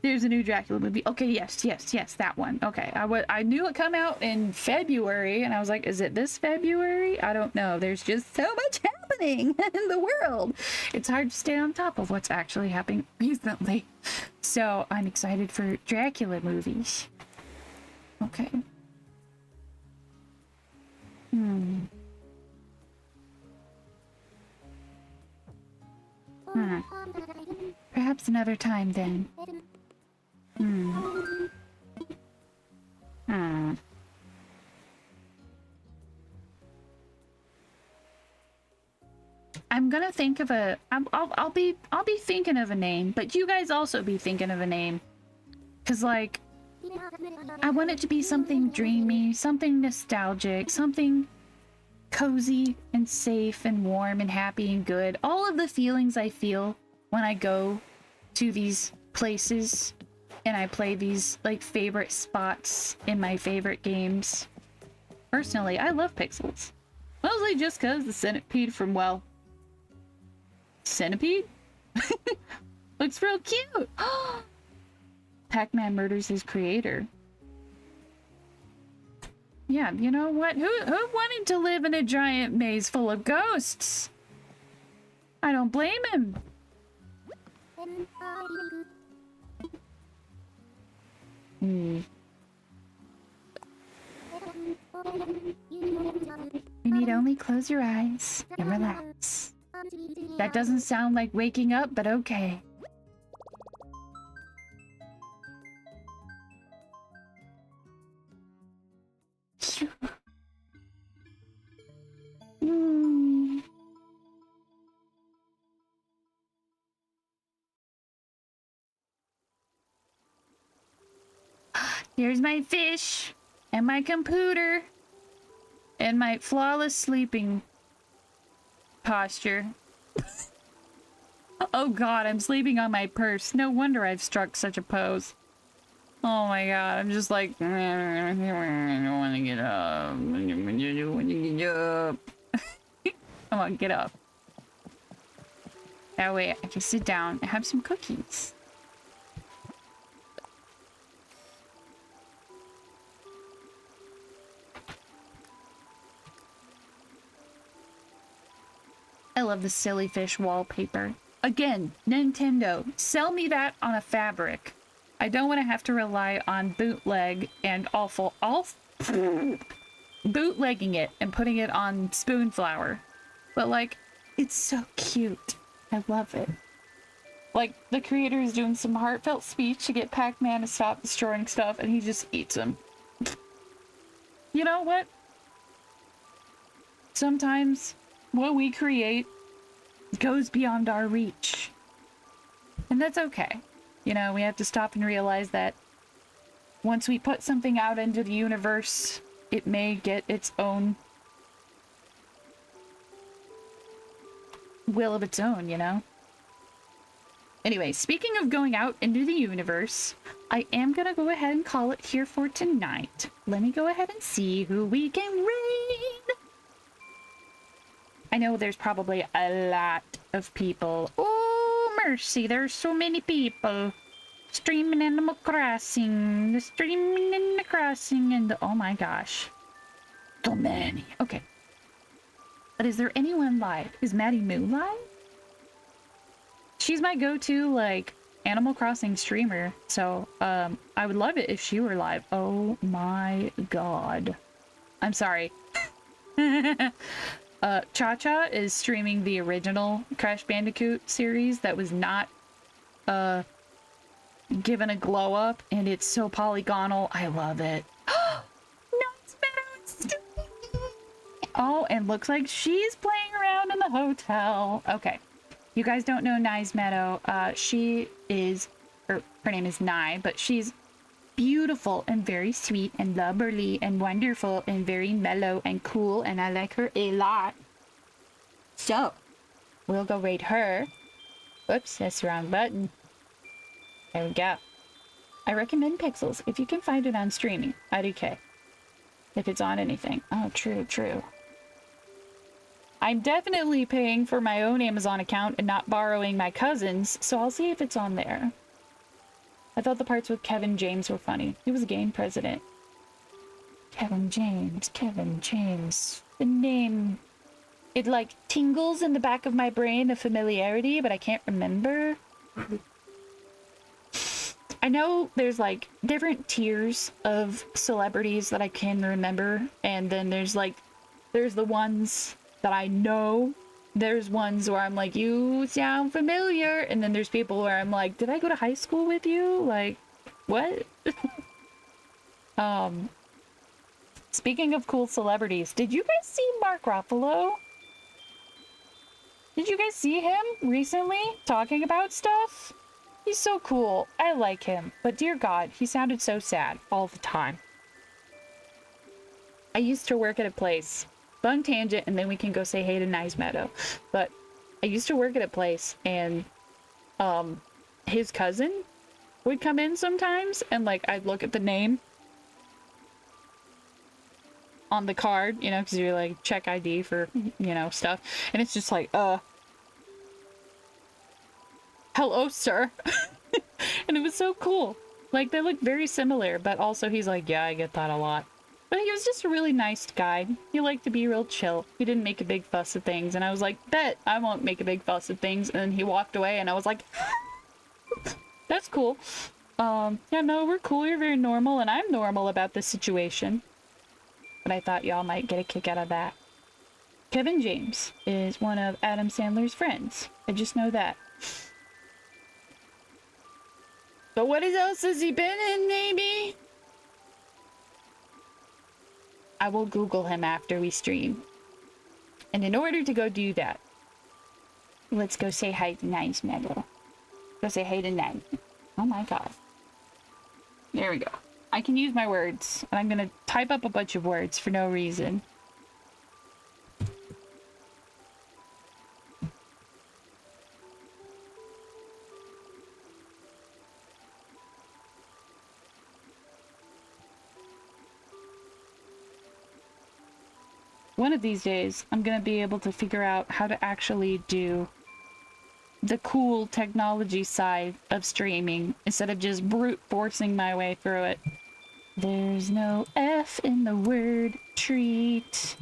There's a new Dracula movie. Okay, yes, that one. Okay, I knew it come out in February, and I was like, is it this February? I don't know. There's just so much happening in the world. It's hard to stay on top of what's actually happening recently. So I'm excited for Dracula movies. Okay. Perhaps another time then. I'm gonna think of a. I'll be thinking of a name, but you guys also be thinking of a name, cause like, I want it to be something dreamy, something nostalgic, something cozy and safe and warm and happy and good. All of the feelings I feel when I go to these places and I play these like favorite spots in my favorite games. Personally, I love Pixels. Mostly just cause the centipede from, well, Centipede? Looks real cute. Pac-Man murders his creator. Yeah, you know what? Who wanted to live in a giant maze full of ghosts? I don't blame him. You need only close your eyes and relax. That doesn't sound like waking up, but okay. Here's my fish, and my compooter, and my flawless sleeping posture. Oh god, I'm sleeping on my purse. No wonder I've struck such a pose. Oh my god, I'm just like, I want to get up. Come on, get up. That way I can sit down and have some cookies. I love the silly fish wallpaper. Again, Nintendo, sell me that on a fabric. I don't want to have to rely on bootleg and bootlegging it and putting it on Spoonflower. But like, it's so cute. I love it. Like, the creator is doing some heartfelt speech to get Pac-Man to stop destroying stuff, and he just eats them. You know what? Sometimes what we create goes beyond our reach. And that's okay. You know, we have to stop and realize that once we put something out into the universe, it may get its own will of its own, you know? Anyway, speaking of going out into the universe, I am gonna go ahead and call it here for tonight. Let me go ahead and see who we can raid. I know there's probably a lot of people. Oh, mercy, there's so many people. Streaming Animal Crossing, streaming in the crossing, and oh my gosh. So many. Okay. But is there anyone live? Is Maddie Moo live? She's my go-to, like, Animal Crossing streamer. So, I would love it if she were live. Oh my god. I'm sorry. Cha-Cha is streaming the original Crash Bandicoot series that was not, given a glow up, and it's so polygonal. I love it. Oh, and looks like she's playing around in the hotel. Okay. You guys don't know Nye's Meadow. She is, or her name is Nye, but she's beautiful and very sweet and lubberly and wonderful and very mellow and cool, and I like her a lot. So, we'll go raid her. Whoops, that's the wrong button. There we go. I recommend Pixels if you can find it on streaming. IDK. If it's on anything. Oh, true, true. I'm definitely paying for my own Amazon account and not borrowing my cousin's, so I'll see if it's on there. I thought the parts with Kevin James were funny. He was a game president. Kevin James, Kevin James. The name... It, like, tingles in the back of my brain of familiarity, but I can't remember. I know there's, like, different tiers of celebrities that I can remember, and then there's, like, there's the ones that I know. There's ones where I'm like, you sound familiar, and then there's people where I'm like, did I go to high school with you? Like, what? Speaking of cool celebrities, did you guys see Mark Ruffalo? Did you guys see him recently talking about stuff? He's so cool. I like him. But dear God, he sounded so sad all the time. I used to work at a place. Fun tangent, and then we can go say hey to Nice Meadow. But I used to work at a place, and his cousin would come in sometimes, and like I'd look at the name on the card, you know, because you're like check ID for, you know, stuff, and it's just like, hello, sir. And it was so cool. Like, they look very similar, but also he's like, yeah, I get that a lot. But he was just a really nice guy. He liked to be real chill. He didn't make a big fuss of things, and I was like, bet, I won't make a big fuss of things. And then he walked away, and I was like, that's cool. Yeah, no, we're cool. You're very normal, and I'm normal about this situation. But I thought y'all might get a kick out of that. Kevin James is one of Adam Sandler's friends. I just know that. But what else has he been in, maybe? I will Google him after we stream. And in order to go do that, let's go say hi to Nice Meadow. Go say hi to Nice. Oh my god. There we go. I can use my words, and I'm gonna type up a bunch of words for no reason. One of these days, I'm gonna be able to figure out how to actually do the cool technology side of streaming instead of just brute forcing my way through it. There's no F in the word treat.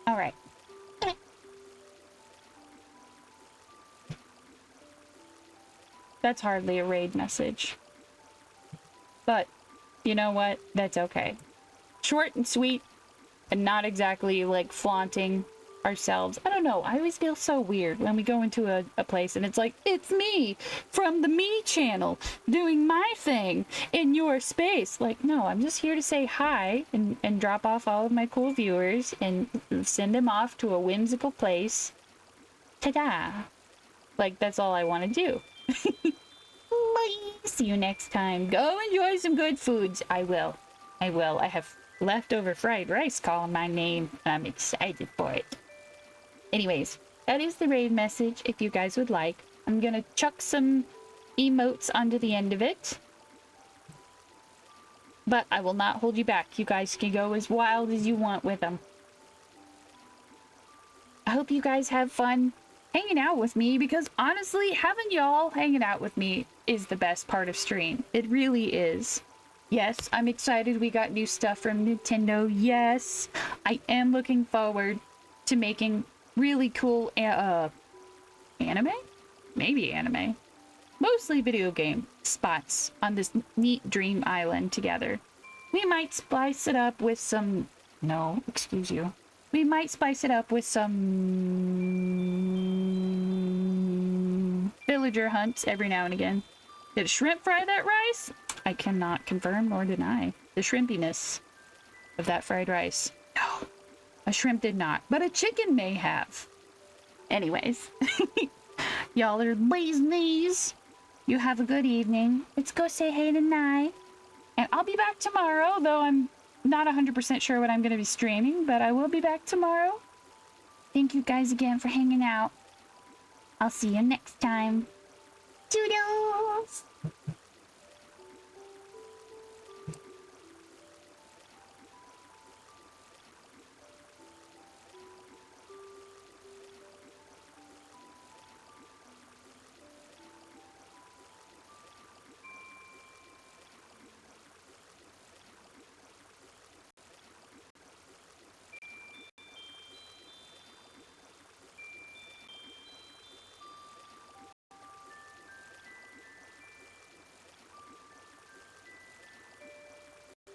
All right. That's hardly a raid message. But, you know what? That's okay. Short and sweet, and not exactly, like, flaunting ourselves. I don't know. I always feel so weird when we go into a place and it's like, it's me from the Me channel doing my thing in your space. Like, no, I'm just here to say hi and drop off all of my cool viewers and send them off to a whimsical place. Ta-da! Like, that's all I want to do. Bye. See you next time. Go enjoy some good foods. I will. I will. I have leftover fried rice calling my name, and I'm excited for it. Anyways, that is the raid message if you guys would like. I'm gonna chuck some emotes onto the end of it. But I will not hold you back. You guys can go as wild as you want with them. I hope you guys have fun hanging out with me, because honestly, having y'all hanging out with me is the best part of stream. It really is. Yes, I'm excited we got new stuff from Nintendo. Yes, I am looking forward to making really cool anime? Maybe anime. Mostly video game spots on this neat dream island together. We might spice it up with some... No, excuse you. We might spice it up with some villager hunts every now and again. Did a shrimp fry that rice? I cannot confirm nor deny the shrimpiness of that fried rice. No, a shrimp did not, but a chicken may have. Anyways, y'all are lazy. You have a good evening. Let's go say hey tonight. And I'll be back tomorrow, though I'm not 100% sure what I'm going to be streaming, but I will be back tomorrow. Thank you guys again for hanging out. I'll see you next time. Toodles!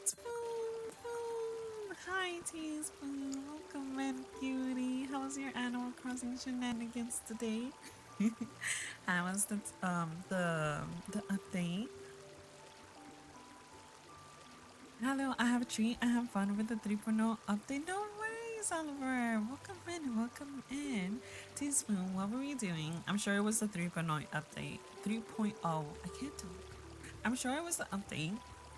Spoon. Hi, Teaspoon. Welcome in, cutie. How's your Animal Crossing shenanigans today? How was the update? Hello, I have a treat. I have fun with the 3.0 update. No worries, Oliver. Welcome in. Welcome in. Teaspoon, what were you doing? I'm sure it was the 3.0 update. 3.0. I can't talk. I'm sure it was the update.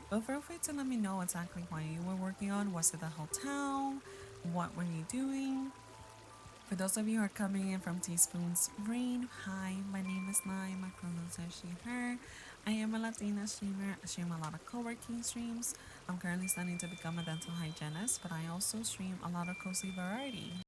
But feel free to let me know exactly what you were working on. Was it the hotel? What were you doing? For those of you who are coming in from Teaspoon's Brain, hi, my name is Nai. My pronouns are she, her. I am a Latina streamer. I stream a lot of co-working streams. I'm currently studying to become a dental hygienist, but I also stream a lot of cozy variety.